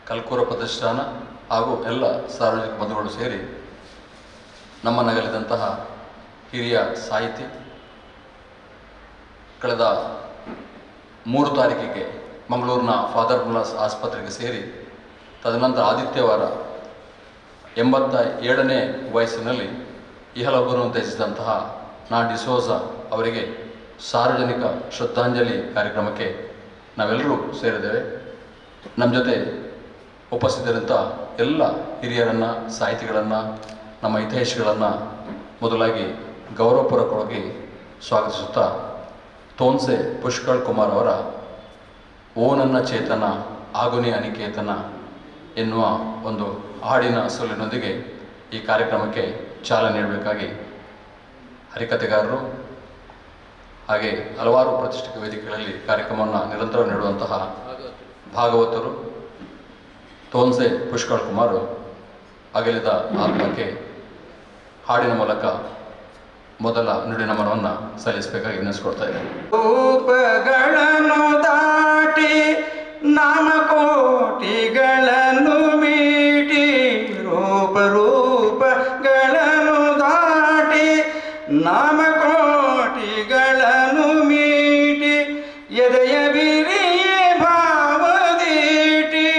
ಕಲ್ಕೂರ ಪ್ರತಿಷ್ಠಾನ ಹಾಗೂ ಎಲ್ಲ ಸಾರ್ವಜನಿಕ ಬಂಧುಗಳು ಸೇರಿ ನಮ್ಮನ್ನಗಲಿದಂತಹ ಹಿರಿಯ ಸಾಹಿತಿ ಕಳೆದ 3 ತಾರೀಕಿಗೆ ಮಂಗಳೂರಿನ ಫಾದರ್ ಮುಲ್ಲಾಸ್ ಆಸ್ಪತ್ರೆಗೆ ಸೇರಿ ತದನಂತರ ಆದಿತ್ಯವಾರ 87ನೇ ವಯಸ್ಸಿನಲ್ಲಿ ಇಹಲೋಕವನ್ನು ತ್ಯಜಿಸಿದಂತಹ ನಾ ಡಿಸೋಜ ಅವರಿಗೆ ಸಾರ್ವಜನಿಕ ಶ್ರದ್ಧಾಂಜಲಿ ಕಾರ್ಯಕ್ರಮಕ್ಕೆ ನಾವೆಲ್ಲರೂ ಸೇರಿದ್ದೇವೆ. ನಮ್ಮ ಜೊತೆ ಉಪಸ್ಥಿತರಂಥ ಎಲ್ಲ ಹಿರಿಯರನ್ನು, ಸಾಹಿತಿಗಳನ್ನು, ನಮ್ಮ ಹಿತೈಷಿಗಳನ್ನು ಮೊದಲಾಗಿ ಗೌರವಪೂರ್ವಕವಾಗಿ ಸ್ವಾಗತಿಸುತ್ತಾ ತೋನ್ಸೆ ಪುಷ್ಕಳ್ ಕುಮಾರ್ ಅವರ ಓ ನನ್ನ ಚೇತನ ಆಗುನಿ ಅನಿಕೇತನ ಎನ್ನುವ ಒಂದು ಹಾಡಿನ ಸೊಲ್ಲಿನೊಂದಿಗೆ ಈ ಕಾರ್ಯಕ್ರಮಕ್ಕೆ ಚಾಲನೆ ನೀಡಬೇಕಾಗಿ ಹರಿಕಥೆಗಾರರು ಹಾಗೆ ಹಲವಾರು ಪ್ರತಿಷ್ಠಿತ ವೇದಿಕೆಗಳಲ್ಲಿ ಕಾರ್ಯಕ್ರಮವನ್ನು ನಿರಂತರ ನೀಡುವಂತಹ ಭಾಗವತರು ತೋನ್ಸೆ ಪುಷ್ಕಳ್ ಕುಮಾರ್ ಅಗಲಿದ ಆತ್ಮಕ್ಕೆ ಹಾಡಿನ ಮೂಲಕ ಮೊದಲ ನುಡಿನಮನವನ್ನು ಸಲ್ಲಿಸಬೇಕಾಗಿ ವಿನಂತಿಸಿಕೊಳ್ತಾ ಇದ್ದೇನೆ. ರೂಪಗಳನ್ನು ದಾಟಿ ನಾಮಕೋಟಿಗಳನ್ನು ಮೀಟಿ ರೂಪಗಳನ್ನು ದಾಟಿ ನಾಮಕೋಟಿಗಳನ್ನು ಮೀಟಿ ಎದೆಯ ಬಿರಿಯೇ ಭಾವದೀಟಿ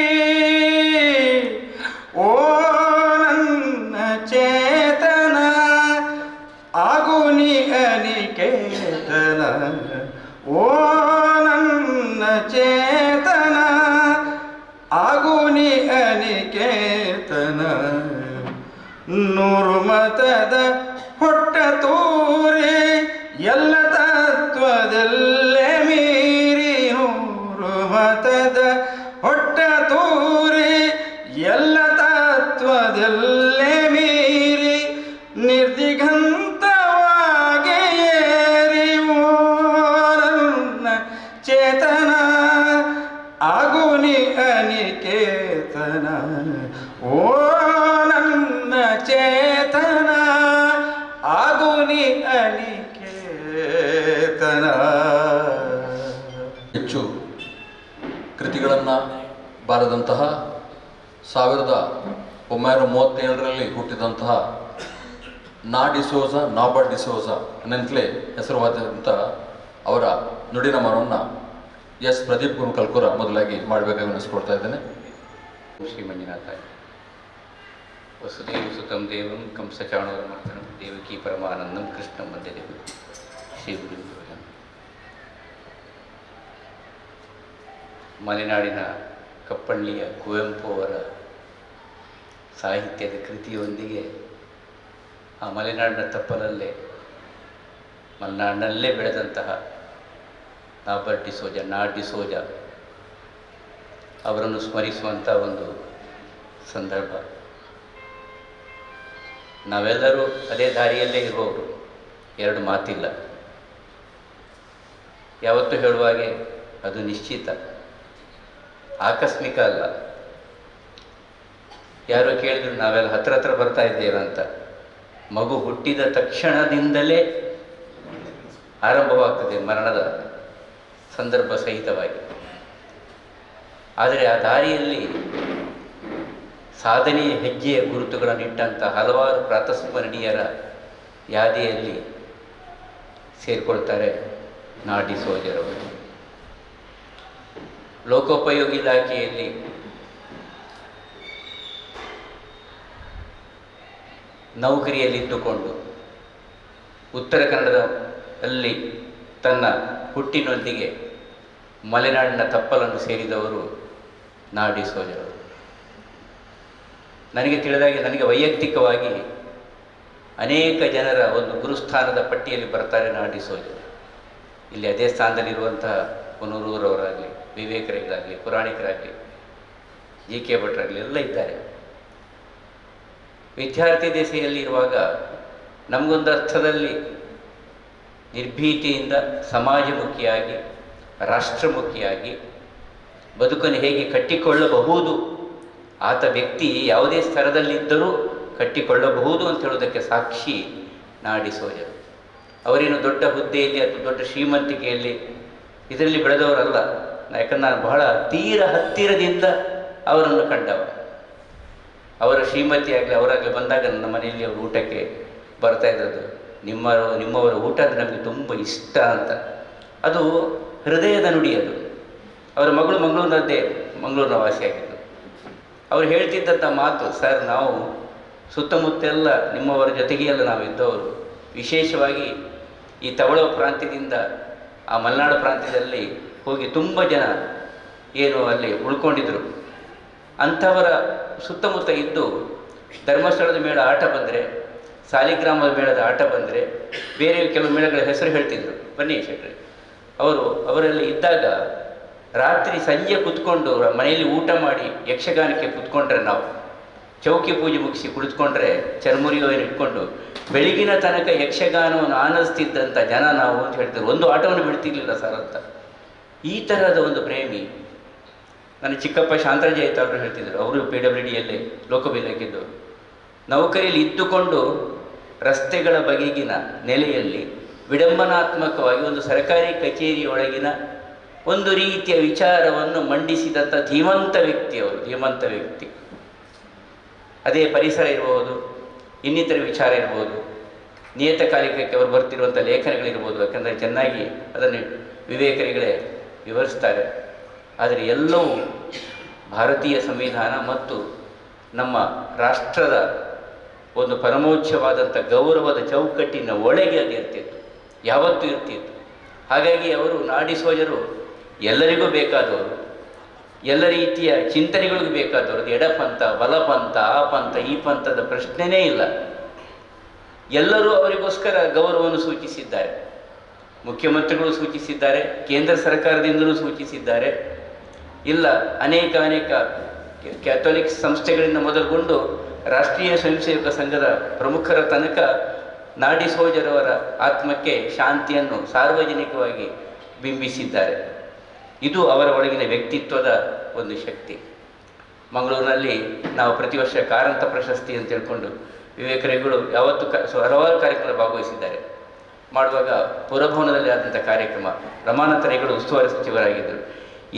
ಓ ನನ್ನ ಚೇತನ ಆಗುನಿ ಅನಿಕೇತನ ಓ ನನ್ನ ಚೇತನ ಆಗುನಿ ಅನಿಕೇತನ ನೂರು ಮತದ ಹೊಟ್ಟ ತೂರಿ ಎಲ್ಲ ತತ್ವದಲ್ಲೇ ಮೀರಿ ನೂರು ಮತದ ಹೊಟ್ಟ ತೂರಿ ಎಲ್ಲ ತತ್ವದಲ್ಲೇ ಮೀರಿ ನಿರ್ದಿಗಂತವಾಗಿ ಏರಿ ನನ್ನ ಚೇತನ ಆಗುನಿ ಅನಿಕೇತನ ಓ ನನ್ನ ಚೇತನ ಆಗುನಿ ಅನಿಕೇತನ. ಹೆಚ್ಚು ಕೃತಿಗಳನ್ನು ಬಾರದಂತಹ 1937ರಲ್ಲಿ ಹುಟ್ಟಿದಂತಹ ನಾ ಡಿಸೋಜ ನಾಬರ್ಟ್ ಡಿಸೋಜ ಅನ್ನಂತಲೇ ಹೆಸರುವಾದಂಥ ಅವರ ನುಡಿನಮನವನ್ನು ಎಸ್ ಪ್ರದೀಪ್ ಗುರು ಕಲ್ಕೂರ ಮೊದಲಾಗಿ ಮಾಡಬೇಕಾಗಿ ವಿನಿಸ್ಕೊಳ್ತಾ ಇದ್ದೇನೆ. ಶ್ರೀ ಮಂಜುನಾಥಾಯ ವಸುದೇವ ಸುತಂ ದೇವಂ ಕಂಸಚಾಣೂರಮರ್ದನಂ ದೇವಕಿ ಪರಮಾನಂದಂ ಕೃಷ್ಣಂ ವಂದೇ ದೇವ ಶ್ರೀ ಗುರು. ಮಲೆನಾಡಿನ ಕಪ್ಪಳ್ಳಿಯ ಕುವೆಂಪು ಅವರ ಸಾಹಿತ್ಯದ ಕೃತಿಯೊಂದಿಗೆ ಆ ಮಲೆನಾಡಿನ ತಪ್ಪಲಲ್ಲೇ ಮಲೆನಾಡಿನಲ್ಲೇ ಬೆಳೆದಂತಹ ರಾಬರ್ಟ್ ಡಿಸೋಜ, ನಾ ಡಿಸೋಜ ಅವರನ್ನು ಸ್ಮರಿಸುವಂಥ ಒಂದು ಸಂದರ್ಭ. ನಾವೆಲ್ಲರೂ ಅದೇ ದಾರಿಯಲ್ಲೇ ಇರುವವರು, ಎರಡು ಮಾತಿಲ್ಲ. ಯಾವತ್ತೂ ಹೇಳುವಾಗೆ ಅದು ನಿಶ್ಚಿತ, ಆಕಸ್ಮಿಕ ಅಲ್ಲ. ಯಾರೋ ಕೇಳಿದ್ರು ನಾವೆಲ್ಲ ಹತ್ರ ಬರ್ತಾ ಇದ್ದೇವೆ ಅಂತ. ಮಗು ಹುಟ್ಟಿದ ತಕ್ಷಣದಿಂದಲೇ ಆರಂಭವಾಗ್ತದೆ ಮರಣದ ಸಂದರ್ಭ ಸಹಿತವಾಗಿ. ಆದರೆ ಆ ದಾರಿಯಲ್ಲಿ ಸಾಧನೆಯ ಹೆಜ್ಜೆಯ ಗುರುತುಗಳನ್ನಿಟ್ಟಂಥ ಹಲವಾರು ಪ್ರಾತಸ್ಮರಣೀಯರ ಯಾದಿಯಲ್ಲಿ ಸೇರಿಕೊಳ್ತಾರೆ ನಾ ಡಿಸೋಜರವರು. ಲೋಕೋಪಯೋಗಿ ಇಲಾಖೆಯಲ್ಲಿ ನೌಕರಿಯಲ್ಲಿದ್ದುಕೊಂಡು ಉತ್ತರ ಕನ್ನಡದಲ್ಲಿ ತನ್ನ ಹುಟ್ಟಿನೊಂದಿಗೆ ಮಲೆನಾಡಿನ ತಪ್ಪಲನ್ನು ಸೇರಿದವರು ನಾ ಡಿಸೋಜರವರು. ನನಗೆ ತಿಳಿದಾಗೆ ನನಗೆ ವೈಯಕ್ತಿಕವಾಗಿ ಅನೇಕ ಜನರ ಒಂದು ಗುರುಸ್ಥಾನದ ಪಟ್ಟಿಯಲ್ಲಿ ಬರ್ತಾರೆ ನಾ ಡಿಸೋಜರು. ಇಲ್ಲಿ ಅದೇ ಸ್ಥಾನದಲ್ಲಿರುವಂತಹ ಪುನೂರೂರವರಾಗಲಿ, ವಿವೇಕರಿಗಾಗಲಿ, ಪುರಾಣಿಕರಾಗಲಿ, ಜಿ ಕೆ ಭಟ್ರಾಗಲಿ ಎಲ್ಲ ಇದ್ದಾರೆ. ವಿದ್ಯಾರ್ಥಿ ದೆಸೆಯಲ್ಲಿರುವಾಗ ನಮಗೊಂದು ಅರ್ಥದಲ್ಲಿ ನಿರ್ಭೀತಿಯಿಂದ ಸಮಾಜಮುಖಿಯಾಗಿ, ರಾಷ್ಟ್ರಮುಖಿಯಾಗಿ ಬದುಕನ್ನು ಹೇಗೆ ಕಟ್ಟಿಕೊಳ್ಳಬಹುದು, ಆತ ವ್ಯಕ್ತಿ ಯಾವುದೇ ಸ್ತರದಲ್ಲಿದ್ದರೂ ಕಟ್ಟಿಕೊಳ್ಳಬಹುದು ಅಂತ ಹೇಳೋದಕ್ಕೆ ಸಾಕ್ಷಿ ನಾ ಡಿಸೋಜರು. ಅವರೇನು ದೊಡ್ಡ ಹುದ್ದೆಯಲ್ಲಿ ಅಥವಾ ದೊಡ್ಡ ಶ್ರೀಮಂತಿಕೆಯಲ್ಲಿ ಇದರಲ್ಲಿ ಬೆಳೆದವರಲ್ಲ. ಯಾಕಂದ್ರೆ ನಾನು ಬಹಳ ತೀರ ಹತ್ತಿರದಿಂದ ಅವರನ್ನು ಕಂಡವ. ಅವರ ಶ್ರೀಮತಿಯಾಗಲಿ ಅವರಾಗಲಿ ಬಂದಾಗ ನನ್ನ ಮನೆಯಲ್ಲಿ ಅವರು ಊಟಕ್ಕೆ ಬರ್ತಾ ಇದ್ದದ್ದು, ನಿಮ್ಮವರ ಊಟ ಅಂದರೆ ನಮಗೆ ತುಂಬ ಇಷ್ಟ ಅಂತ. ಅದು ಹೃದಯದ ನುಡಿ. ಅದು ಅವರ ಮಗಳು ಮಂಗಳೂರಿನ ವಾಸಿಯಾಗಿದ್ದು. ಅವರು ಹೇಳ್ತಿದ್ದಂಥ ಮಾತು, ಸರ್ ನಾವು ಸುತ್ತಮುತ್ತೆಲ್ಲ ನಿಮ್ಮವರ ಜೊತೆಗೆ ಎಲ್ಲ ನಾವು ಇದ್ದವರು, ವಿಶೇಷವಾಗಿ ಈ ತವಳ ಪ್ರಾಂತ್ಯದಿಂದ ಆ ಮಲೆನಾಡು ಪ್ರಾಂತ್ಯದಲ್ಲಿ ಹೋಗಿ ತುಂಬ ಜನ ಏನು ಅಲ್ಲಿ ಉಳ್ಕೊಂಡಿದ್ರು. ಅಂಥವರ ಸುತ್ತಮುತ್ತ ಇದ್ದು ಧರ್ಮಸ್ಥಳದ ಮೇಳ ಆಟ ಬಂದರೆ, ಸಾಲಿಗ್ರಾಮದ ಮೇಳದ ಆಟ ಬಂದರೆ, ಬೇರೆ ಕೆಲವು ಮೇಳಗಳ ಹೆಸರು ಹೇಳ್ತಿದ್ರು. ಬನ್ನಿ ಶೆಟ್ರೆ, ಅವರಲ್ಲಿ ಇದ್ದಾಗ ರಾತ್ರಿ ಸಂಜೆ ಕೂತ್ಕೊಂಡು ಮನೆಯಲ್ಲಿ ಊಟ ಮಾಡಿ ಯಕ್ಷಗಾನಕ್ಕೆ ಕೂತ್ಕೊಂಡ್ರೆ, ನಾವು ಚೌಕಿ ಪೂಜೆ ಮುಗಿಸಿ ಕುಳಿತುಕೊಂಡ್ರೆ ಚರ್ಮುರಿಯನ್ನು ಇಟ್ಕೊಂಡು ಬೆಳಗಿನ ತನಕ ಯಕ್ಷಗಾನವನ್ನು ಆನಂದಿಸ್ತಿದ್ದಂಥ ಜನ ನಾವು ಅಂತ ಹೇಳ್ತಿದ್ರು. ಒಂದು ಆಟವನ್ನು ಬಿಡ್ತಿರ್ಲಿಲ್ಲ ಸರ್ ಅಂತ. ಈ ಥರದ ಒಂದು ಪ್ರೇಮಿ ನನ್ನ ಚಿಕ್ಕಪ್ಪ ಶಾಂತರಾಜಯ್ಯ ಅವರು ಹೇಳ್ತಿದ್ರು. ಅವರು PWDಯಲ್ಲಿ ಲೋಕವಿಲಕ್ಕಿದ್ದವರು. ನೌಕರಿಯಲ್ಲಿ ಇದ್ದುಕೊಂಡು ರಸ್ತೆಗಳ ಬಗೆಗಿನ ನೆಲೆಯಲ್ಲಿ ವಿಡಂಬನಾತ್ಮಕವಾಗಿ ಒಂದು ಸರ್ಕಾರಿ ಕಚೇರಿಯೊಳಗಿನ ಒಂದು ರೀತಿಯ ವಿಚಾರವನ್ನು ಮಂಡಿಸಿದಂಥ ಧೀಮಂತ ವ್ಯಕ್ತಿ ಅವರು, ಧೀಮಂತ ವ್ಯಕ್ತಿ. ಅದೇ ಪರಿಸರ ಇರ್ಬೋದು, ಇನ್ನಿತರ ವಿಚಾರ ಇರ್ಬೋದು, ನಿಯತಕಾಲಿಕಕ್ಕೆ ಅವರು ಬರ್ತಿರುವಂಥ ಲೇಖನಗಳಿರ್ಬೋದು. ಯಾಕಂದರೆ ಚೆನ್ನಾಗಿ ಅದನ್ನು ವಿವೇಕರಿಗಳೇ ವಿವರಿಸ್ತಾರೆ. ಆದರೆ ಎಲ್ಲವೂ ಭಾರತೀಯ ಸಂವಿಧಾನ ಮತ್ತು ನಮ್ಮ ರಾಷ್ಟ್ರದ ಒಂದು ಪರಮೋಚ್ಛವಾದಂಥ ಗೌರವದ ಚೌಕಟ್ಟಿನ ಒಳಗೆ ಅದು ಇರ್ತಿತ್ತು, ಯಾವತ್ತೂ ಇರ್ತಿತ್ತು. ಹಾಗಾಗಿ ಅವರು ನಾಡಿಸೋಜರು ಎಲ್ಲರಿಗೂ ಬೇಕಾದವರು, ಎಲ್ಲ ರೀತಿಯ ಚಿಂತನೆಗಳಿಗೂ ಬೇಕಾದವರು. ಎಡಪಂಥ, ಬಲಪಂಥ, ಆ ಪಂಥ, ಈ ಪಂಥದ ಪ್ರಶ್ನೆಯೇ ಇಲ್ಲ. ಎಲ್ಲರೂ ಅವರಿಗೋಸ್ಕರ ಗೌರವವನ್ನು ಸೂಚಿಸಿದ್ದಾರೆ. ಮುಖ್ಯಮಂತ್ರಿಗಳು ಸೂಚಿಸಿದ್ದಾರೆ, ಕೇಂದ್ರ ಸರ್ಕಾರದಿಂದಲೂ ಸೂಚಿಸಿದ್ದಾರೆ. ಇಲ್ಲ, ಅನೇಕ ಕ್ಯಾಥೋಲಿಕ್ ಸಂಸ್ಥೆಗಳಿಂದ ಮೊದಲುಗೊಂಡು ರಾಷ್ಟ್ರೀಯ ಸ್ವಯಂ ಸೇವಕ ಸಂಘದ ಪ್ರಮುಖರ ತನಕ ನಾಡಿಸೋಜರವರ ಆತ್ಮಕ್ಕೆ ಶಾಂತಿಯನ್ನು ಸಾರ್ವಜನಿಕವಾಗಿ ಬಿಂಬಿಸಿದ್ದಾರೆ. ಇದು ಅವರ ಒಳಗಿನ ವ್ಯಕ್ತಿತ್ವದ ಒಂದು ಶಕ್ತಿ. ಮಂಗಳೂರಿನಲ್ಲಿ ನಾವು ಪ್ರತಿ ವರ್ಷ ಕಾರಂತ ಪ್ರಶಸ್ತಿ ಅಂತ ಹೇಳ್ಕೊಂಡು ವಿವೇಕರಿಗಳು ಯಾವತ್ತೂ ಹಲವಾರು ಕಾರ್ಯಕ್ರಮ ಭಾಗವಹಿಸಿದ್ದಾರೆ. ಮಾಡುವಾಗ ಪುರಭವನದಲ್ಲಿ ಆದಂಥ ಕಾರ್ಯಕ್ರಮ, ರಮಾನಾಥರಿಗಳು ಉಸ್ತುವಾರಿ ಸಚಿವರಾಗಿದ್ದರು.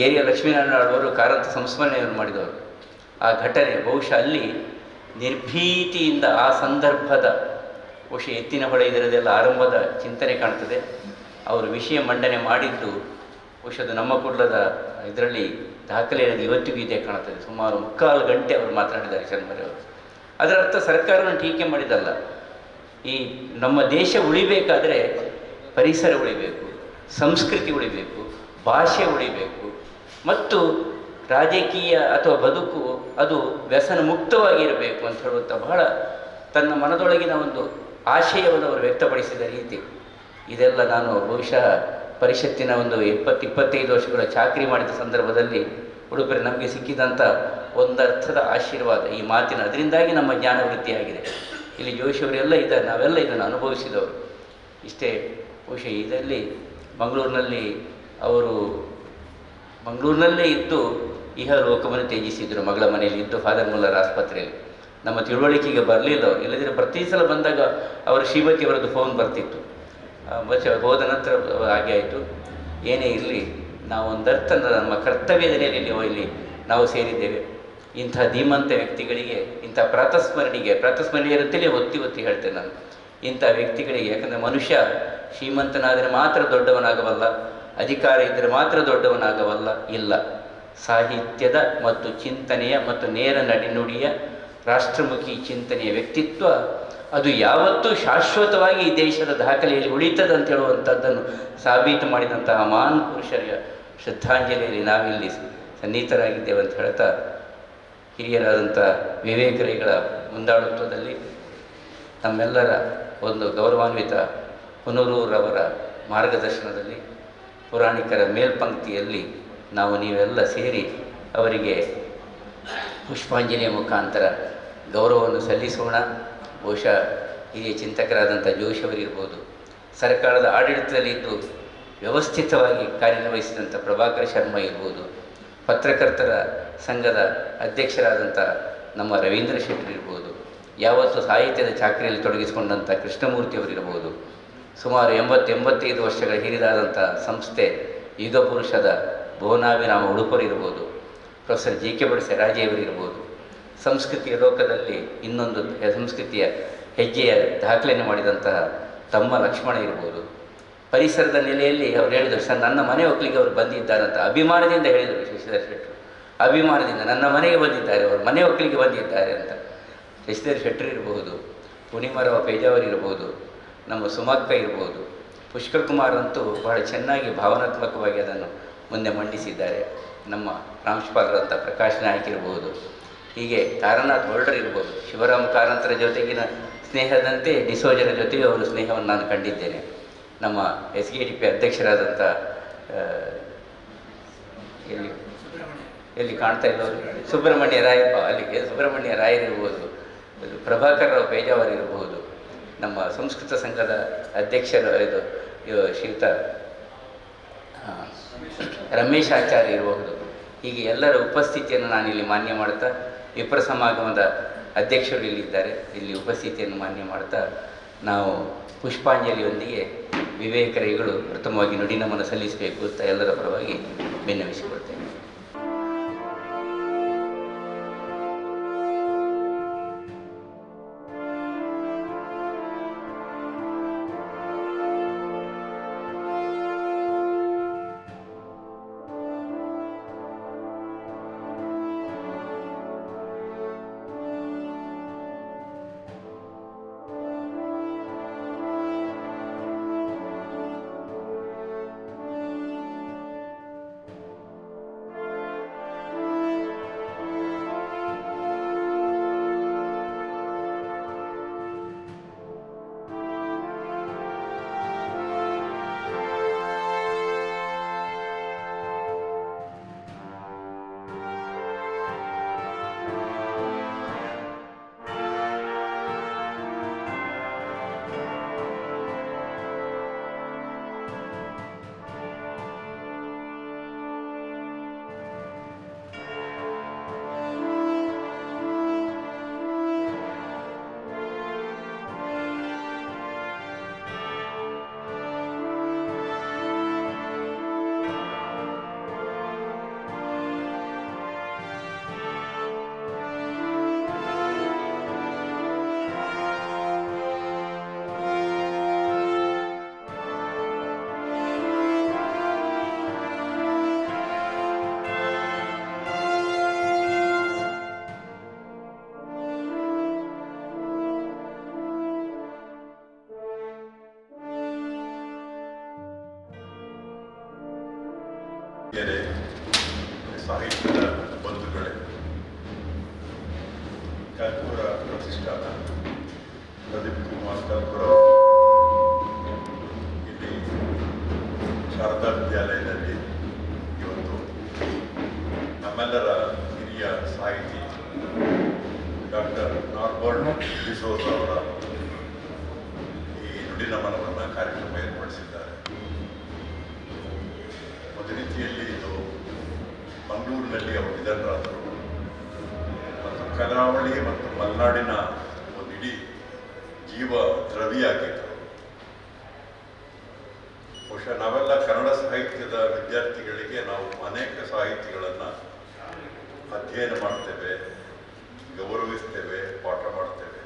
ಏರಿಯ ಲಕ್ಷ್ಮೀನಾರಾಯಣ ಅವರು ಕಾರಂತ ಸಂಸ್ಮರಣೆಯನ್ನು ಮಾಡಿದವರು. ಆ ಘಟನೆ ಬಹುಶಃ ಅಲ್ಲಿ ನಿರ್ಭೀತಿಯಿಂದ ಆ ಸಂದರ್ಭದ ಬಹುಶಃ ಎತ್ತಿನ ಹೊಳೆ ಇದರದೆಲ್ಲ ಆರಂಭದ ಚಿಂತನೆ ಕಾಣ್ತದೆ. ಅವರು ವಿಷಯ ಮಂಡನೆ ಮಾಡಿದ್ದು ಬಹುಶಃ ನಮ್ಮ ಕೂಡಲದ ಇದರಲ್ಲಿ ದಾಖಲೆಯಲ್ಲಿ ಇವತ್ತಿಗೂ ಇದೆ ಕಾಣ್ತದೆ. ಸುಮಾರು 3/4 ಗಂಟೆ ಅವರು ಮಾತನಾಡಿದ್ದಾರೆ ಶರ್ಮರಿ ಅವರು. ಅದರ ಅರ್ಥ ಸರ್ಕಾರವನ್ನು ಟೀಕೆ ಮಾಡಿದಲ್ಲ. ಈ ನಮ್ಮ ದೇಶ ಉಳಿಬೇಕಾದರೆ ಪರಿಸರ ಉಳಿಬೇಕು, ಸಂಸ್ಕೃತಿ ಉಳಿಬೇಕು, ಭಾಷೆ ಉಳಿಬೇಕು, ಮತ್ತು ರಾಜಕೀಯ ಅಥವಾ ಬದುಕು ಅದು ವ್ಯಸನ ಮುಕ್ತವಾಗಿರಬೇಕು ಅಂತ ಹೇಳುವಂಥ ಬಹಳ ತನ್ನ ಮನದೊಳಗಿನ ಒಂದು ಆಶಯವನ್ನು ಅವರು ವ್ಯಕ್ತಪಡಿಸಿದ ರೀತಿ ಇದೆಲ್ಲ ನಾನು ಬಹುಶಃ ಪರಿಷತ್ತಿನ ಒಂದು 20-25 ವರ್ಷಗಳ ಚಾಕರಿ ಮಾಡಿದ ಸಂದರ್ಭದಲ್ಲಿ ಉಡುಪಿಯಲ್ಲಿ ನಮಗೆ ಸಿಕ್ಕಿದಂಥ ಒಂದರ್ಥದ ಆಶೀರ್ವಾದ ಈ ಮಾತಿನ. ಅದರಿಂದಾಗಿ ನಮ್ಮ ಜ್ಞಾನ ವೃತ್ತಿಯಾಗಿದೆ. ಇಲ್ಲಿ ಜೋಶಿಯವರೆಲ್ಲ ಇದ್ದಾರೆ, ನಾವೆಲ್ಲ ಇದನ್ನು ಅನುಭವಿಸಿದವರು. ಇಷ್ಟೇ ಬಹುಶಃ ಇದರಲ್ಲಿ ಮಂಗಳೂರಿನಲ್ಲೇ ಇದ್ದು ಲೋಕವನ್ನು ತ್ಯಜಿಸಿದರು. ಮಗಳ ಮನೆಯಲ್ಲಿ ಇದ್ದು ಫಾದರ್ ಮುಲ್ಲರ್ ಆಸ್ಪತ್ರೆಯಲ್ಲಿ. ನಮ್ಮ ತಿಳುವಳಿಕೆಗೆ ಬರಲಿಲ್ಲ ಅವರು. ಇಲ್ಲದಿದ್ದರೆ ಪ್ರತಿ ಸಲ ಬಂದಾಗ ಅವರ ಶ್ರೀಮತಿಯವರದ್ದು ಫೋನ್ ಬರ್ತಿತ್ತು. ಹೋದ ನಂತರ ಹಾಗೆ ಆಯಿತು. ಏನೇ ಇರಲಿ, ನಾವು ಒಂದರ್ಥ ನಮ್ಮ ಕರ್ತವ್ಯದ ನೆಲೆಯಲ್ಲಿ ಇಲ್ಲಿ ನಾವು ಸೇರಿದ್ದೇವೆ. ಇಂಥ ಧೀಮಂತ ವ್ಯಕ್ತಿಗಳಿಗೆ, ಇಂಥ ಪ್ರಾತಸ್ಮರಣೆ ಇರುತ್ತಲೇ ಒತ್ತಿ ಹೇಳ್ತೇನೆ ನಾನು. ಇಂಥ ವ್ಯಕ್ತಿಗಳಿಗೆ, ಯಾಕಂದರೆ ಮನುಷ್ಯ ಶ್ರೀಮಂತನಾದರೆ ಮಾತ್ರ ದೊಡ್ಡವನಾಗಬಲ್ಲ, ಅಧಿಕಾರ ಇದ್ದರೆ ಮಾತ್ರ ದೊಡ್ಡವನಾಗಬಲ್ಲ. ಇಲ್ಲ, ಸಾಹಿತ್ಯದ ಮತ್ತು ಚಿಂತನೆಯ ಮತ್ತು ನೇರ ನಡೆನುಡಿಯ ರಾಷ್ಟ್ರಮುಖಿ ಚಿಂತನೆಯ ವ್ಯಕ್ತಿತ್ವ ಅದು ಯಾವತ್ತೂ ಶಾಶ್ವತವಾಗಿ ಈ ದೇಶದ ದಾಖಲೆಯಲ್ಲಿ ಉಳಿತದೆ ಅಂತ ಹೇಳುವಂಥದ್ದನ್ನು ಸಾಬೀತು ಮಾಡಿದಂತಹ ಮಹಾನ್ ಪುರುಷರ ಶ್ರದ್ಧಾಂಜಲಿಯಲ್ಲಿ ನಾವಿಲ್ಲಿ ಸನ್ನಿಹಿತರಾಗಿದ್ದೇವೆ ಅಂತ ಹೇಳ್ತಾ, ಹಿರಿಯರಾದಂಥ ವಿವೇಕರಿಗಳ ಮುಂದಾಳತ್ವದಲ್ಲಿ ನಮ್ಮೆಲ್ಲರ ಒಂದು ಗೌರವಾನ್ವಿತ ಹುನೂರವರ ಮಾರ್ಗದರ್ಶನದಲ್ಲಿ ಪುರಾಣಿಕರ ಮೇಲ್ಪಂಕ್ತಿಯಲ್ಲಿ ನಾವು ನೀವೆಲ್ಲ ಸೇರಿ ಅವರಿಗೆ ಪುಷ್ಪಾಂಜಲಿಯ ಮುಖಾಂತರ ಗೌರವವನ್ನು ಸಲ್ಲಿಸೋಣ. ಬಹುಶಃ ಹಿರಿಯ ಚಿಂತಕರಾದಂಥ ಜೋಶಿಯವರಿರ್ಬೋದು, ಸರ್ಕಾರದ ಆಡಳಿತದಲ್ಲಿದ್ದು ವ್ಯವಸ್ಥಿತವಾಗಿ ಕಾರ್ಯನಿರ್ವಹಿಸಿದಂಥ ಪ್ರಭಾಕರ್ ಶರ್ಮಾ ಇರ್ಬೋದು, ಪತ್ರಕರ್ತರ ಸಂಘದ ಅಧ್ಯಕ್ಷರಾದಂಥ ನಮ್ಮ ರವೀಂದ್ರ ಶೆಟ್ಟರ್ ಇರ್ಬೋದು, ಯಾವತ್ತೂ ಸಾಹಿತ್ಯದ ಚಾಕರಿಯಲ್ಲಿ ತೊಡಗಿಸಿಕೊಂಡಂಥ ಕೃಷ್ಣಮೂರ್ತಿಯವರಿರ್ಬೋದು, ಸುಮಾರು 80-85 ವರ್ಷಗಳ ಹಿರಿದಾದಂಥ ಸಂಸ್ಥೆ ಯುಗಪುರುಷದ ಭುವನಾಭಿರಾಮ ಉಡುಪರಿರ್ಬೋದು, ಪ್ರೊಫೆಸರ್ ಜಿ ಕೆ ಬಡಸೆ ರಾಜೆಯವರಿರ್ಬೋದು, ಸಂಸ್ಕೃತಿಯ ಲೋಕದಲ್ಲಿ ಇನ್ನೊಂದು ಸಂಸ್ಕೃತಿಯ ಹೆಜ್ಜೆಯ ದಾಖಲೆಯನ್ನು ಮಾಡಿದಂತಹ ತಮ್ಮ ಲಕ್ಷ್ಮಣ ಇರ್ಬೋದು. ಪರಿಸರದ ನೆಲೆಯಲ್ಲಿ ಅವ್ರು ಹೇಳಿದರು, ಸರ್ ನನ್ನ ಮನೆ ಒಕ್ಕಲಿಗೆ ಅವರು ಬಂದಿದ್ದಾರಂತ ಅಭಿಮಾನದಿಂದ ಹೇಳಿದರು ಶಶಿಧರ್ ಶೆಟ್ಟರು. ಅಭಿಮಾನದಿಂದ ನನ್ನ ಮನೆಗೆ ಬಂದಿದ್ದಾರೆ, ಅವರು ಮನೆ ಒಕ್ಕಲಿಗೆ ಬಂದಿದ್ದಾರೆ ಅಂತ. ಶಶಿಧರ್ ಶೆಟ್ಟರು ಇರ್ಬೋದು, ಪೂರ್ಣಿಮಾರಾವ್ ಪೇಜಾವರ್ ಇರ್ಬೋದು, ನಮ್ಮ ಸುಮಕ್ಕ ಇರ್ಬೋದು, ಪುಷ್ಕರ್ ಕುಮಾರ್ ಅಂತೂ ಬಹಳ ಚೆನ್ನಾಗಿ ಭಾವನಾತ್ಮಕವಾಗಿ ಅದನ್ನು ಮುಂದೆ ಮಂಡಿಸಿದ್ದಾರೆ. ನಮ್ಮ ಪ್ರಾಂಶುಪಾಲರಂಥ ಪ್ರಕಾಶ್ ನಾಯಕ್ ಇರ್ಬೋದು, ಹೀಗೆ ತಾರನಾಥ್ ಹೋಲ್ಡರ್ ಇರ್ಬೋದು. ಶಿವರಾಮ್ ಕಾರಂತರ ಜೊತೆಗಿನ ಸ್ನೇಹದಂತೆ ಡಿಸೋಜರ ಜೊತೆಗೆ ಅವರ ಸ್ನೇಹವನ್ನು ನಾನು ಕಂಡಿದ್ದೇನೆ. ನಮ್ಮ SKDP ಅಧ್ಯಕ್ಷರಾದಂಥ ಎಲ್ಲಿ ಕಾಣ್ತಾ ಇದ್ದವರು ಸುಬ್ರಹ್ಮಣ್ಯ ರಾಯಪ್ಪ, ಅಲ್ಲಿಗೆ ಸುಬ್ರಹ್ಮಣ್ಯ ರಾಯರಿರ್ಬೋದು, ಪ್ರಭಾಕರ್ ರಾವ್ ಪೇಜಾವರ್ ಇರಬಹುದು, ನಮ್ಮ ಸಂಸ್ಕೃತ ಸಂಘದ ಅಧ್ಯಕ್ಷರು ಶ್ರೀಯುತ ರಮೇಶ್ ಆಚಾರ್ಯ ಇರಬಹುದು. ಹೀಗೆ ಎಲ್ಲರ ಉಪಸ್ಥಿತಿಯನ್ನು ನಾನಿಲ್ಲಿ ಮಾನ್ಯ ಮಾಡ್ತಾ, ವಿಪ್ರ ಸಮಾಗಮದ ಅಧ್ಯಕ್ಷರು ಇಲ್ಲಿದ್ದಾರೆ, ಇಲ್ಲಿ ಉಪಸ್ಥಿತಿಯನ್ನು ಮಾನ್ಯ ಮಾಡ್ತಾ ನಾವು ಪುಷ್ಪಾಂಜಲಿಯೊಂದಿಗೆ ವಿವೇಕರಿಗಳು ಪ್ರಥಮವಾಗಿ ನುಡಿನಮನ ಸಲ್ಲಿಸಬೇಕು ಅಂತ ಎಲ್ಲರ ಪರವಾಗಿ ವಿನ್ನವಿಸಿಕೊಳ್ತೇನೆ. ಸಾಹಿತ್ಯದ ಬಂಧುಗಳೇ, ಕರ್ಪೂರ ಪ್ರತಿಷ್ಠಾನ ಪ್ರದೀಪ್ ಕುಮಾರ್ ಕರ್ಪೂರ ಇಲ್ಲಿ ಶಾರದಾ ವಿದ್ಯಾಲಯದಲ್ಲಿ ಇವತ್ತು ನಮ್ಮೆಲ್ಲರ ಹಿರಿಯ ಸಾಹಿತಿ ಡಾಕ್ಟರ್ ನಾರ್ಬರ್ಟ್ ಡಿಸೋಜ ಅವರ ಈ ನುಡಿನಮನವನ್ನು ಕಾರ್ಯಕ್ರಮ ಏರ್ಪಡಿಸಿದ್ದಾರೆ. ಒಂದು ರೀತಿಯಲ್ಲಿ ಇದು ಮಂಗಳೂರಿನಲ್ಲಿ ಅವರು ನಿಧನರಾದರು ಮತ್ತು ಕರಾವಳಿ ಮತ್ತು ಮಲೆನಾಡಿನ ಒಂದು ಇಡೀ ಜೀವ ದ್ರವಿಯಾಗಿದ್ದರು. ಬಹುಶಃ ನಾವೆಲ್ಲ ಕನ್ನಡ ಸಾಹಿತ್ಯದ ವಿದ್ಯಾರ್ಥಿಗಳಿಗೆ ನಾವು ಅನೇಕ ಸಾಹಿತಿಗಳನ್ನು ಅಧ್ಯಯನ ಮಾಡ್ತೇವೆ, ಗೌರವಿಸ್ತೇವೆ, ಪಾಠ ಮಾಡ್ತೇವೆ.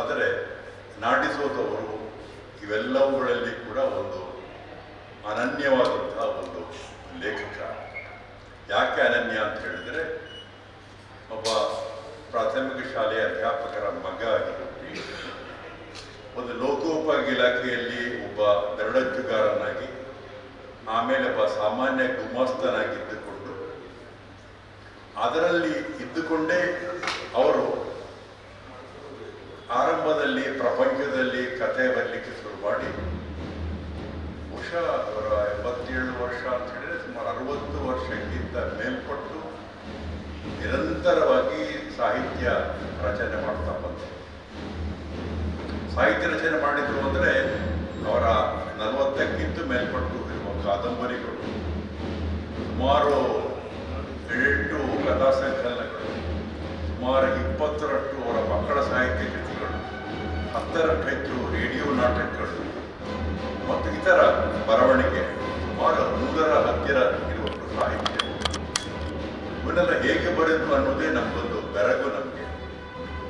ಆದರೆ ನಾಡಿಸೋದವರು ಇವೆಲ್ಲವುಗಳಲ್ಲಿ ಕೂಡ ಒಂದು ಅನನ್ಯವಾದಂತಹ ಒಂದು ಲೇಖಕ. ಯಾಕೆ ಅನನ್ಯ ಅಂತ ಹೇಳಿದರೆ, ಒಬ್ಬ ಪ್ರಾಥಮಿಕ ಶಾಲೆಯ ಅಧ್ಯಾಪಕರ ಮಗ ಆಗಿ ಹುಟ್ಟಿ ಒಂದು ಲೋಕೋಪಯೋಗಿ ಇಲಾಖೆಯಲ್ಲಿ ಒಬ್ಬ ದರಡಜ್ಜುಗಾರನಾಗಿ, ಆಮೇಲೆ ಒಬ್ಬ ಸಾಮಾನ್ಯ ಗುಮಾಸ್ತನಾಗಿದ್ದುಕೊಂಡು ಅದರಲ್ಲಿ ಇದ್ದುಕೊಂಡೇ ಅವರು ಆರಂಭದಲ್ಲಿ ಪ್ರಪಂಚದಲ್ಲಿ ಕಥೆ ಬರಲಿಕ್ಕೆ ಶುರು ಮಾಡಿ ಬಹುಶಃ ಅವರ 87 ವರ್ಷ ಅಂತ ಹೇಳಿದರೆ ಸುಮಾರು 60 ವರ್ಷಕ್ಕಿಂತ ಮೇಲ್ಪಟ್ಟು ನಿರಂತರವಾಗಿ ಸಾಹಿತ್ಯ ರಚನೆ ಮಾಡ್ತಾ ಬಂದರು. ಸಾಹಿತ್ಯ ರಚನೆ ಮಾಡಿದ್ರು ಅಂದರೆ ಅವರ 40ಕ್ಕಿಂತ ಮೇಲ್ಪಟ್ಟು ಇರುವ ಕಾದಂಬರಿಗಳು, ಸುಮಾರು 8 ಕಥಾ ಸಂಕಲನಗಳು, ಸುಮಾರು 20ರಷ್ಟು ಅವರ ಮಕ್ಕಳ ಸಾಹಿತ್ಯ ಕೃತಿಗಳು, 10ರಷ್ಟು ಹೆಚ್ಚು ರೇಡಿಯೋ ನಾಟಕಗಳು ಮತ್ತು ಇತರ ಬರವಣಿಗೆ, ಸುಮಾರು 100ರ ಹತ್ತಿರ ಇರುವಷ್ಟು ಸಾಹಿತ್ಯ. ಇವನ್ನೆಲ್ಲ ಹೇಗೆ ಬರೆದು ಅನ್ನೋದೇ ನಮಗೊಂದು ಬೆರಗು ನಮಗೆ.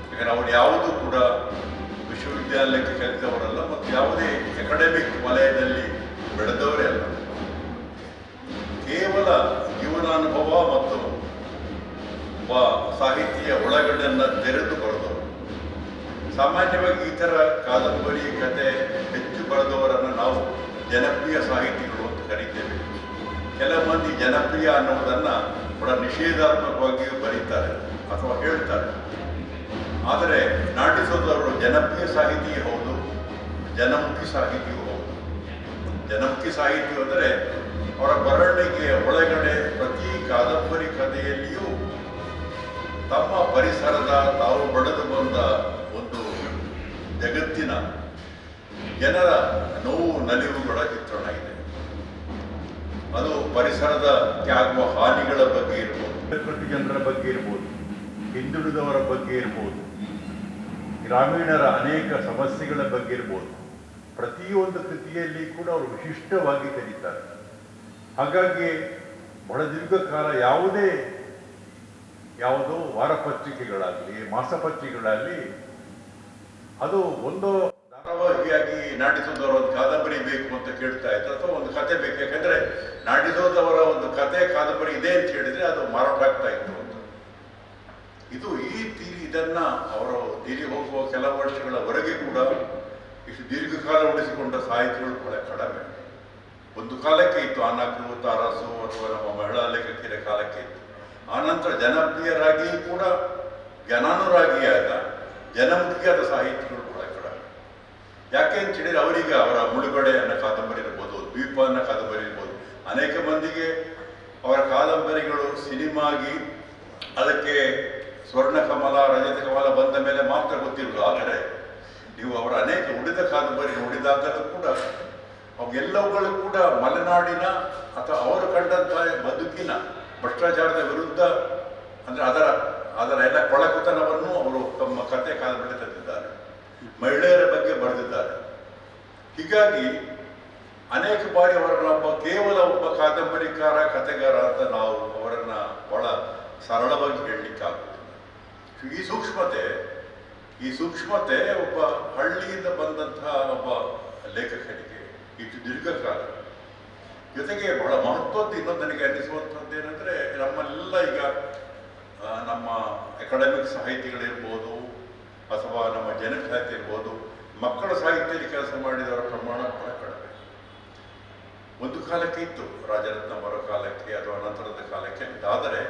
ಯಾಕಂದ್ರೆ ಅವ್ರು ಯಾವುದೂ ಕೂಡ ವಿಶ್ವವಿದ್ಯಾಲಯಕ್ಕೆ ಕಲಿತವರಲ್ಲ ಮತ್ತು ಯಾವುದೇ ಅಕಾಡೆಮಿಕ್ ವಲಯದಲ್ಲಿ ಬೆಳೆದವರೇ ಅಲ್ಲ. ಕೇವಲ ಜೀವನಾನುಭವ ಮತ್ತು ಒಬ್ಬ ಸಾಹಿತ್ಯ ಒಳಗಡೆಯನ್ನು ತೆರೆದು ಬರೆದವರು. ಸಾಮಾನ್ಯವಾಗಿ ಈ ಥರ ಕಾದಂಬರಿ ಕತೆ ಹೆಚ್ಚು ಬರೆದವರನ್ನು ನಾವು ಜನಪ್ರಿಯ ಸಾಹಿತಿಗಳು ಅಂತ ಕರೀತೇವೆ. ಕೆಲವು ಮಂದಿ ಜನಪ್ರಿಯ ಅನ್ನೋದನ್ನು ಬಹಳ ನಿಷೇಧಾತ್ಮಕವಾಗಿಯೂ ಬರೀತಾರೆ ಅಥವಾ ಹೇಳ್ತಾರೆ. ಆದರೆ ನಾಡಿಸೋದವರು ಜನಪ್ರಿಯ ಸಾಹಿತಿಯೇ ಹೌದು, ಜನಮುಖಿ ಸಾಹಿತಿಯೂ ಹೌದು. ಜನಮುಖಿ ಸಾಹಿತಿ ಅಂದರೆ ಅವರ ಬರವಣಿಗೆಯ ಒಳಗಡೆ ಪ್ರತಿ ಕಾದಂಬರಿ ಕಥೆಯಲ್ಲಿಯೂ ತಮ್ಮ ಪರಿಸರದ ತಾವು ಬೆಳೆದು ಬಂದ ಒಂದು ಜಗತ್ತಿನ ಜನರ ನೋವು ನಲಿವುಗಳ ಚಿತ್ರಣ ಇದೆ. ಅದು ಪರಿಸರಕ್ಕೆ ಆಗುವ ಹಾನಿಗಳ ಬಗ್ಗೆ ಇರ್ಬೋದು, ಪ್ರಕೃತಿ ಜನರ ಬಗ್ಗೆ ಇರ್ಬೋದು, ಹಿಂದುಳಿದವರ ಬಗ್ಗೆ ಇರ್ಬೋದು, ಗ್ರಾಮೀಣರ ಅನೇಕ ಸಮಸ್ಯೆಗಳ ಬಗ್ಗೆ ಇರ್ಬೋದು. ಪ್ರತಿಯೊಂದು ಕೃತಿಯಲ್ಲಿ ಕೂಡ ಅವರು ವಿಶಿಷ್ಟವಾಗಿ ಕರೀತಾರೆ. ಹಾಗಾಗಿ ಬಹಳ ದೀರ್ಘಕಾಲ ಯಾವುದೋ ವಾರಪತ್ರಿಕೆಗಳಾಗಲಿ ಮಾಸಪತ್ರಿಕೆಗಳಾಗಲಿ ಅದು ಒಂದು ಧಾರಾವಾಹಿಯಾಗಿ ನಾಡಿಸೋದವರ ಒಂದು ಕಾದಂಬರಿ ಬೇಕು ಅಂತ ಕೇಳ್ತಾ ಇತ್ತು, ಅಥವಾ ಒಂದು ಕತೆ ಬೇಕು. ಯಾಕಂದ್ರೆ ನಾಡಿಸೋದವರ ಒಂದು ಕತೆ ಕಾದಂಬರಿ ಇದೆ ಅಂತ ಹೇಳಿದ್ರೆ ಅದು ಮಾರಾಟ ಆಗ್ತಾ ಇತ್ತು ಅಂತ. ಇದನ್ನ ಅವರು ತೀರಿ ಹೋಗುವ ಕೆಲವು ವರ್ಷಗಳವರೆಗೆ ಕೂಡ ಇಷ್ಟು ದೀರ್ಘಕಾಲ ಉಳಿಸಿಕೊಂಡ ಸಾಹಿತಿಗಳು ಬಹಳ ಕಡಿಮೆ. ಒಂದು ಕಾಲಕ್ಕೆ ಇತ್ತು, ಅನಕು ತಾರಸು ಅಥವಾ ನಮ್ಮ ಮಹಿಳಾ ಲೇಖಕಿಯರ ಕಾಲಕ್ಕೆ ಇತ್ತು. ಆನಂತರ ಜನಪ್ರಿಯರಾಗಿ ಕೂಡ ಜ್ಞಾನಾನುರಾಗಿಯಾದ ಜನಮುಖಿಯಾದ ಸಾಹಿತಿಗಳು ಕೂಡ ಕಡಿಮೆ. ಯಾಕೆ ಅಂತ ಹೇಳಿದ್ರೆ ಅವರಿಗೆ ಅವರ ಮುಳುಗಡೆ ಅನ್ನೋ ಕಾದಂಬರಿ ಇರ್ಬೋದು, ದ್ವೀಪ ಅನ್ನೋ ಕಾದಂಬರಿ ಇರ್ಬೋದು, ಅನೇಕ ಮಂದಿಗೆ ಅವರ ಕಾದಂಬರಿಗಳು ಸಿನಿಮಾಗಿ ಅದಕ್ಕೆ ಸ್ವರ್ಣ ಕಮಲ ರಜತ ಕಮಲ ಬಂದ ಮೇಲೆ ಮಾತ್ರ ಗೊತ್ತಿರೋದು. ಆದರೆ ನೀವು ಅವರ ಅನೇಕ ಉಳಿದ ಕಾದಂಬರಿ ನೋಡಿದಾಗಲೂ ಕೂಡ ಅವೆಲ್ಲವುಗಳು ಕೂಡ ಮಲೆನಾಡಿನ ಅಥವಾ ಅವರು ಕಂಡಂತಹ ಬದುಕಿನ ಭ್ರಷ್ಟಾಚಾರದ ವಿರುದ್ಧ, ಅಂದರೆ ಅದರ ಎಲ್ಲ ಕೊಳಕುತನವನ್ನು ಅವರು ತಮ್ಮ ಕಥೆ ಕಾದಂಬರಿ ತಂದಿದ್ದಾರೆ. ಮಹಿಳೆಯರ ಬಗ್ಗೆ ಬರೆದಿದ್ದಾರೆ. ಹೀಗಾಗಿ ಅನೇಕ ಬಾರಿ ಅವರನ್ನ ಕೇವಲ ಒಬ್ಬ ಕಾದಂಬರಿಕಾರ ಕಥೆಗಾರ ಅಂತ ನಾವು ಅವರನ್ನ ಬಹಳ ಸರಳವಾಗಿ ಹೇಳಲಿಕ್ಕಾಗುತ್ತದೆ. ಈ ಸೂಕ್ಷ್ಮತೆ ಒಬ್ಬ ಹಳ್ಳಿಯಿಂದ ಬಂದಂತಹ ಒಬ್ಬ ಲೇಖಕನಿಗೆ ಇಷ್ಟು ದೀರ್ಘಕಾಲ ಜೊತೆಗೆ ಬಹಳ ಮಹತ್ವದ್ದು ಇನ್ನೊಂದು ನನಗೆ ಅನ್ನಿಸುವಂಥದ್ದು ಏನಂದ್ರೆ, ನಮ್ಮೆಲ್ಲ ಈಗ ನಮ್ಮ ಅಕಾಡೆಮಿಕ್ ಸಾಹಿತಿಗಳಿರ್ಬೋದು ಅಥವಾ ನಮ್ಮ ಜನ ಸಾಹಿತ್ಯ ಇರ್ಬೋದು, ಮಕ್ಕಳ ಸಾಹಿತ್ಯದಲ್ಲಿ ಕೆಲಸ ಮಾಡಿದವರ ಪ್ರಮಾಣ ಬಹಳ ಕಡಿಮೆ. ಒಂದು ಕಾಲಕ್ಕೆ ಇತ್ತು, ರಾಜರತ್ನ ಬರೋ ಕಾಲಕ್ಕೆ ಅಥವಾ ನಂತರದ ಕಾಲಕ್ಕೆ. ಆದರೆ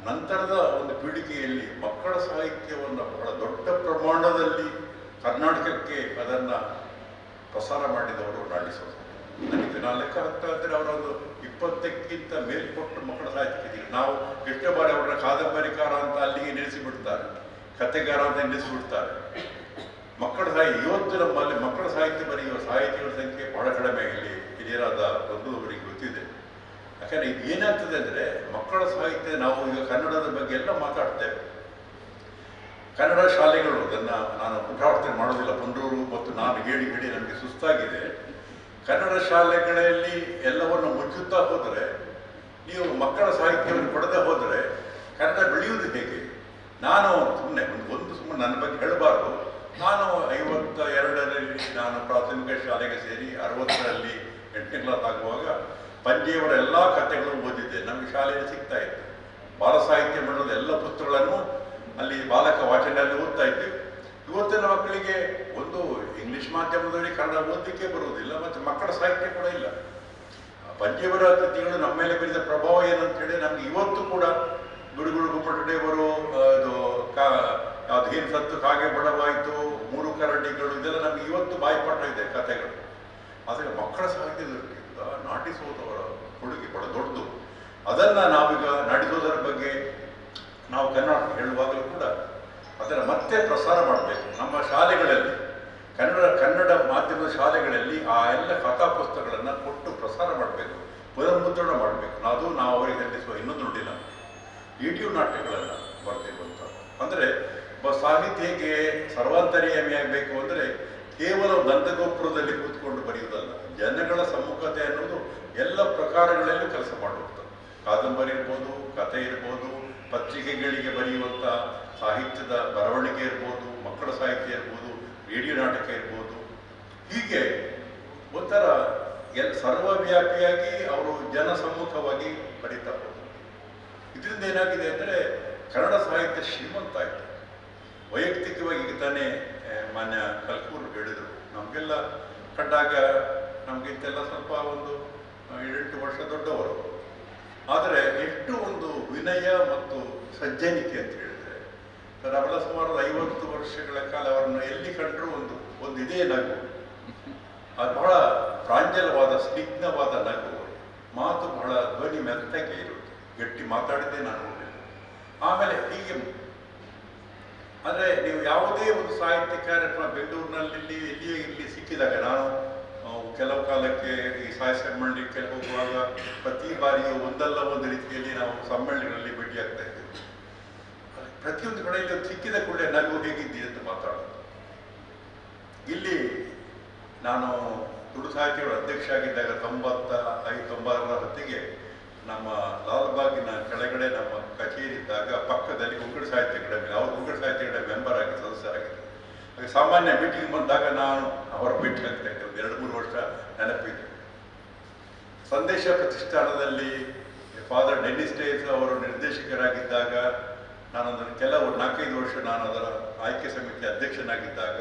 ನಂತರದ ಒಂದು ಪೀಳಿಗೆಯಲ್ಲಿ ಮಕ್ಕಳ ಸಾಹಿತ್ಯವನ್ನು ಬಹಳ ದೊಡ್ಡ ಪ್ರಮಾಣದಲ್ಲಿ ಕರ್ನಾಟಕಕ್ಕೆ ಅದನ್ನು ಪ್ರಸಾರ ಮಾಡಿದವರು ನಾಡಿಸೋದು. ನನಗೆ ನಾನು ಲೆಕ್ಕ ಹಾಕ್ತಾ ಇದ್ದರೆ ಅವರೊಂದು 20ಕ್ಕಿಂತ ಮೇಲ್ಪಟ್ಟು ಮಕ್ಕಳ ಸಾಹಿತ್ಯ. ನಾವು ಎಷ್ಟೋ ಬಾರಿ ಅವರನ್ನ ಕಾದಂಬರಿಕಾರ ಅಂತ ಅಲ್ಲಿಗೆ ನಿಲ್ಲಿಸಿಬಿಡ್ತಾರೆ, ಕಥೆಗಾರ ಅಂತ ನಿಲ್ಲಿಸಿಬಿಡ್ತಾರೆ. ಮಕ್ಕಳ ಸಾಹಿತ್ಯ ಇವತ್ತು ನಮ್ಮಲ್ಲಿ ಮಕ್ಕಳ ಸಾಹಿತ್ಯ ಬರೆಯುವ ಸಾಹಿತಿಗಳ ಸಂಖ್ಯೆ ಬಹಳ ಕಡಿಮೆ. ಇಲ್ಲಿ ಹಿರಿಯರಾದ ಅವರಿಗೆ ಗೊತ್ತಿದೆ. ಯಾಕಂದ್ರೆ ಇದು ಏನಾಗ್ತದೆ ಅಂದರೆ, ಮಕ್ಕಳ ಸಾಹಿತ್ಯ ನಾವು ಈಗ ಕನ್ನಡದ ಬಗ್ಗೆ ಎಲ್ಲ ಮಾತಾಡ್ತೇವೆ. ಕನ್ನಡ ಶಾಲೆಗಳು, ಅದನ್ನು ನಾನು ಪುನರಾವರ್ತನೆ ಮಾಡೋದಿಲ್ಲ, ಪುಂಡೂರು ಮತ್ತು ನಾನು ಹೇಳಿ ನನಗೆ ಸುಸ್ತಾಗಿದೆ. ಕನ್ನಡ ಶಾಲೆಗಳಲ್ಲಿ ಎಲ್ಲವನ್ನು ಮುಚ್ಚುತ್ತಾ ಹೋದರೆ, ನೀವು ಮಕ್ಕಳ ಸಾಹಿತ್ಯವನ್ನು ಕೊಡದೆ ಹೋದರೆ ಕನ್ನಡ ಬೆಳೆಯುವುದು ಹೇಗೆ? ನಾನು ಸುಮ್ಮನೆ ನನ್ನ ಬಗ್ಗೆ ಹೇಳಬಾರ್ದು. ನಾನು 52ರಲ್ಲಿ ನಾನು ಪ್ರಾಥಮಿಕ ಶಾಲೆಗೆ ಸೇರಿ 60ರಲ್ಲಿ 8ನೇ ಕ್ಲಾಸ್ ಆಗುವಾಗ ಪಂಜೆಯವರ ಎಲ್ಲ ಕಥೆಗಳು ಓದಿದ್ದೆ. ನಮಗೆ ಶಾಲೆಯಲ್ಲಿ ಸಿಗ್ತಾ ಇತ್ತು. ಬಾಲ ಸಾಹಿತ್ಯ ಮಂಡಲದ ಎಲ್ಲ ಪುಸ್ತಕಗಳನ್ನು ಅಲ್ಲಿ ಬಾಲಕ ವಾಚನದಲ್ಲಿ ಓದ್ತಾ ಇದ್ದೇವೆ. ಇವತ್ತಿನ ಮಕ್ಕಳಿಗೆ ಒಂದು ಇಂಗ್ಲಿಷ್ ಮಾಧ್ಯಮದಲ್ಲಿ ಕನ್ನಡ ಓದಲಿಕ್ಕೆ ಬರುವುದಿಲ್ಲ, ಮತ್ತು ಮಕ್ಕಳ ಸಾಹಿತ್ಯ ಕೂಡ ಇಲ್ಲ. ಪಂಜೆಯವರ ಕೃತಿಗಳು ನಮ್ಮ ಮೇಲೆ ಬೀರಿದ ಪ್ರಭಾವ ಏನಂತ ಹೇಳಿ ನಮ್ಗೆ ಇವತ್ತು ಕೂಡ ಗುಡುಗುಡು ಗುಮ್ಮಟಡೆಯವರು ಯಾವ್ದು ಏನು ಸತ್ತು ಕಾಗೆ ಬಡವಾಯಿತು, 3 ಕರಡಿಗಳು, ಇದೆಲ್ಲ ನಮ್ಗೆ ಇವತ್ತು ಬಾಯಿಪಾಠ ಇದೆ ಕಥೆಗಳು. ಆದರೆ ಮಕ್ಕಳ ಸಾಹಿತ್ಯದ ದೃಷ್ಟಿಯಿಂದ ನಾಡಿಸೋದವರ ಕೊಡುಗೆ ಬಹಳ ದೊಡ್ಡದು. ಅದನ್ನು ನಾವೀಗ ನಾಡಿಸೋದರ ಬಗ್ಗೆ ನಾವು ಕನ್ನಡ ಹೇಳುವಾಗಲೂ ಕೂಡ ಅದನ್ನು ಮತ್ತೆ ಪ್ರಸಾರ ಮಾಡಬೇಕು. ನಮ್ಮ ಶಾಲೆಗಳಲ್ಲಿ ಕನ್ನಡ ಮಾಧ್ಯಮದ ಶಾಲೆಗಳಲ್ಲಿ ಆ ಎಲ್ಲ ಕಥಾ ಪುಸ್ತಕಗಳನ್ನು ಕೊಟ್ಟು ಪ್ರಸಾರ ಮಾಡಬೇಕು, ಪುನರ್ಮುದ್ರಣ ಮಾಡಬೇಕು. ನಾವು ಅವರಿಗೆ ಸಲ್ಲಿಸುವ ಇನ್ನೊಂದು ನೋಡಿಲ್ಲ, ರೇಡಿಯೋ ನಾಟ್ಯಗಳನ್ನು ಬರ್ತಿರುವಂಥ. ಅಂದರೆ ಸಾಹಿತ್ಯಕ್ಕೆ ಸರ್ವಾಂತರ್ಯಾಮಿಯಾಗಬೇಕು ಅಂದರೆ ಕೇವಲ ದಂತಗೋಪುರದಲ್ಲಿ ಕೂತ್ಕೊಂಡು ಬರೆಯುವುದಲ್ಲ, ಜನಗಳ ಸಮ್ಮುಖತೆ ಅನ್ನೋದು ಎಲ್ಲ ಪ್ರಕಾರಗಳಲ್ಲೂ ಕೆಲಸ ಮಾಡುವಂಥದ್ದು. ಕಾದಂಬರಿ ಇರ್ಬೋದು, ಕಥೆ ಇರ್ಬೋದು, ಪತ್ರಿಕೆಗಳಿಗೆ ಬರೆಯುವಂಥ ಸಾಹಿತ್ಯದ ಬರವಣಿಗೆ ಇರ್ಬೋದು, ಮಕ್ಕಳ ಸಾಹಿತ್ಯ ಇರ್ಬೋದು, ರೇಡಿಯೋ ನಾಟಕ ಇರ್ಬೋದು, ಹೀಗೆ ಒಂಥರ ಸರ್ವವ್ಯಾಪಿಯಾಗಿ ಅವರು ಜನಸಮ್ಮುಖವಾಗಿ ಬರೀತಾ ಹೋದರು. ಇದರಿಂದ ಏನಾಗಿದೆ ಅಂದರೆ ಕನ್ನಡ ಸಾಹಿತ್ಯ ಶ್ರೀಮಂತ ಆಯಿತು. ವೈಯಕ್ತಿಕವಾಗಿ ಈಗ ತಾನೇ ಮಾನ್ಯ ಕಲ್ಕೂರು ಹೇಳಿದರು, ನಮಗೆಲ್ಲ ಕಂಡಾಗ ನಮಗಿಂತೆಲ್ಲ ಸ್ವಲ್ಪ ಒಂದು 7-8 ವರ್ಷ ದೊಡ್ಡವರು, ಆದರೆ ಎಷ್ಟು ಒಂದು ವಿನಯ ಮತ್ತು ಸಜ್ಜನಿಕೆ ಅಂತ ಹೇಳಿದರೆ ಸರ್, ಅವಳ ಸುಮಾರು 50 ವರ್ಷಗಳ ಕಾಲ ಅವರನ್ನು ಎಲ್ಲಿ ಕಂಡರೂ ಒಂದು ಇದೇ ನಗು, ಅದು ಬಹಳ ಪ್ರಾಂಜಲವಾದ ಸ್ನಿಗ್ಧವಾದ ನಗು, ಮಾತು ಬಹಳ ಧ್ವನಿ ಮೆತ್ತಗೆ ಇರುತ್ತೆ, ಗಟ್ಟಿ ಮಾತಾಡಿದ್ದೇ ನಾನು ನೋಡಿಲ್ಲ. ಆಮೇಲೆ ಹೀಗೆ ಅಂದರೆ ನೀವು ಯಾವುದೇ ಒಂದು ಸಾಹಿತ್ಯ ಕಾರ್ಯಕ್ರಮ ಬೆಂಗಳೂರಿನಲ್ಲಿ ಇಲ್ಲಿ ಸಿಕ್ಕಿದಾಗ, ನಾನು ಕೆಲವು ಕಾಲಕ್ಕೆ ಈ ಸಾಹಿತ್ಯ ಸಮ್ಮೇಳನಕ್ಕೆ ಹೋಗುವಾಗ ಪ್ರತಿ ಬಾರಿಯೂ ಒಂದಲ್ಲ ಒಂದು ರೀತಿಯಲ್ಲಿ ನಾವು ಸಮ್ಮೇಳನಗಳಲ್ಲಿ ಭೇಟಿಯಾಗ್ತಾ ಇದ್ದೇವೆ. ಪ್ರತಿಯೊಂದು ಕಡೆಯಲ್ಲಿ ಸಿಕ್ಕಿದ ಕೂಡಲೇ ನಗು ಹೇಗಿದ್ದೀರಿ ಅಂತ ಮಾತಾಡೋದು. ಇಲ್ಲಿ ನಾನು ತುಳು ಸಾಹಿತ್ಯಗಳ ಅಧ್ಯಕ್ಷ ಆಗಿದ್ದಾಗ 95-96 ಹೊತ್ತಿಗೆ ನಮ್ಮ ಲಾಲ್ಬಾಗಿನ ಕೆಳಗಡೆ ನಮ್ಮ ಕಚೇರಿ ಇದ್ದಾಗ ಪಕ್ಕದಲ್ಲಿ ಉಗ್ರ ಸಾಹಿತ್ಯ ಅಕಾಡೆಮಿ, ಅವರು ಉಗ್ರ ಸಾಹಿತ್ಯ ಅಕಾಡೆಮಿ ಮೆಂಬರ್ ಆಗಿ ಸದಸ್ಯರಾಗಿದ್ದರು. ಹಾಗೆ ಸಾಮಾನ್ಯ ಮೀಟಿಂಗ್ ಬಂದಾಗ ನಾನು ಅವರ ಭೇಟಿ ಆಗ್ತಾ ಇದ್ದೆ. 2-3 ವರ್ಷ ನೆನಪಿದೆ. ಸಂದೇಶ ಪ್ರತಿಷ್ಠಾನದಲ್ಲಿ ಫಾದರ್ ಡೆನ್ನಿಸ್ ಡೇಸ್ ಅವರು ನಿರ್ದೇಶಕರಾಗಿದ್ದಾಗ ನಾನು ಕೆಲವು 4-5 ವರ್ಷ ನಾನು ಅದರ ಆಯ್ಕೆ ಸಮಿತಿ ಅಧ್ಯಕ್ಷನಾಗಿದ್ದಾಗ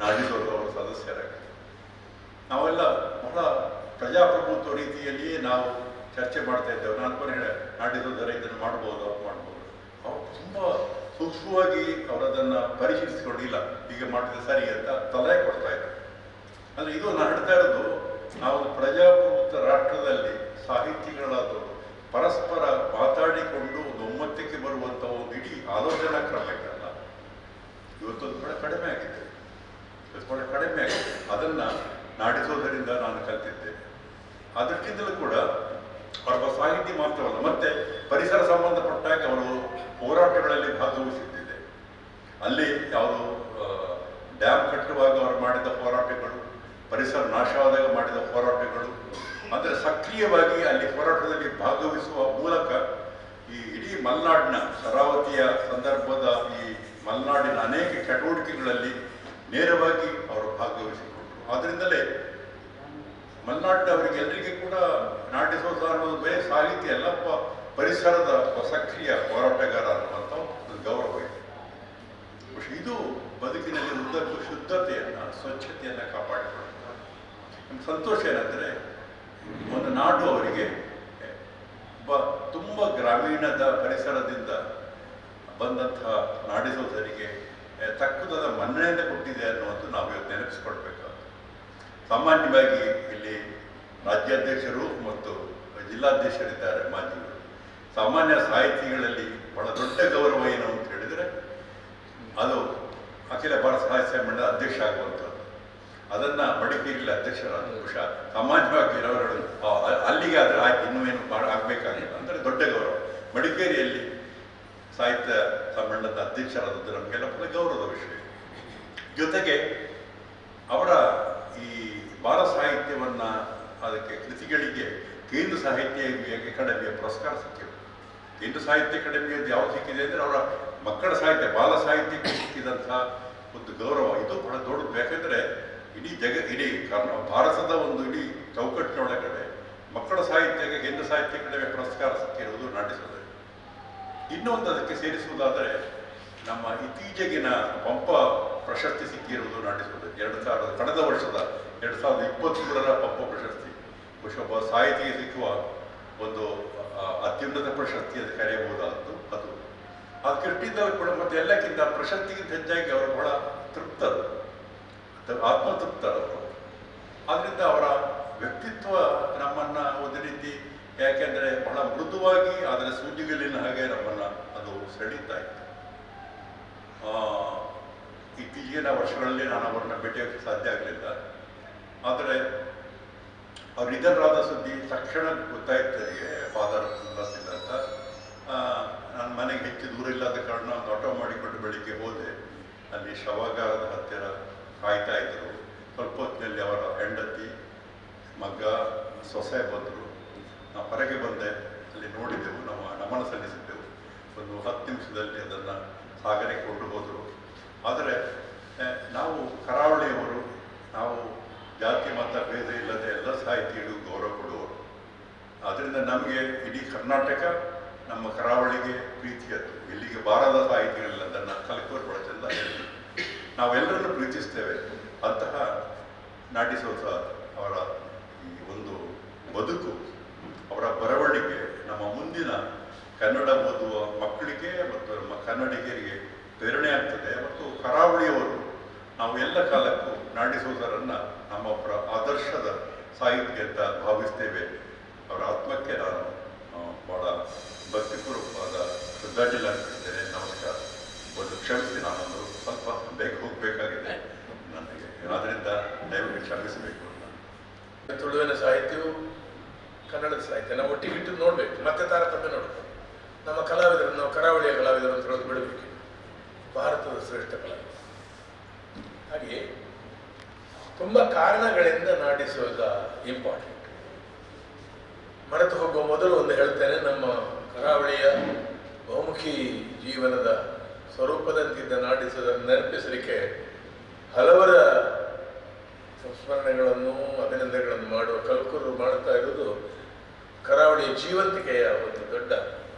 ನಾಡಿದವರು ಅವರು ಸದಸ್ಯರಾಗಿದ್ದರು. ನಾವೆಲ್ಲ ಬಹಳ ಪ್ರಜಾಪ್ರಭುತ್ವ ರೀತಿಯಲ್ಲಿಯೇ ನಾವು ಚರ್ಚೆ ಮಾಡ್ತಾ ಇದ್ದೇವೆ. ನಾನು ಕೊನೆ ನಾಡಿದೋದರ ಇದನ್ನು ಮಾಡ್ಬೋದು ಅವರು ತುಂಬ ಸೂಕ್ಷ್ಮವಾಗಿ ಅವರದನ್ನು ಪರಿಶೀಲಿಸಿಕೊಂಡಿಲ್ಲ, ಹೀಗೆ ಮಾಡಿದ್ರೆ ಸರಿ ಅಂತ ಸಲಹೆ ಕೊಡ್ತಾ ಇದ್ದಾರೆ. ಅಂದರೆ ಇದು ನಾನು ಹೇಳ್ತಾ ಇರೋದು, ನಾವು ಪ್ರಜಾಪ್ರಭುತ್ವ ರಾಷ್ಟ್ರದಲ್ಲಿ ಸಾಹಿತಿಗಳಾದವರು ಪರಸ್ಪರ ಮಾತಾಡಿಕೊಂಡು ಒಂದು ಒಮ್ಮತಕ್ಕೆ ಬರುವಂಥ ಒಂದು ಇಡೀ ಆಲೋಚನಾ ಕ್ರಮಗಳನ್ನ ಇವತ್ತೊಂದು ಬಹಳ ಕಡಿಮೆ ಆಗಿದೆ. ಅದನ್ನು ನಾಡಿಸೋದರಿಂದ ನಾನು ಕಲಿತಿದ್ದೆ. ಅದಕ್ಕಿಂತಲೂ ಕೂಡ ಅವರ ಸಾಹಿತಿ ಮಾತ್ರವಲ್ಲ, ಮತ್ತೆ ಪರಿಸರ ಸಂಬಂಧಪಟ್ಟಾಗ ಅವರು ಹೋರಾಟಗಳಲ್ಲಿ ಭಾಗವಹಿಸುತ್ತಿದೆ. ಅಲ್ಲಿ ಯಾವುದು ಡ್ಯಾಮ್ ಕಟ್ಟುವಾಗ ಅವರು ಮಾಡಿದ ಹೋರಾಟಗಳು, ಪರಿಸರ ನಾಶವಾದಾಗ ಮಾಡಿದ ಹೋರಾಟಗಳು, ಅಂದರೆ ಸಕ್ರಿಯವಾಗಿ ಅಲ್ಲಿ ಹೋರಾಟದಲ್ಲಿ ಭಾಗವಹಿಸುವ ಮೂಲಕ ಈ ಇಡೀ ಮಲೆನಾಡಿನ ಶರಾವತಿಯ ಸಂದರ್ಭದ ಈ ಮಲೆನಾಡಿನ ಅನೇಕ ಚಟುವಟಿಕೆಗಳಲ್ಲಿ ನೇರವಾಗಿ ಅವರು ಭಾಗವಹಿಸಿಕೊಂಡರು. ಆದ್ದರಿಂದಲೇ ಮಲೆನಾಡಿನವರಿಗೆ ಎಲ್ಲರಿಗೂ ಕೂಡ ನಾಡಿಸೋದ ಅನ್ನೋದು ಬೇರೆ ಸಾಹಿತ್ಯ ಎಲ್ಲಪ್ಪ ಪರಿಸರದ ಸಕ್ರಿಯ ಹೋರಾಟಗಾರ ಅನ್ನುವಂಥ ಒಂದು ಗೌರವ ಇದೆ. ಇದು ಬದುಕಿನಲ್ಲಿ ಉದ್ದಕ್ಕೂ ಶುದ್ಧತೆಯನ್ನು, ಸ್ವಚ್ಛತೆಯನ್ನು ಕಾಪಾಡಿಕೊಳ್ಳುತ್ತಾರೆ. ನಮ್ಗೆ ಸಂತೋಷ ಏನಂದರೆ, ಒಂದು ನಾಡು ಅವರಿಗೆ ತುಂಬ ಗ್ರಾಮೀಣದ ಪರಿಸರದಿಂದ ಬಂದಂತಹ ನಾಡಿಸೋದರಿಗೆ ತಕ್ಕುದಾದ ಮನ್ನಣೆಯಿಂದ ಕೊಟ್ಟಿದೆ ಅನ್ನುವಂಥ ನಾವು ಇವತ್ತು ನೆನಪಿಸ್ಕೊಳ್ಬೇಕಾಗುತ್ತೆ. ಸಾಮಾನ್ಯವಾಗಿ ಇಲ್ಲಿ ರಾಜ್ಯಾಧ್ಯಕ್ಷರು ಮತ್ತು ಜಿಲ್ಲಾಧ್ಯಕ್ಷರಿದ್ದಾರೆ ಮಾಜಿಗಳು. ಸಾಮಾನ್ಯ ಸಾಹಿತಿಗಳಲ್ಲಿ ಬಹಳ ದೊಡ್ಡ ಗೌರವ ಏನು ಅಂತ ಹೇಳಿದರೆ ಅದು ಅಖಿಲ ಭಾರತ ಸಾಹಿತ್ಯ ಸಮ್ಮೇಳನದ ಅಧ್ಯಕ್ಷ ಆಗುವಂಥದ್ದು. ಅದನ್ನು ಮಡಿಕೇರಿಯಲ್ಲಿ ಅಧ್ಯಕ್ಷರಾದ ಬಹುಶಃ ಸಾಮಾನ್ಯವಾಗಿ ಇರೋರು ಅಲ್ಲಿಗೆ ಆದರೆ ಆಯ್ತು, ಇನ್ನೂ ಏನು ಆಗಬೇಕಾಗಿಲ್ಲ ಅಂದರೆ ದೊಡ್ಡ ಗೌರವ. ಮಡಿಕೇರಿಯಲ್ಲಿ ಸಾಹಿತ್ಯ ಸಮ್ಮೇಳನದ ಅಧ್ಯಕ್ಷರಾದದ್ದು ನಮಗೆಲ್ಲ ಕೂಡ ಗೌರವದ ವಿಷಯ. ಜೊತೆಗೆ ಅವರ ಈ ಬಾಲ ಸಾಹಿತ್ಯವನ್ನು, ಅದಕ್ಕೆ ಕೃತಿಗಳಿಗೆ ಕೇಂದ್ರ ಸಾಹಿತ್ಯ ಅಕಾಡೆಮಿಯ ಪುರಸ್ಕಾರ ಸಿಕ್ಕಿದೆ. ಕೇಂದ್ರ ಸಾಹಿತ್ಯ ಅಕಾಡೆಮಿಯದ್ದು ಯಾವುದು ಸಿಕ್ಕಿದೆ ಅಂದರೆ ಅವರ ಮಕ್ಕಳ ಸಾಹಿತ್ಯ, ಬಾಲ ಸಾಹಿತ್ಯಕ್ಕೆ ಸಿಕ್ಕಿದಂಥ ಒಂದು ಗೌರವ. ಇದು ಬಹಳ ದೊಡ್ಡದು. ಯಾಕೆಂದರೆ ಇಡೀ ಭಾರತದ ಒಂದು ಇಡೀ ಚೌಕಟ್ಟಿನೊಳಗಡೆ ಮಕ್ಕಳ ಸಾಹಿತ್ಯಕ್ಕೆ ಕೇಂದ್ರ ಸಾಹಿತ್ಯ ಅಕಾಡೆಮಿ ಪುರಸ್ಕಾರ ಸಿಕ್ಕಿರುವುದು ನಾಡಿಸೋದು. ಇನ್ನೊಂದು ಅದಕ್ಕೆ ಸೇರಿಸುವುದಾದರೆ ನಮ್ಮ ಇತ್ತೀಚೆಗಿನ ಪಂಪ ಪ್ರಶಸ್ತಿ ಸಿಕ್ಕಿರುವುದು ನಾಡಿಸೋದು. ಕಳೆದ ವರ್ಷದ 2023ರ ಪಂಪ ಪ್ರಶಸ್ತಿ ಬಹುಶಃ ಸಾಹಿತಿಗೆ ಸಿಕ್ಕುವ ಒಂದು ಅತ್ಯುನ್ನತ ಪ್ರಶಸ್ತಿ ಅಂತ ಕರೆಯಬಹುದಾದ್ದು. ಅದು ಕೆಟ್ಟಿದ್ದಲ್ಲಿ ಕೂಡ ಮತ್ತೆ ಎಲ್ಲಕ್ಕಿಂತ ಪ್ರಶಸ್ತಿಗಿಂತ ಹೆಚ್ಚಾಗಿ ಅವರು ಬಹಳ ತೃಪ್ತರು, ಆತ್ಮತೃಪ್ತರು. ಆದ್ದರಿಂದ ಅವರ ವ್ಯಕ್ತಿತ್ವ ನಮ್ಮನ್ನು ಒಂದು ರೀತಿ, ಯಾಕೆಂದರೆ ಬಹಳ ಮೃದುವಾಗಿ ಆದರೆ ಸೂಜಿಗಲ್ಲಿನ ಹಾಗೆ ನಮ್ಮನ್ನು ಅದು ಸೆಳೀತಾ ಇತ್ತು. ಇತ್ತೀಚಿನ ವರ್ಷಗಳಲ್ಲಿ ನಾನು ಅವರನ್ನ ಭೇಟಿಯಾಗಕ್ಕೆ ಸಾಧ್ಯ ಆಗಲಿಲ್ಲ. ಆದರೆ ಅವ್ರು ನಿಧನರಾದ ಸುದ್ದಿ ತಕ್ಷಣ ಗೊತ್ತಾಯ್ತು ನನಗೆ, ಫಾದರ್ ಇಲ್ಲ ಅಂತ. ನನ್ನ ಮನೆಗೆ ಹೆಚ್ಚು ದೂರ ಇಲ್ಲದ ಕಾರಣ ಒಂದು ಆಟೋ ಮಾಡಿಕೊಂಡು ಬೆಳಿಗ್ಗೆ ಹೋದೆ. ಅಲ್ಲಿ ಶವಗಾರದ ಹತ್ತಿರ ಕಾಯ್ತಾ ಇದ್ದರು. ಸ್ವಲ್ಪ ಹೊತ್ತಿನಲ್ಲಿ ಅವರ ಹೆಂಡತಿ, ಮಗ, ಸೊಸೆ ಬಂದರು. ನಾನು ಹೊರಗೆ ಬಂದೆ. ಅಲ್ಲಿ ನೋಡಿದ್ದೆವು, ನಮನ ಸಲ್ಲಿಸಿದ್ದೆವು. ಒಂದು 10 ನಿಮಿಷದಲ್ಲಿ ಅದನ್ನು ಸಾಗರಕ್ಕೆ ಕೊಂಡು ಹೋದರು. ಆದರೆ ನಾವು ಕರಾವಳಿಯವರು, ನಾವು ಜಾತಿ ಮತ ಭೇದ ಇಲ್ಲದೆ ಎಲ್ಲ ಸಾಹಿತಿಗಳು ಗೌರವ ಕೊಡುವವರು. ಆದ್ದರಿಂದ ನಮಗೆ ಇಡೀ ಕರ್ನಾಟಕ ನಮ್ಮ ಕರಾವಳಿಗೆ ಪ್ರೀತಿಯದ್ದು. ಇಲ್ಲಿಗೆ ಬಾರದ ಸಾಹಿತಿಗಳಿಲ್ಲ, ಅದನ್ನು ಕಲಿಕೋರು ಬಹಳ ಚೆಂದ ಹೇಳಿ ನಾವೆಲ್ಲರನ್ನು ಪ್ರೀತಿಸ್ತೇವೆ. ಅಂತಹ ನಾಡಿಸೋಸ ಅವರ ಈ ಒಂದು ಬದುಕು, ಅವರ ಬರವಣಿಗೆ ನಮ್ಮ ಮುಂದಿನ ಕನ್ನಡ ಓದುವ ಮಕ್ಕಳಿಗೆ ಮತ್ತು ನಮ್ಮ ಕನ್ನಡಿಗರಿಗೆ ಪ್ರೇರಣೆ ಆಗ್ತದೆ. ಮತ್ತು ಕರಾವಳಿಯವರು ನಾವು ಎಲ್ಲ ಕಾಲಕ್ಕೂ ನಾಡಿಸೋದರನ್ನು ನಮ್ಮೊಬ್ಬರ ಆದರ್ಶದ ಸಾಹಿತ್ಯ ಅಂತ ಭಾವಿಸ್ತೇವೆ. ಅವರ ಆತ್ಮಕ್ಕೆ ನಾನು ಭಾಳ ಭಕ್ತಿಪೂರ್ವಕವಾದ ಶ್ರದ್ಧಾಂಜಲಿ ಅರ್ಪಿಸ್ತೇನೆ. ನಮಸ್ಕಾರ. ಒಂದು ಕ್ಷಮಿಸಿ, ನಾನೊಂದು ಸ್ವಲ್ಪ ಬೇಗ ಹೋಗಬೇಕಾಗಿದೆ ನನಗೆ, ಆದ್ದರಿಂದ ದಯವಿಟ್ಟು ಕ್ಷಮಿಸಬೇಕು. ತುಳುವಿನ ಸಾಹಿತ್ಯವು ಕನ್ನಡದ ಸಾಹಿತ್ಯ ನಾವು ಒಟ್ಟಿಗಿಟ್ಟು ನೋಡಬೇಕು, ಮತ್ತೆ ತಾರತಮ್ಯ ನೋಡಬೇಕು. ನಮ್ಮ ಕಲಾವಿದರನ್ನು ನಾವು ಕರಾವಳಿಯ ಕಲಾವಿದರು ಅಂತ ಹೇಳೋದು ಬಿಡಬೇಕು. ಭಾರತದ ಶ್ರೇಷ್ಠ ಕಲಾವಿದರು. ಹಾಗೆ ತುಂಬ ಕಾರಣಗಳಿಂದ ನಾಡಿಸೋದ ಇಂಪಾರ್ಟೆಂಟ್. ಮರೆತು ಹೋಗುವ ಮೊದಲು ಒಂದು ಹೇಳ್ತೇನೆ, ನಮ್ಮ ಕರಾವಳಿಯ ಬಹುಮುಖಿ ಜೀವನದ ಸ್ವರೂಪದಂತಿದ್ದ ನಾಡಿಸೋದನ್ನು ನೆನಪಿಸಲಿಕ್ಕೆ ಹಲವರ ಸಂಸ್ಮರಣೆಗಳನ್ನು ಅಭಿನಂದನೆಗಳನ್ನು ಮಾಡುವ ಕಲ್ಕೂರು ಮಾಡ್ತಾ ಇರುವುದು ಕರಾವಳಿಯ ಜೀವಂತಿಕೆಯ ಒಂದು ದೊಡ್ಡ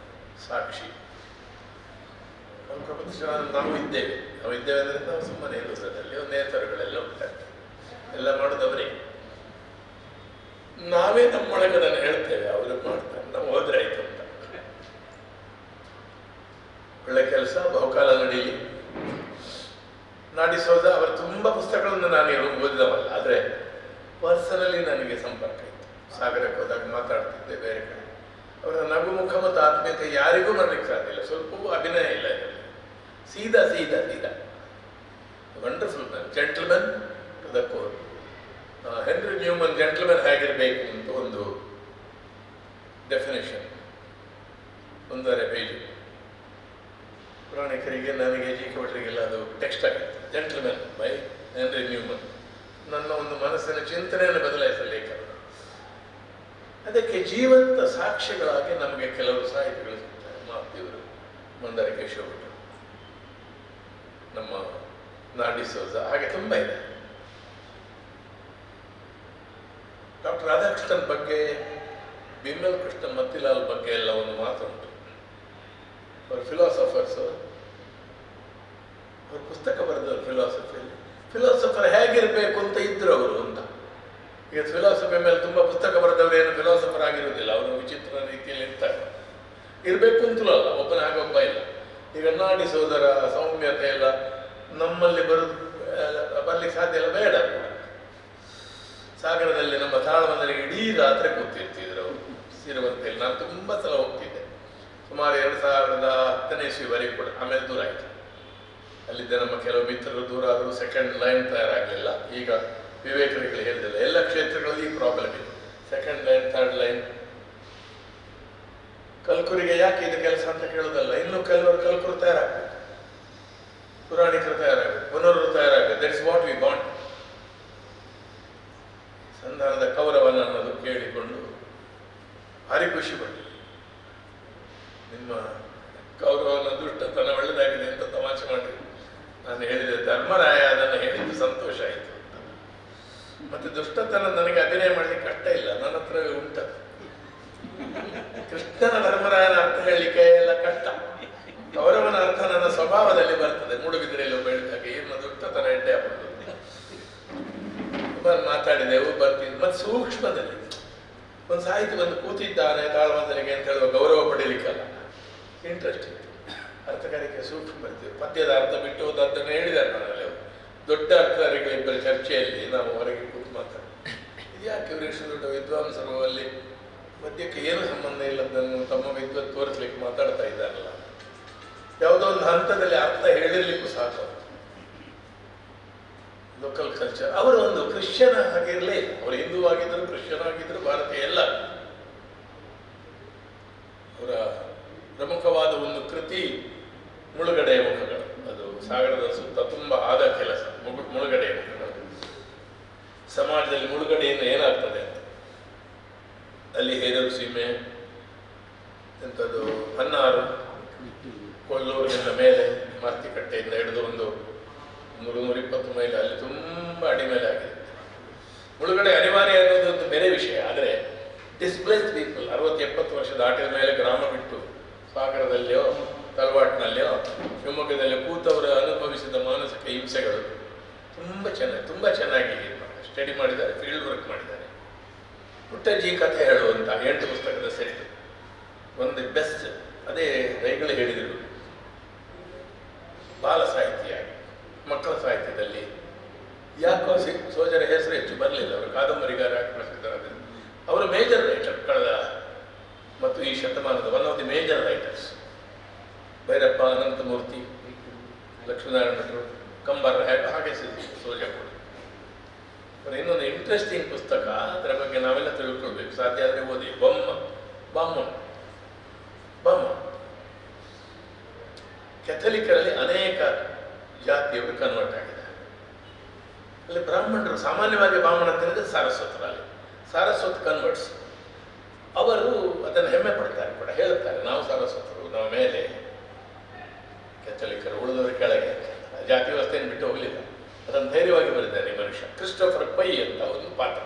ಸಾಕ್ಷಿ. ನಮ್ಮ ಪ್ರಪಂಚ ನಾವು ಇದ್ದೇವೆ ಅಂದರೆ ನಾವು ಸುಮ್ಮನೆ ಇರುವುದರಲ್ಲಿ ಒಂದು ನೇತರುಗಳೆಲ್ಲ ಉಂಟಾಗ್ತದೆ, ಎಲ್ಲ ಮಾಡೋದವರೇ. ನಾವೇ ನಮ್ಮೊಳಗೆ ಅದನ್ನು ಹೇಳ್ತೇವೆ, ಅವರು ಮಾಡ್ತಾರೆ, ನಾವು ಹೋದ್ರೆ ಆಯ್ತು ಅಂತ. ಒಳ್ಳೆ ಕೆಲಸ ಬಹುಕಾಲ ನಡೀಲಿ. ನಾಡಿಸೋದ ಅವರ ತುಂಬ ಪುಸ್ತಕಗಳನ್ನು ನಾನು ಓದಿದವಲ್ಲ, ಆದರೆ ಪರ್ಸನಲಿ ನನಗೆ ಸಂಪರ್ಕ ಇತ್ತು. ಸಾಗರಕ್ಕೆ ಹೋದಾಗ ಮಾತಾಡ್ತಿದ್ದೆ ಬೇರೆ ಕಡೆ. ಅವರ ನಗುಮುಖ ಮತ್ತು ಆತ್ಮೀಯತೆ ಯಾರಿಗೂ ಮಾಡಲಿಕ್ಕೆ ಸಾಧ್ಯ ಇಲ್ಲ. ಸ್ವಲ್ಪವೂ ಅಭಿನಯ ಇಲ್ಲ ಇದರಲ್ಲಿ. ಸೀದಾ ಸೀದಾ ಸೀದಾ wonderful man, gentleman to the core. Henry Newman gentleman ಹೇಗಿರಬೇಕು ಅಂತ ಒಂದು ಡೆಫಿನೇಷನ್, 1.5 ಪೇಜು. ಪುರಾಣಿಕರಿಗೆ, ನನಗೆ, ಜಿ ಕೆ ಭಟ್ರಿಗೆಲ್ಲ ಅದು ಟೆಕ್ಸ್ಟ್ ಆಗಿತ್ತು. Gentleman by Henry Newman. ನನ್ನ ಒಂದು ಮನಸ್ಸಿನ ಚಿಂತನೆಯನ್ನು ಬದಲಾಯಿಸಿದ ಲೇಖನ. ಅದಕ್ಕೆ ಜೀವಂತ ಸಾಕ್ಷ್ಯಗಳಾಗಿ ನಮಗೆ ಕೆಲವರು ಸಾಹಿತಿಗಳು ಸಿಗ್ತಾರೆ. ಮಾತಿಯವರು, ಮಂದಾರ ಕೇಶವ ಭಟ್ರು, ನಮ್ಮ ನಾಡಿಸೋಜ, ಹಾಗೆ ತುಂಬ ಇದೆ. ಡಾಕ್ಟರ್ ರಾಧಾಕೃಷ್ಣನ್ ಬಗ್ಗೆ, ಬಿಮಲ್ ಕೃಷ್ಣ ಮತ್ತಿಲಾಲ್ ಬಗ್ಗೆ ಎಲ್ಲ ಒಂದು ಮಾತುಂಟು. ಅವರು ಫಿಲಾಸಫರ್ಸು, ಅವರು ಪುಸ್ತಕ ಬರೆದವರು ಫಿಲಾಸಫಿಯಲ್ಲಿ. ಫಿಲಾಸಫರ್ ಹೇಗಿರಬೇಕು ಅಂತ ಇದ್ರು ಅವರು ಅಂತ. ಈಗ ಫಿಲಾಸಫಿ ಮೇಲೆ ತುಂಬ ಪುಸ್ತಕ ಬರೆದವರು ಏನು ಫಿಲಾಸಫರ್ ಆಗಿರೋದಿಲ್ಲ, ಅವರು ವಿಚಿತ್ರ ರೀತಿಯಲ್ಲಿ ಇರ್ತಾರೆ. ಇರಬೇಕು ಅಂತಲೂ ಅಲ್ಲ, ಒಬ್ಬನ ಹಾಗೆ ಒಬ್ಬ ಇಲ್ಲ. ಈಗ ನಾಡಿಸೋದರ ಸೌಮ್ಯತೆ ಎಲ್ಲ ನಮ್ಮಲ್ಲಿ ಬರ್ಲಿಕ್ಕೆ ಸಾಧ್ಯ ಇಲ್ಲ, ಬೇಡ. ಸಾಗರದಲ್ಲಿ ನಮ್ಮ ತಾಳಮಂದರಿಗೆ ಇಡೀ ರಾತ್ರಿ ಕೂತಿರ್ತಿದ್ರು ಅವರು ಸಿರುವಂತೆಯಲ್ಲಿ. ನಾನು ತುಂಬ ಸಲ ಹೋಗ್ತಿದ್ದೆ, ಸುಮಾರು 2010ನೇ ಇಸ್ವಿವರೆಗೆ ಕೂಡ. ಆಮೇಲೆ ದೂರ ಆಯಿತು. ಅಲ್ಲಿದ್ದ ನಮ್ಮ ಕೆಲವು ಮಿತ್ರರು ದೂರ ಆದರೂ ಸೆಕೆಂಡ್ ಲೈನ್ ತಯಾರಾಗಲಿಲ್ಲ. ಈಗ ವಿವೇಕರಿಗೆ ಹೇಳಿದಿಲ್ಲ, ಎಲ್ಲ ಕ್ಷೇತ್ರಗಳಲ್ಲಿ ಈ ಪ್ರಾಬ್ಲಮ್ ಇದೆ. Second line, third line. ಕಲ್ಕುರಿಗೆ ಯಾಕೆ ಇದು ಕೆಲಸ ಅಂತ ಕೇಳೋದಲ್ಲ, ಇನ್ನು ಕೆಲವರು ಕಲ್ಕುರು ತಯಾರಾಗಬೇಕು, ಪುರಾಣಿಕರು ತಯಾರಾಗಬೇಕು, ಪುನರು ತಯಾರಾಗಬೇಕು. That is what we want. ಸಂಧಾನದ ಕೌರವನ ಅನ್ನೋದು ಕೇಳಿಕೊಂಡು ಭಾರಿ ಖುಷಿ ಪಟ್ಟು, ನಿಮ್ಮ ಕೌರವನ ದುಷ್ಟತನ ಒಳ್ಳೆದಾಗಿದೆ ಅಂತ ತಮಾಷೆ ಮಾಡಿ ನಾನು ಹೇಳಿದೆ. ಧರ್ಮರಾಯ ಅದನ್ನು ಹೇಳಿದ್ದು ಸಂತೋಷ ಆಯಿತು ಅಂತ. ಮತ್ತೆ ದುಷ್ಟತನ ನನಗೆ ಅಭಿನಯ ಮಾಡಲಿಕ್ಕೆ ಕಷ್ಟ ಇಲ್ಲ, ನನ್ನ ಹತ್ರವೇ ಉಂಟ. ಕೃಷ್ಣನ ಧರ್ಮರಾಯನ ಅರ್ಥ ಹೇಳಲಿಕ್ಕೆ ಎಲ್ಲ ಕಷ್ಟ. ಕೌರವನ ಅರ್ಥ ನನ್ನ ಸ್ವಭಾವದಲ್ಲಿ ಬರ್ತದೆ. ಮೂಡುಬಿದ್ರೆಯಲ್ಲಿ ಬೆಳೆದಾಗ ಏನು ದುಷ್ಟತನ ಎಡ್ಡೆ ಹಾಕೋದು. ಮಾತಾಡಿದೆವು, ಬರ್ತೀನಿ. ಮತ್ತೆ ಸೂಕ್ಷ್ಮದಲ್ಲಿ ಒಂದು ಸಾಹಿತಿ ಬಂದು ಕೂತಿದ್ದಾನೆ ತಾಳಮಂದರಿಗೆ ಅಂತ ಹೇಳುವ ಗೌರವ ಪಡೀಲಿಕ್ಕಲ್ಲ, ಇಂಟ್ರೆಸ್ಟ್ ಇತ್ತು. ಅರ್ಥಕಾರಿಕೆ ಸೂಕ್ಷ್ಮ ಬರ್ತೀವಿ. ಪದ್ಯದ ಅರ್ಥ ಬಿಟ್ಟು ಹೋದದ್ದನ್ನು ಹೇಳಿದ್ದಾರೆ ನನ್ನಲ್ಲಿ. ದೊಡ್ಡ ಅರ್ಥಕಾರಿಗಳಿಬ್ಬರ ಚರ್ಚೆಯಲ್ಲಿ ನಾವು ಹೊರಗೆ ಕೂತು ಮಾತಾಡಿ, ಇದ್ಯಾಕೆ ಇವರೆಷ್ಟು ದೊಡ್ಡ ವಿದ್ವಾಂಸರು ಅಲ್ಲಿ ಪದ್ಯಕ್ಕೆ ಏನು ಸಂಬಂಧ ಇಲ್ಲದನ್ನು ತಮ್ಮ ವಿದ್ವತ್ ತೋರಿಸ್ಲಿಕ್ಕೆ ಮಾತಾಡ್ತಾ ಇದ್ದಾರಲ್ಲ. ಯಾವುದೋ ಒಂದು ಹಂತದಲ್ಲಿ ಅರ್ಥ ಹೇಳಿರ್ಲಿಕ್ಕೂ ಸಾಕು. Local culture. ಅವರು ಒಂದು ಕ್ರಿಶ್ಚಿಯನ್ ಆಗಿರಲೇ ಇಲ್ಲ. ಅವರು ಹಿಂದೂ ಆಗಿದ್ದರು, ಕ್ರಿಶ್ಚಿಯನ್ ಆಗಿದ್ದರು, ಭಾರತೀಯ ಎಲ್ಲ. ಅವರ ಪ್ರಮುಖವಾದ ಒಂದು ಕೃತಿ ಮುಳುಗಡೆಯ ಮುಖಗಳು. ಅದು ಸಾಗರದ ಸುತ್ತ ತುಂಬ ಆದ ಕೆಲಸ. ಮುಳುಗಡೆಯ ಮುಖಗಳು. ಸಮಾಜದಲ್ಲಿ ಮುಳುಗಡೆಯಿಂದ ಏನಾಗ್ತದೆ ಅಂತ. ಅಲ್ಲಿ ಹೇರೂರು ಸೀಮೆ, ಎಂಥದ್ದು ಹನ್ನಾರು, ಕೊಲ್ಲೂರಿನಿಂದ ಮೇಲೆ ಮಾರ್ತಿಕಟ್ಟೆಯಿಂದ ಹಿಡಿದು ಒಂದು 120 ಮೈಲ್ ಅಲ್ಲಿ ತುಂಬ ಅಡಿಮೇಲೆ ಆಗಿದೆ. ಮುಳುಗಡೆ ಅನಿವಾರ್ಯ ಅನ್ನೋದು ಒಂದು ಬೇರೆ ವಿಷಯ. ಆದರೆ ಡಿಸ್ಪ್ಲೇಸ್ಡ್ ಪೀಪಲ್ 60-70 ವರ್ಷ ದಾಟಿದ ಮೇಲೆ ಗ್ರಾಮ ಬಿಟ್ಟು ಸಾಗರದಲ್ಲಿಯೋ ತಲವಾಟ್ನಲ್ಲಿಯೋ ಶಿವಮೊಗ್ಗದಲ್ಲಿ ಕೂತವರು ಅನುಭವಿಸಿದ ಮಾನಸಿಕ ಹಿಂಸೆಗಳು ತುಂಬ ಚೆನ್ನಾಗಿ ಸ್ಟಡಿ ಮಾಡಿದ್ದಾರೆ, ಫೀಲ್ಡ್ ವರ್ಕ್ ಮಾಡಿದ್ದಾರೆ. ಪುಟ್ಟಜ್ಜಿ ಕಥೆ ಹೇಳುವಂಥ 8 ಪುಸ್ತಕದ ಸೆಟ್ ಒಂದು ಬೆಸ್ಟ್. ಅದೇ ರೈಗಳು ಹೇಳಿದರು, ಬಾಲ ಸಾಹಿತ್ಯಯಾಗಿ ಮಕ್ಕಳ ಸಾಹಿತ್ಯದಲ್ಲಿ ಯಾಕೋ ಸೋಜರ ಹೆಸರು ಹೆಚ್ಚು ಬರಲಿಲ್ಲ. ಅವರು ಕಾದಂಬರಿಗಾರ ಪ್ರಸಿದ್ಧರಾದರು. ಅವರು ಮೇಜರ್ ರೈಟರ್, ಕಳೆದ ಮತ್ತು ಈ ಶತಮಾನದ one of the major writers. Bhyrappa, Ananthamurthy, Lakshminarayana ಭಟ್ರು, ಕಂಬಾರ ಹಾಗೆ ಸೋಜಪುರ. ಇನ್ನೊಂದು ಇಂಟ್ರೆಸ್ಟಿಂಗ್ ಪುಸ್ತಕ, ಅದರ ಬಗ್ಗೆ ನಾವೆಲ್ಲ ತಿಳ್ಕೊಳ್ಬೇಕು, ಸಾಧ್ಯ ಆದರೆ ಓದಿ. ಬಾಮನ್ ಕೆಥಲಿಕರಲ್ಲಿ ಅನೇಕ ಜಾತಿಯವರು ಕನ್ವರ್ಟ್ ಆಗಿದ್ದಾರೆ. ಅಲ್ಲಿ ಬ್ರಾಹ್ಮಣರು ಸಾಮಾನ್ಯವಾಗಿ ಬಾಮಣ ಅಂತ ಹೇಳಿದ್ರೆ ಸಾರಸ್ವತರಲ್ಲಿ, ಸಾರಸ್ವತ್ ಕನ್ವರ್ಟ್ಸ್. ಅವರು ಅದನ್ನು ಹೆಮ್ಮೆ ಪಡ್ತಾರೆ ಕೂಡ, ಹೇಳುತ್ತಾರೆ ನಾವು ಸಾರಸ್ವತರು, ನಾವು ಮೇಲೆ, ಕೆಥಲಿಕರು ಉಳಿದವರು ಕೆಳಗೆ. ಜಾತಿ ವ್ಯವಸ್ಥೆಯನ್ನು ಬಿಟ್ಟು ಹೋಗಲಿಲ್ಲ. ಅದನ್ನು ಧೈರ್ಯವಾಗಿ ಬರೆದಿದ್ದಾನೆ ಮನುಷ್ಯ. ಕ್ರಿಸ್ಟೋಫರ್ ಪೈ ಅಂತ ಒಂದು ಪಾತ್ರ,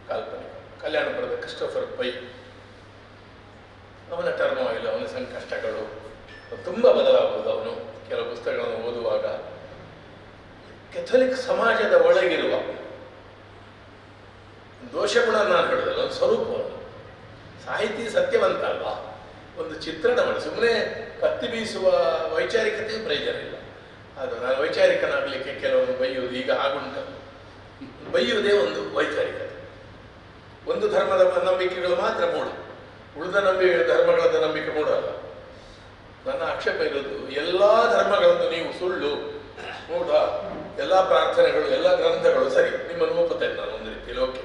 ಕಾಲ್ಪನಿಕ, ಕಲ್ಯಾಣಪುರದ ಕ್ರಿಸ್ಟೋಫರ್ ಪೈ. ಅವನ ಟರ್ಮಾಯಿಲ್, ಅವನ ಸಂಕಷ್ಟಗಳು ತುಂಬ ಬದಲಾಗುವುದು. ಅವನು ಕೆಲವು ಪುಸ್ತಕಗಳನ್ನು ಓದುವಾಗ ಕೆಥಲಿಕ್ ಸಮಾಜದ ಒಳಗಿರುವ ದೋಷಗುಣ ನಾನು ಹೇಳೋದಲ್ಲ, ಒಂದು ಸ್ವರೂಪವನ್ನು. ಸಾಹಿತಿ ಸತ್ಯವಂತ ಅಲ್ವಾ, ಒಂದು ಚಿತ್ರಣ ಮಾಡಿ ಸುಮ್ಮನೆ ಕತ್ತಿ ಬೀಸುವ ವೈಚಾರಿಕತೆಯೂ ಪ್ರಯೋಜನ ಇಲ್ಲ. ಅದು ನಾನು ವೈಚಾರಿಕನಾಗಲಿಕ್ಕೆ ಕೆಲವೊಂದು ಬೈಯುವುದು ಈಗ ಆಗುಂಟು. ಬೈಯುವುದೇ ಒಂದು ವೈಚಾರಿಕತೆ. ಒಂದು ಧರ್ಮದ ನಂಬಿಕೆಗಳು ಮಾತ್ರ ಮೂಢ, ಉಳಿದ ಧರ್ಮಗಳದ್ದು ನಂಬಿಕೆ ಮೂಢಲ್ಲ. ನನ್ನ ಆಕ್ಷೇಪ ಇರೋದು, ಎಲ್ಲ ಧರ್ಮಗಳನ್ನು ನೀವು ಸುಳ್ಳು, ಮೂಢ, ಎಲ್ಲ ಪ್ರಾರ್ಥನೆಗಳು, ಎಲ್ಲ ಗ್ರಂಥಗಳು ಸರಿ, ನಿಮ್ಮನ್ನು ಒಪ್ಪುತ್ತೇನೆ ನಾನು ಒಂದು ರೀತಿಯಲ್ಲಿ. ಓಕೆ,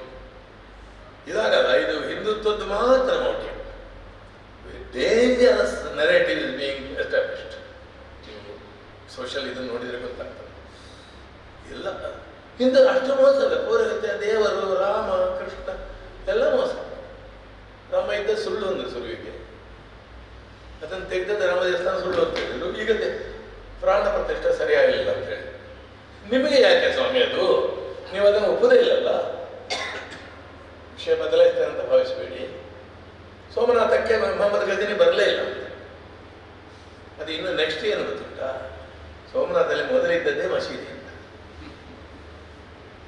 ಇದಾಗಲ್ಲ. ಇದು ಹಿಂದುತ್ವದ್ದು ಮಾತ್ರ ಮೌಢ್ಯ. Dangerous narrative is being established. ನೀವು ಸೋಷಲ್ ಇದನ್ನು ನೋಡಿದರೆ ಗೊತ್ತಾಗ್ತದೆ. ಎಲ್ಲ ಹಿಂದೆ ಅಷ್ಟು ಮೋಸ ಅಲ್ಲ. ಪೌರಹಿತ್ಯ, ದೇವರು, ರಾಮ, ಕೃಷ್ಣ ಎಲ್ಲ ಮೋಸ. ರಾಮ ಇದ್ದ ಸುಳ್ಳು ಅಂದ್ರೆ ಸುರುವಿಗೆ, ಅದನ್ನು ತೆಗೆದ ರಾಮ ದೇವಸ್ಥಾನ ಸುಳ್ಳು ಅಂತ ಹೇಳಿದ್ರು. ಈಗ ಪ್ರಾಣ ಪ್ರತಿಷ್ಠೆ ಸರಿಯಾಗಲಿಲ್ಲ ಅಂತ ಹೇಳಿ. ನಿಮಗೆ ಯಾಕೆ ಸ್ವಾಮಿ ಅದು? ನೀವು ಅದನ್ನು ಒಪ್ಪುದೇ ಇಲ್ಲಲ್ಲ. ವಿಷಯ ಬದಲಾಯಿಸ್ತೇನೆ ಅಂತ ಭಾವಿಸಬೇಡಿ. ಸೋಮನಾಥಕ್ಕೆ ಮೊಹಮ್ಮದ್ ಗಜನಿ ಬರಲೇ ಇಲ್ಲ. ಅದು ಇನ್ನು ನೆಕ್ಸ್ಟ್ ಏನು ಗೊತ್ತುಂಟಾ? ಸೋಮನಾಥಲ್ಲಿ ಮೊದಲಿದ್ದದ್ದೇ ಮಸೀದಿ ಅಂತ.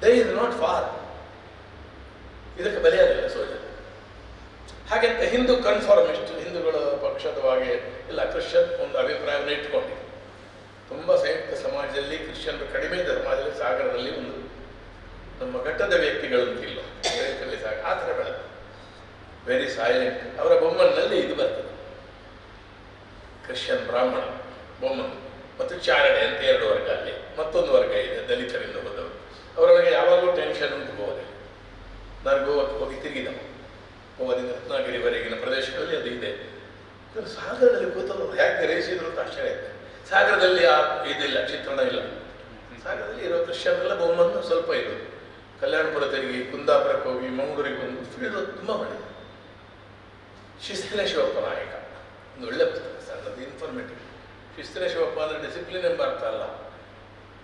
They is not for. ಇದಕ್ಕೆ ಬಲಿಯಾಗಲಿಲ್ಲ ಸೋಜ. ಹಾಗೆಂತ ಹಿಂದೂ ಕನ್ಫಾರ್ಮಿಸ್ಟ್, ಹಿಂದೂಗಳ ಪಕ್ಷದವಾಗಿ ಇಲ್ಲ, ಕ್ರಿಶ್ಚಿಯನ್ ಒಂದು ಅಭಿಪ್ರಾಯವನ್ನು ಇಟ್ಕೊಂಡಿದೆ. ತುಂಬ ಸಂಯುಕ್ತ ಸಮಾಜದಲ್ಲಿ ಕ್ರಿಶ್ಚಿಯನ್ರು ಕಡಿಮೆ, ಸಮಾಜದಲ್ಲಿ ಸಾಗರದಲ್ಲಿ ಒಂದು ನಮ್ಮ ಘಟ್ಟದ ವ್ಯಕ್ತಿಗಳಂತಿಲ್ಲ, ಆ ಥರ ಬೆಳೆದ ವೆರಿ ಸೈಲೆಂಟ್. ಅವರ ಬೊಮ್ಮನಲ್ಲಿ ಇದು ಬರ್ತದೆ, ಕ್ರಿಶ್ಚಿಯನ್ ಬ್ರಾಹ್ಮಣ ಬೊಮ್ಮನ್ ಮತ್ತು ಚಾರಡೆ ಅಂತ 2 ವರ್ಗ. ಅಲ್ಲಿ ಮತ್ತೊಂದು ವರ್ಗ ಇದೆ, ದಲಿತರಿಂದ ಹೋದವರು. ಅವರೊಳಗೆ ಯಾವಾಗಲೂ ಟೆನ್ಷನ್ ಉಂಟು. ಗೋವಾದಲ್ಲಿ ನಾನು ಗೋವಾಕ್ಕೆ ಹೋಗಿ ತಿರುಗಿದ, ಗೋವಾದಿಂದ ರತ್ನಾಗಿರಿವರೆಗಿನ ಪ್ರದೇಶಗಳಲ್ಲಿ ಅದು ಇದೆ. ಸಾಗರದಲ್ಲಿ ಕೂತವರು ಹೇಗೆ ಗ್ರಹಿಸಿದ್ರು ಅಂತ ಆಶ್ಚರ್ಯ ಇದೆ. ಸಾಗರದಲ್ಲಿ ಇದಿಲ್ಲ, ಚಿತ್ರಣ ಇಲ್ಲ. ಸಾಗರದಲ್ಲಿ ಇರೋ ಕ್ರಿಶ್ಚಿಯನ್ರೆಲ್ಲ ಬೊಮ್ಮನ್ನು ಸ್ವಲ್ಪ ಇರೋದು. ಕಲ್ಯಾಣಪುರ ತಿರುಗಿ, ಕುಂದಾಪುರಕ್ಕೆ ಹೋಗಿ, ಮಂಗಳೂರಿಗೆ ಬಂದು ಫೀಲ್ಡ್ ತುಂಬ ಮಾಡಿದೆ. ಶಿಸ್ತಿನ ಶಿವಪ್ಪ ನಾಯಕ, ಒಂದು ಒಳ್ಳೆ ಪುಸ್ತಕ, ಸಣ್ಣದು, ಇನ್ಫಾರ್ಮೇಟಿವ್. ಶಿಸ್ತಿನ ಶಿವಪ್ಪ ಅಂದರೆ ಡಿಸಿಪ್ಲಿನ್ ಎಂಬ ಅರ್ಥ ಅಲ್ಲ,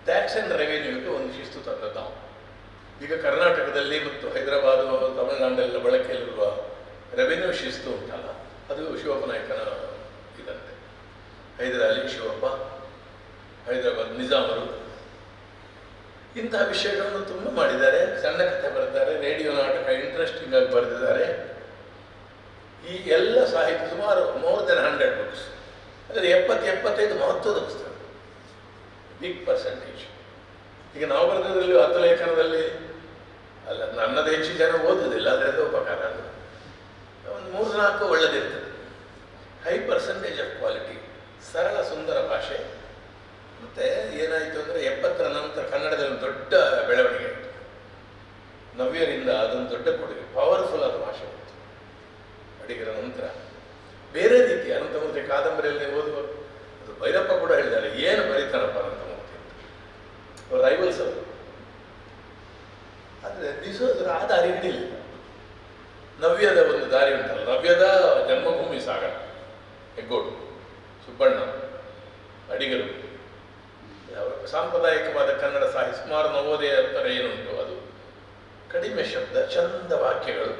ಟ್ಯಾಕ್ಸ್ ಆ್ಯಂಡ್ ರೆವೆನ್ಯೂಗೆ ಒಂದು ಶಿಸ್ತು ತಂದದ್ದು ನಾವು. ಈಗ ಕರ್ನಾಟಕದಲ್ಲಿ ಮತ್ತು ಹೈದರಾಬಾದು, ತಮಿಳುನಾಡಲ್ಲೆಲ್ಲ ಬಳಕೆಯಲ್ಲಿರುವ ರೆವೆನ್ಯೂ ಶಿಸ್ತು ಉಂಟಲ್ಲ, ಅದು ಶಿವಪ್ಪ ನಾಯಕನ ಇದಂತೆ. ಹೈದರಾಲಿ ಶಿವಪ್ಪ, ಹೈದರಾಬಾದ್ ನಿಜಾಮರು, ಇಂತಹ ವಿಷಯಗಳನ್ನು ತುಂಬ ಮಾಡಿದ್ದಾರೆ. ಸಣ್ಣ ಕಥೆ ಬರೆದಿದ್ದಾರೆ, ರೇಡಿಯೋ ನಾಟಕ ಇಂಟ್ರೆಸ್ಟಿಂಗ್ ಆಗಿ ಬರೆದಿದ್ದಾರೆ. ಈ ಎಲ್ಲ ಸಾಹಿತ್ಯ ಸುಮಾರು ಮೋರ್ ದೆನ್ 100 ಬುಕ್ಸ್. ಅಂದರೆ 70-75 ಮಹತ್ವದ ಪುಸ್ತಕ, ಬಿಗ್ ಪರ್ಸೆಂಟೇಜ್. ಈಗ ನಾವು ಬರೆದರಲ್ಲಿ 10 ಲೇಖನದಲ್ಲಿ ಅಲ್ಲ, ನನ್ನದು ಹೆಚ್ಚು ಜನ ಓದುವುದಿಲ್ಲ, ಅದರಿಂದ ಉಪಕಾರ ಅಲ್ಲ. ಒಂದು 3-4 ಒಳ್ಳೆದಿರ್ತದೆ. ಹೈ ಪರ್ಸೆಂಟೇಜ್ ಆಫ್ ಕ್ವಾಲಿಟಿ, ಸರಳ ಸುಂದರ ಭಾಷೆ. ಮತ್ತು ಏನಾಯಿತು ಅಂದರೆ 70ರ ನಂತರ ಕನ್ನಡದಲ್ಲಿ ಒಂದು ದೊಡ್ಡ ಬೆಳವಣಿಗೆ ಆಯಿತು. ನವ್ಯರಿಂದ ಅದೊಂದು ದೊಡ್ಡ ಕೊಡುಗೆ, ಪವರ್ಫುಲ್ ಆದ ಭಾಷೆ ಬಂತು ಅಡಿಗರ ನಂತರ. ಬೇರೆ ರೀತಿ ಅನಂತಮೂರ್ತಿ ಕಾದಂಬರಿಯಲ್ಲಿ ಓದುವ, ಅದು ಭೈರಪ್ಪ ಕೂಡ ಹೇಳಿದ್ದಾರೆ, ಏನು ಬರೀತಾರಪ್ಪ ಅನಂತಮೂರ್ತಿ ಅಂತ. ರೈವಲ್ಸ್ ಅವರು. ಆದರೆ ದಿಸೋದ್ರ ಆ ದಾರಿ ಹಿಡಿಲಿಲ್ಲ. ನವ್ಯದ ಒಂದು ದಾರಿ ಉಂಟಲ್ಲ, ನವ್ಯದ ಜನ್ಮಭೂಮಿ ಸಾಗರ, ಹೆಗ್ಗೋಡು, ಸುಬ್ಬಣ್ಣ, ಅಡಿಗರು, ಸಾಂಪ್ರದಾಯಿಕವಾದ ಕನ್ನಡ ಸಾಹಿತ್ಯ, ಸುಮಾರು ನವೋದಯ ಥರ ಏನುಂಟು ಅದು, ಕಡಿಮೆ ಶಬ್ದ, ಚಂದ ವಾಕ್ಯಗಳು,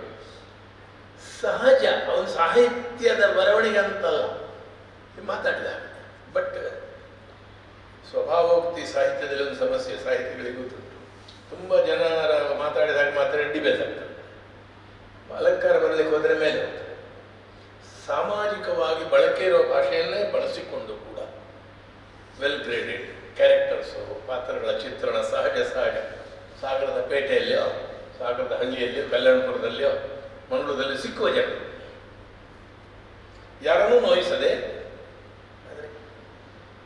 ಸಹಜ. ಅವನು ಸಾಹಿತ್ಯದ ಬರವಣಿಗೆ ಅಂತಲ್ಲ ಮಾತಾಡಿದ. ಬಟ್ ಸ್ವಭಾವೋಕ್ತಿ ಸಾಹಿತ್ಯದಲ್ಲಿ ಒಂದು ಸಮಸ್ಯೆ ಸಾಹಿತ್ಯಗಳಿಗೆ ಗೊತ್ತುಂಟು. ತುಂಬ ಜನರ ಮಾತಾಡಿದಾಗ ಮಾತ್ರ ಡಿಬೇಟ್ ಆಗ್ತದೆ. ಅಲಂಕಾರ ಬರಲಿಕ್ಕೆ ಹೋದರೆ ಮೇಲೆ ಹೋಗ್ತದೆ. ಸಾಮಾಜಿಕವಾಗಿ ಬಳಕೆ ಇರೋ ಭಾಷೆಯನ್ನೇ ಬಳಸಿಕೊಂಡು ಕೂಡ ವೆಲ್ ಗ್ರೇಡೆಡ್ ಕ್ಯಾರೆಕ್ಟರ್ಸು, ಪಾತ್ರಗಳ ಚಿತ್ರಣ ಸಹಜ ಸಾಗರದ ಪೇಟೆಯಲ್ಲಿಯೋ, ಸಾಗರದ ಹಳ್ಳಿಯಲ್ಲಿಯೋ, ಕಲ್ಯಾಣಪುರದಲ್ಲಿಯೋ, ಮಂಗಳೂರಲ್ಲಿ ಸಿಕ್ಕುವ ಜನ ಯಾರನ್ನೂ ನೋಯಿಸದೆ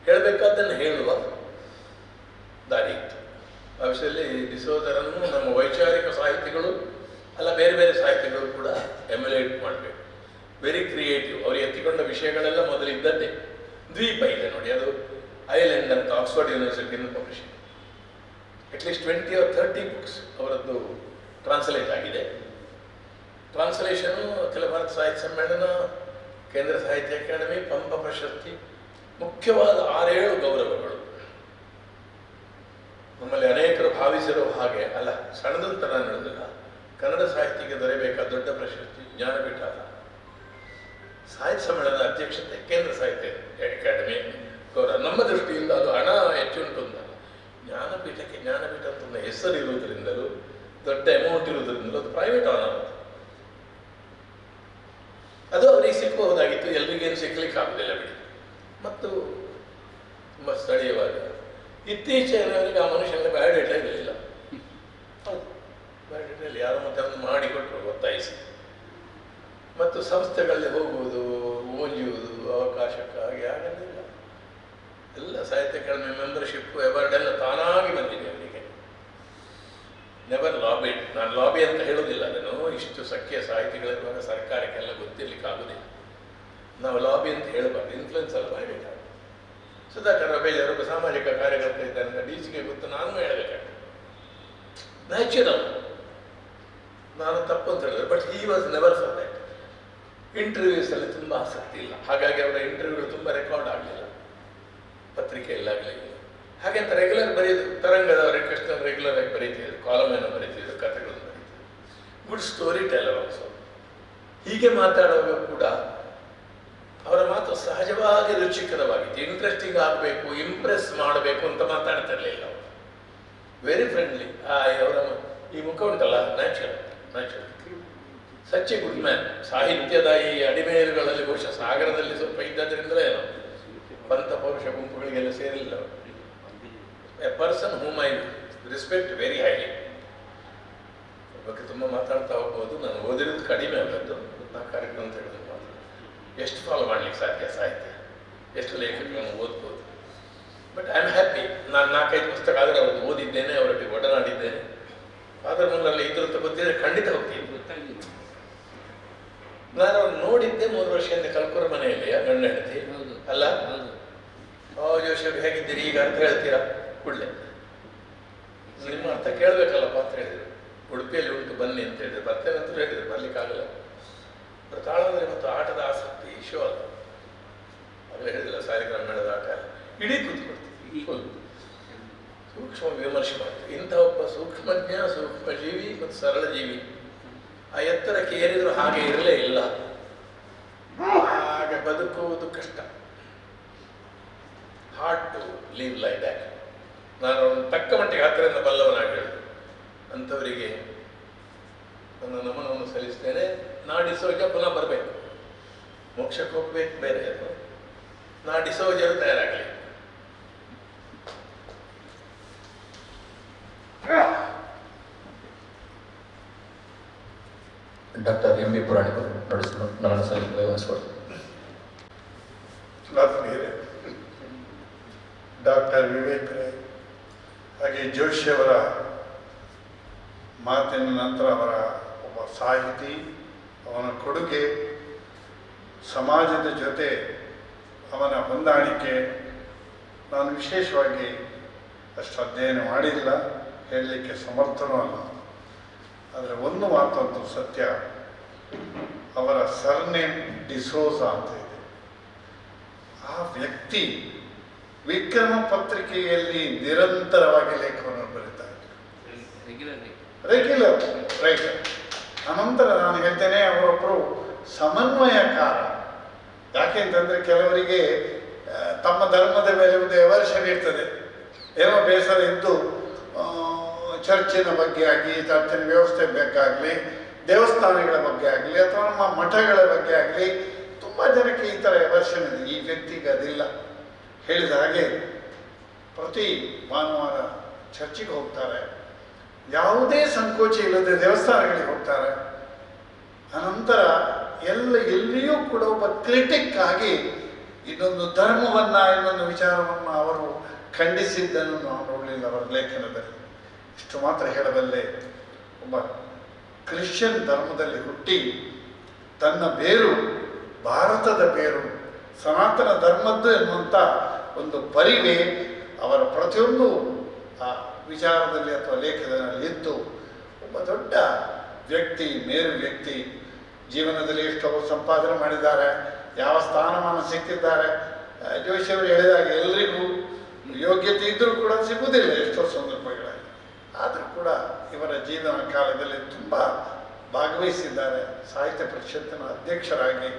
ಹೇಳಬೇಕಾದ್ದನ್ನು ಹೇಳುವ ದಾರಿ ಇತ್ತು. ಆ ವಿಷಯದಲ್ಲಿ ಡಿಸೋಜರನ್ನು ನಮ್ಮ ವೈಚಾರಿಕ ಸಾಹಿತಿಗಳು ಅಲ್ಲ, ಬೇರೆ ಬೇರೆ ಸಾಹಿತಿಗಳು ಕೂಡ ಎಮ್ಯುಲೇಟ್ ಮಾಡಬೇಕು. Very creative. ಅವರು ಎತ್ತಿಕೊಂಡ ವಿಷಯಗಳೆಲ್ಲ ಮೊದಲಿದ್ದದ್ದೇ. ದ್ವೀಪ ಇದೆ ನೋಡಿ, ಅದು ಐಲ್ಯಾಂಡ್ ಅಂತ ಆಕ್ಸ್ಫರ್ಡ್ ಯೂನಿವರ್ಸಿಟಿಯಿಂದ ಪಬ್ಲಿಷ್. ಅಟ್ಲೀಸ್ಟ್ 20 or 30 ಬುಕ್ಸ್ ಅವರದ್ದು ಟ್ರಾನ್ಸ್ಲೇಟ್ ಆಗಿದೆ. ಟ್ರಾನ್ಸ್ಲೇಷನು ಅಖಿಲ ಭಾರತ ಸಾಹಿತ್ಯ ಸಮ್ಮೇಳನ, ಕೇಂದ್ರ ಸಾಹಿತ್ಯ ಅಕಾಡೆಮಿ, ಪಂಪ ಪ್ರಶಸ್ತಿ, ಮುಖ್ಯವಾದ 6-7 ಗೌರವಗಳು. ನಮ್ಮಲ್ಲಿ ಅನೇಕರು ಭಾವಿಸಿರೋ ಹಾಗೆ ಅಲ್ಲ, ಸಣ್ಣದಂತ ನಾನು ಹೇಳೋದಿಲ್ಲ, ಕನ್ನಡ ಸಾಹಿತ್ಯಕ್ಕೆ ದೊರೆಯಬೇಕಾದ ದೊಡ್ಡ ಪ್ರಶಸ್ತಿ ಜ್ಞಾನಪೀಠ ಸಾಹಿತ್ಯ ಸಮ್ಮೇಳನದ ಅಧ್ಯಕ್ಷತೆ, ಕೇಂದ್ರ ಸಾಹಿತ್ಯ ಅಕಾಡೆಮಿ ಗೌರವ. ನಮ್ಮ ದೃಷ್ಟಿಯಿಂದ ಅದು ಹಣ ಹೆಚ್ಚುಂಟು ಅಂತ. ಜ್ಞಾನಪೀಠಕ್ಕೆ ಜ್ಞಾನಪೀಠ ಅಂತ ಒಂದು ಹೆಸರು ಇರುವುದರಿಂದಲೂ, ದೊಡ್ಡ ಅಮೌಂಟ್ ಇರುವುದರಿಂದಲೂ ಅದು ಪ್ರೈವೇಟ್ ಆನರ್. ಅದು ಅವರಿಗೆ ಸಿಕ್ಕಬಹುದಾಗಿತ್ತು, ಎಲ್ರಿಗೇನು ಸಿಗ್ಲಿಕ್ಕೆ ಆಗುದಿಲ್ಲ ಬಿಡಿ. ಮತ್ತು ತುಂಬ ಸ್ಥಳೀಯವಾಗಿ ಇತ್ತೀಚೆಯವರೆಗೆ ಆ ಮನುಷ್ಯನಿಗೆ ಬಯೋಡೇಟಾ ಇರಲಿಲ್ಲ. ಹೌದು, ಬಯೋಡೇಟಲ್ಲಿ ಯಾರು ಮತ್ತೆ ಅದನ್ನು ಮಾಡಿಕೊಟ್ರು ಒತ್ತಾಯಿಸಿ. ಮತ್ತು ಸಂಸ್ಥೆಗಳಲ್ಲಿ ಹೋಗುವುದು, ಓಂಜುವುದು ಅವಕಾಶಕ್ಕಾಗಿ ಆಗಲಿಲ್ಲ. ಎಲ್ಲ ಸಾಹಿತ್ಯ ಅಕಾಡೆಮಿ ಮೆಂಬರ್ಶಿಪ್ ಅವಾರ್ಡ್ ಎಲ್ಲ ತಾನಾಗಿ ಬಂದಿದೆ ಅವರಿಗೆ. ನೆವರ್ ಲಾಬಿಡ್. ನಾನು ಲಾಬಿ ಅಂತ ಹೇಳೋದಿಲ್ಲ ಅದನ್ನು. ಇಷ್ಟು ಸಖ್ಯ ಸಾಹಿತಿಗಳಿರುವಾಗ ಸರ್ಕಾರಕ್ಕೆಲ್ಲ ಗೊತ್ತಿರ್ಲಿಕ್ಕೆ ಆಗುದಿಲ್ಲ. ನಾವು ಲಾಬಿ ಅಂತ ಹೇಳಬಾರ್ದು, ಇನ್ಫ್ಲುಯೆನ್ಸ್ ಅಲ್ಲ ಮಾಡಬೇಕಾಗ. ಸುಧಾಕರ್ ರಬೇಜರೊಬ್ಬ ಸಾಮಾಜಿಕ ಕಾರ್ಯಕರ್ತ ಇದ್ದಾನೆ, ಡಿಸಿಗೆ ಗೊತ್ತು, ನಾನು ಹೇಳಬೇಕಾಗ್ತದೆ. ನ್ಯಾಚುರಲ್, ನಾನು ತಪ್ಪು ಅಂತ ಹೇಳಿದ್ರೆ. But he was never for that. ಇಂಟರ್ವ್ಯೂಸಲ್ಲಿ ತುಂಬ ಆಸಕ್ತಿ ಇಲ್ಲ, ಹಾಗಾಗಿ ಅವರ ಇಂಟರ್ವ್ಯೂಗಳು ತುಂಬ ರೆಕಾರ್ಡ್ ಆಗಲಿಲ್ಲ, ಪತ್ರಿಕೆಯಲ್ಲಾಗಲಿಲ್ಲ. ಹಾಗೆ ಅಂತ ರೆಗ್ಯುಲರ್ ಬರೆಯೋದು. ತರಂಗದವರೇ ಕೃಷ್ಣ ರೆಗ್ಯುಲರ್ ಆಗಿ ಬರೀತಿದ್ರು, ಕಾಲಮೇನ ಬರೀತಿದ್ರು, ಕಥೆಗಳನ್ನು ಬರೀತಿದ್ರು. Good story teller also. ಹೀಗೆ ಮಾತಾಡುವಾಗ ಕೂಡ ಅವರ ಮಾತು ಸಹಜವಾಗಿ ರುಚಿಕರವಾಗಿತ್ತು. ಇಂಟ್ರೆಸ್ಟಿಂಗ್ ಆಗಬೇಕು, ಇಂಪ್ರೆಸ್ ಮಾಡಬೇಕು ಅಂತ ಮಾತಾಡ್ತಿರ್ಲಿಲ್ಲ ಅವರು. Very friendly. ಅವರ ಈ ಮುಖ ಉಂಟಲ್ಲ, natural. Such A good man. ಸಾಹಿತ್ಯದ ಈ ಅಡಿಮೇಲುಗಳಲ್ಲಿ ಬಹುಶಃ ಸಾಗರದಲ್ಲಿ ಸ್ವಲ್ಪ ಇದ್ದದ್ರಿಂದಲೇ ಏನೋ ಪಂಥ ಪೌರುಷ ಗುಂಪುಗಳಿಗೆಲ್ಲ ಸೇರಿಲ್ಲ. A person whom I respect very highly. ಬಗ್ಗೆ ತುಂಬ ಮಾತಾಡ್ತಾ ಹೋಗ್ಬೋದು. ನಾನು ಓದಿರೋದು ಕಡಿಮೆ ಆಗೋದು, 4 ಕಾರ್ಯಕ್ರಮ ಅಂತ ಹೇಳಿದ್ರು. ಎಷ್ಟು ಫಾಲೋ ಮಾಡ್ಲಿಕ್ಕೆ ಸಾಧ್ಯ ಸಾಹಿತ್ಯ, ಎಷ್ಟು ಲೇಖಕಗಳನ್ನು ಓದ್ಬೋದು. But I am happy. ನಾನು 4-5 ಪುಸ್ತಕ ಆದರೆ ಅವ್ರದ್ದು ಓದಿದ್ದೇನೆ, ಅವರೊಟ್ಟಿಗೆ ಒಡನಾಡಿದ್ದೇನೆ. ಫಾದರ್ ಮುಲ್ಲರಲ್ಲಿ ಇದ್ರದ್ದು ಗೊತ್ತಿದ್ರೆ ಖಂಡಿತ ಹೋಗ್ತೀನಿ. ನಾನು ಅವ್ರು ನೋಡಿದ್ದೆ 3 ವರ್ಷದಿಂದ ಕಲ್ಕುರ ಮನೆಯಲ್ಲಿ, ಗಂಡ ಹೆಂಡತಿ ಅಲ್ಲ. ಜೋಶಿ ಹೇಗಿದ್ದೀರಿ ಈಗ ಅಂತ ಹೇಳ್ತೀರಾ ಕೂಡಲೇ. ನಿಮ್ಮ ಅರ್ಥ ಕೇಳಬೇಕಲ್ಲಪ್ಪ ಅಂತ ಹೇಳಿದ್ರು. ಉಡುಪಿಯಲ್ಲಿ ಉಂಟು ಬನ್ನಿ ಅಂತ ಹೇಳಿದ್ರು. ಬರ್ತೇನೆ ಅಂತ ಹೇಳಿದ್ರು, ಬರ್ಲಿಕ್ಕಾಗಲ್ಲ. ತಾಳಂದ್ರೆ ಮತ್ತು ಆಟದ ಆಸಕ್ತಿ ಶೋ ಅಲ್ಲ. ಆಗಲೇ ಹೇಳಿದಿಲ್ಲ, ಸಾಲಿಗ್ರಾಮ ಮೇಳದ ಆಟ ಇಡೀ ಕೂತ್ಕೊಡ್ತೀವಿ, ಸೂಕ್ಷ್ಮ ವಿಮರ್ಶೆ ಮಾಡ್ತೀವಿ. ಇಂಥ ಒಬ್ಬ ಸೂಕ್ಷ್ಮಜ್ಞ, ಸೂಕ್ಷ್ಮ ಜೀವಿ ಮತ್ತು ಸರಳ ಜೀವಿ ಆ ಎತ್ತರಕ್ಕೆ ಏರಿದ್ರು ಹಾಗೆ ಇರಲೇ ಇಲ್ಲ. ಹಾಗೆ ಬದುಕುವುದು ಕಷ್ಟ. Hard to live like that. ನಾನು ತಕ್ಕ ಮಟ್ಟಿಗೆ ಹತ್ತಿರದಿಂದ ಬಲ್ಲವನಾಗಿ ಹೇಳಿದೆ. ಅಂಥವರಿಗೆ ನನ್ನ ನಮನವನ್ನು ಸಲ್ಲಿಸ್ತೇನೆ. ಡಿಸೋಜ ಪುನಃ ಬರಬೇಕು, ಮೋಕ್ಷಕ್ಕೆ ಹೋಗ್ಬೇಕು, ಬೇರೆ ಅದು. ಡಿಸೋಜರು ತಯಾರಾಗಲಿ. ಡಾಕ್ಟರ್ ಎಂ ಬಿ ಪುರಾಣಿಕರು ನಡೆಸಿಕೊಂಡು ನನ್ನ ವಹಿಸ್ಕೊಡ್ತಾರೆ. ಡಾಕ್ಟರ್ ವಿವೇಕ್ ರೈ ಹಾಗೆ ಜೋಶಿಯವರ ಮಾತಿನ ನಂತರ ಅವರ ಒಬ್ಬ ಸಾಹಿತಿ, ಅವನ ಕೊಡುಗೆ, ಸಮಾಜದ ಜೊತೆ ಅವನ ಹೊಂದಾಣಿಕೆ ನಾನು ವಿಶೇಷವಾಗಿ ಅಷ್ಟು ಅಧ್ಯಯನ ಮಾಡಿಲ್ಲ, ಹೇಳಲಿಕ್ಕೆ ಸಮರ್ಥನೂ ಅಲ್ಲ. ಆದರೆ ಒಂದು ಮಾತಂತೂ ಸತ್ಯ, ಸರ್ನೇಮ್ ಡಿಸೋಜ ಅಂತ ಇದೆ. ಆ ವ್ಯಕ್ತಿ ವಿಕ್ರಮ ಪತ್ರಿಕೆಯಲ್ಲಿ ನಿರಂತರವಾಗಿ ಲೇಖನವನ್ನು ಬರೀತಾ ಇದ್ರು, ರೆಗ್ಯುಲರ್ ರೈಟರ್. ಅನಂತರ ನಾನು ಹೇಳ್ತೇನೆ, ಅವರೊಬ್ಬರು ಸಮನ್ವಯಕಾರ. ಯಾಕೆಂತಂದರೆ ಕೆಲವರಿಗೆ ತಮ್ಮ ಧರ್ಮದ ಮೇಲೆ ಒಂದು ಎವರ್ಷನ್ ಇರ್ತದೆ, ಏನೋ ಬೇಸರ ಇದ್ದು ಚರ್ಚಿನ ಬಗ್ಗೆ ಆಗಲಿ, ಚರ್ಚಿನ ವ್ಯವಸ್ಥೆ ಬೇಕಾಗಲಿ, ದೇವಸ್ಥಾನಗಳ ಬಗ್ಗೆ ಆಗಲಿ, ಅಥವಾ ನಮ್ಮ ಮಠಗಳ ಬಗ್ಗೆ ಆಗಲಿ ತುಂಬ ಜನಕ್ಕೆ ಈ ಥರ ಎವರ್ಷನ್ ಇದೆ. ಈ ವ್ಯಕ್ತಿಗೆ ಅದಿಲ್ಲ. ಹೇಳಿದ ಹಾಗೆ ಪ್ರತಿ ಭಾನುವಾರ ಚರ್ಚಿಗೆ ಹೋಗ್ತಾರೆ, ಯಾವುದೇ ಸಂಕೋಚ ಇಲ್ಲದೆ ದೇವಸ್ಥಾನಗಳಿಗೆ ಹೋಗ್ತಾರೆ. ಅನಂತರ ಎಲ್ಲಿಯೂ ಕೂಡ ಒಬ್ಬ ಕ್ರಿಟಿಕ್ ಆಗಿ ಇನ್ನೊಂದು ಧರ್ಮವನ್ನು, ಇನ್ನೊಂದು ವಿಚಾರವನ್ನು ಅವರು ಖಂಡಿಸಿದ್ದನ್ನು ನಾವು ನೋಡಲಿಲ್ಲ ಅವರ ಲೇಖನದಲ್ಲಿ. ಇಷ್ಟು ಮಾತ್ರ ಹೇಳಬಲ್ಲೆ, ಒಬ್ಬ ಕ್ರಿಶ್ಚಿಯನ್ ಧರ್ಮದಲ್ಲಿ ಹುಟ್ಟಿ ತನ್ನ ಬೇರು ಭಾರತದ ಬೇರು ಸನಾತನ ಧರ್ಮದ್ದು ಎನ್ನುವಂಥ ಒಂದು ಪರಿವೆ ಅವರ ಪ್ರತಿಯೊಂದು ವಿಚಾರದಲ್ಲಿ ಅಥವಾ ಲೇಖನದಲ್ಲಿ ಇದ್ದು ಒಬ್ಬ ದೊಡ್ಡ ವ್ಯಕ್ತಿ, ಮೇರು ವ್ಯಕ್ತಿ. ಜೀವನದಲ್ಲಿ ಎಷ್ಟು ಅವರು ಸಂಪಾದನೆ ಮಾಡಿದ್ದಾರೆ, ಯಾವ ಸ್ಥಾನಮಾನ ಸಿಕ್ಕಿದ್ದಾರೆ. ಜೋಶಿಯವರು ಹೇಳಿದಾಗ ಎಲ್ರಿಗೂ ಯೋಗ್ಯತೆ ಇದ್ದರೂ ಕೂಡ ಸಿಗುವುದಿಲ್ಲ ಎಷ್ಟೋ ಸಂದರ್ಭಗಳಲ್ಲಿ. ಆದರೂ ಕೂಡ ಇವರ ಜೀವನ ಕಾಲದಲ್ಲಿ ತುಂಬ ಭಾಗವಹಿಸಿದ್ದಾರೆ. ಸಾಹಿತ್ಯ ಪರಿಷತ್ತಿನ ಅಧ್ಯಕ್ಷರಾಗಿ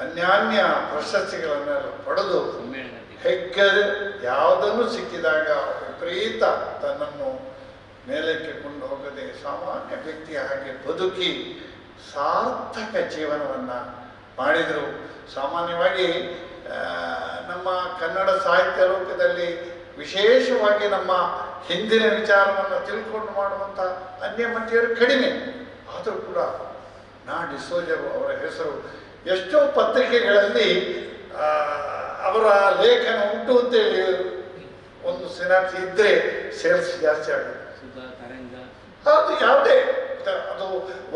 ಅನ್ಯಾನ್ಯ ಪ್ರಶಸ್ತಿಗಳನ್ನೆಲ್ಲ ಪಡೆದು ಹೆಗ್ಗದೆ ಯಾವುದನ್ನು ಸಿಕ್ಕಿದಾಗ ವಿಪರೀತ ತನ್ನನ್ನು ಮೇಲಕ್ಕೆ ಕೊಂಡು ಹೋಗದೆ ಸಾಮಾನ್ಯ ವ್ಯಕ್ತಿಯ ಹಾಗೆ ಬದುಕಿ ಸಾರ್ಥಕ ಜೀವನವನ್ನು ಮಾಡಿದರು. ಸಾಮಾನ್ಯವಾಗಿ ನಮ್ಮ ಕನ್ನಡ ಸಾಹಿತ್ಯ ಲೋಕದಲ್ಲಿ ವಿಶೇಷವಾಗಿ ನಮ್ಮ ಹಿಂದಿನ ವಿಚಾರವನ್ನು ತಿಳ್ಕೊಂಡು ಮಾಡುವಂಥ ಅನ್ಯಮತಿಯರು ಕಡಿಮೆ. ಆದರೂ ಕೂಡ ನಾ ಡಿಸೋಜ ಅವರ ಹೆಸರು ಎಷ್ಟೋ ಪತ್ರಿಕೆಗಳಲ್ಲಿ ಅವರ ಲೇಖನ ಉಂಟು ಅಂತೇಳಿ ಒಂದು ಸಿನಾಪ್ಸಿ ಇದ್ದರೆ ಸೇಲ್ಸ್ ಜಾಸ್ತಿ ಆಗುತ್ತೆ. ಅದು ಯಾವುದೇ ಅದು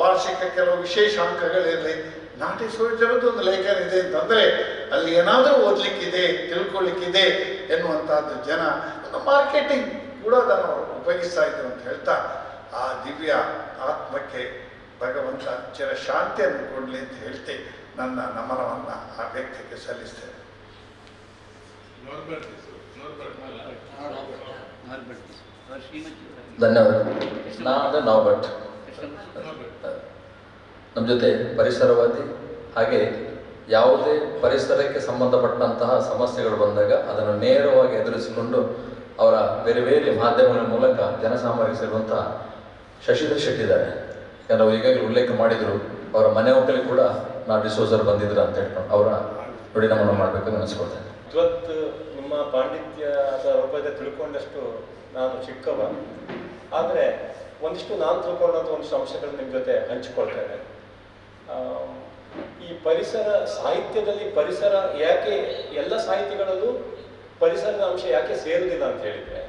ವಾರ್ಷಿಕ ಕೆಲವು ವಿಶೇಷ ಅಂಕಗಳಿರಲಿ, ನಾಟಿ ಸೋಜರದ್ದು ಒಂದು ಲೇಖನ ಇದೆ ಅಂತಂದರೆ ಅಲ್ಲಿ ಏನಾದರೂ ಓದಲಿಕ್ಕಿದೆ, ತಿಳ್ಕೊಳ್ಳಿಕ್ಕಿದೆ ಎನ್ನುವಂಥದ್ದು ಜನ ಒಂದು ಮಾರ್ಕೆಟಿಂಗ್ ಕೂಡ ಅದನ್ನು ಉಪಯೋಗಿಸ್ತಾ ಇದ್ರು ಅಂತ ಹೇಳ್ತಾ, ಆ ದಿವ್ಯ ಆತ್ಮಕ್ಕೆ ಭಗವಂತ ಚಿರ ಶಾಂತಿಯನ್ನು ಕೊಡಲಿ ಅಂತ ಹೇಳ್ತೆ ನನ್ನ ನಮನವನ್ನು ಆ ವ್ಯಕ್ತಿಗೆ ಸಲ್ಲಿಸ್ತೇನೆ. ಧನ್ಯವಾದ. ನಾವು ಭಟ್ ನಮ್ಮ ಜೊತೆ ಪರಿಸರವಾದಿ, ಹಾಗೆ ಯಾವುದೇ ಪರಿಸರಕ್ಕೆ ಸಂಬಂಧಪಟ್ಟಂತಹ ಸಮಸ್ಯೆಗಳು ಬಂದಾಗ ಅದನ್ನು ನೇರವಾಗಿ ಎದುರಿಸಿಕೊಂಡು ಅವರ ಬೇರೆ ಬೇರೆ ಮಾಧ್ಯಮಗಳ ಮೂಲಕ ಜನಸಾಮಾನ್ಯರಿಗೆ ಸೇರುವಂತಹ ಶಶಿಧರ್ ಶೆಟ್ಟಿ ಇದ್ದಾರೆ. ಯಾಕಂದ್ರೆ ಈಗಾಗಲೇ ಉಲ್ಲೇಖ ಮಾಡಿದರು, ಅವರ ಮನೆ ಒಕ್ಕಲಿಗೆ ಕೂಡ ನಾವು ಡಿಸೋಜರ್ ಬಂದಿದ್ರು ಅಂತ ಹೇಳ್ಕೊಂಡು ಅವರ ನುಡಿ ನಮನ ಮಾಡಬೇಕು ಅನಿಸ್ಕೊಳ್ತೇನೆ. ಇವತ್ತು ನಿಮ್ಮ ಪಾಂಡಿತ್ಯ ಅಥವಾ ರೂಪದ ತಿಳ್ಕೊಂಡಷ್ಟು ನಾನು ಚಿಕ್ಕವ, ಆದರೆ ಒಂದಿಷ್ಟು ನಾನು ತಿಳ್ಕೊಂಡಂಥ ಒಂದಿಷ್ಟು ಅಂಶಗಳು ನಿಮ್ಮ ಜೊತೆ ಹಂಚಿಕೊಳ್ತೇನೆ. ಈ ಪರಿಸರ ಸಾಹಿತ್ಯದಲ್ಲಿ ಪರಿಸರ ಯಾಕೆ ಎಲ್ಲ ಸಾಹಿತ್ಯಗಳಲ್ಲೂ ಪರಿಸರದ ಅಂಶ ಯಾಕೆ ಸೇರುವುದಿಲ್ಲ ಅಂತ ಹೇಳಿದರೆ,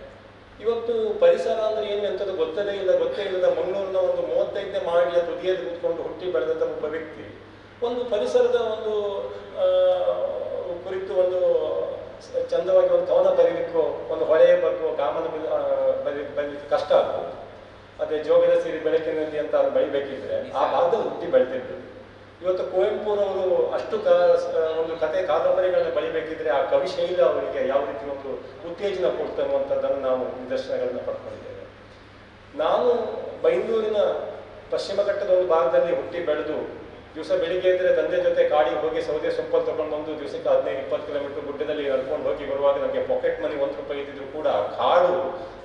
ಇವತ್ತು ಪರಿಸರ ಅಂದರೆ ಏನು ಎಂಥದ್ದು ಗೊತ್ತೇ ಇಲ್ಲದ ಮಂಗಳೂರಿನ ಒಂದು 35ನೇ ಮಹಡಿಯ ತುದಿಯಲ್ಲಿ ಕೂತ್ಕೊಂಡು ಹುಟ್ಟಿ ಬೆಳೆದಂಥ ಒಬ್ಬ ವ್ಯಕ್ತಿ ಒಂದು ಪರಿಸರದ ಒಂದು ಕುರಿತು ಒಂದು ಚಂದವಾಗಿ ಒಂದು ಕವನ ಬರೀಲಿಕ್ಕೋ, ಒಂದು ಹೊಳೆಯ ಬಗ್ಗೆ ಕಾಮನ ಬರೀಲಿಕ್ಕೆ ಕಷ್ಟ ಆಗ್ತದೆ. ಅದೇ ಜೋಗದ ಸಿರಿ ಬೆಳಕಿನಲ್ಲಿ ಅಂತ ಅವ್ರು ಬಳಿಬೇಕಿದ್ರೆ ಆ ಭಾಗದಲ್ಲಿ ಹುಟ್ಟಿ ಬೆಳೆದಿದ್ರು. ಇವತ್ತು ಕುವೆಂಪುರವರು ಅಷ್ಟು ಒಂದು ಕತೆ ಕಾದಂಬರಿಗಳನ್ನ ಬಳಿಬೇಕಿದ್ರೆ ಆ ಕವಿ ಶೈಲಿ ಅವರಿಗೆ ಯಾವ ರೀತಿ ಒಂದು ಉತ್ತೇಜನ ಕೊಡ್ತಾ ಅನ್ನುವಂಥದ್ದನ್ನು ನಾವು ನಿದರ್ಶನಗಳನ್ನ ಪಡ್ಕೊಂಡಿದ್ದೇವೆ. ನಾನು ಬೈಂದೂರಿನ ಪಶ್ಚಿಮ ಘಟ್ಟದ ಒಂದು ಭಾಗದಲ್ಲಿ ಹುಟ್ಟಿ ಬೆಳೆದು ದಿವಸ ಬೆಳಿಗ್ಗೆ ಇದ್ದರೆ ತಂದೆ ಜೊತೆ ಕಾಡಿಗೆ ಹೋಗಿ ಸೌದೆ ಸೊಪ್ಪಲ್ಲಿ ತೊಗೊಂಡು ಬಂದು ದಿವಸಕ್ಕೆ 15-20 ಕಿಲೋಮೀಟರ್ ಗುಡ್ಡದಲ್ಲಿ ನಡ್ಕೊಂಡು ಹೋಗಿ ಬರುವಾಗ ನಮಗೆ ಪಾಕೆಟ್ ಮನಿ 1 ರೂಪಾಯಿ ಇದ್ದಿದ್ರು ಕೂಡ ಕಾಡು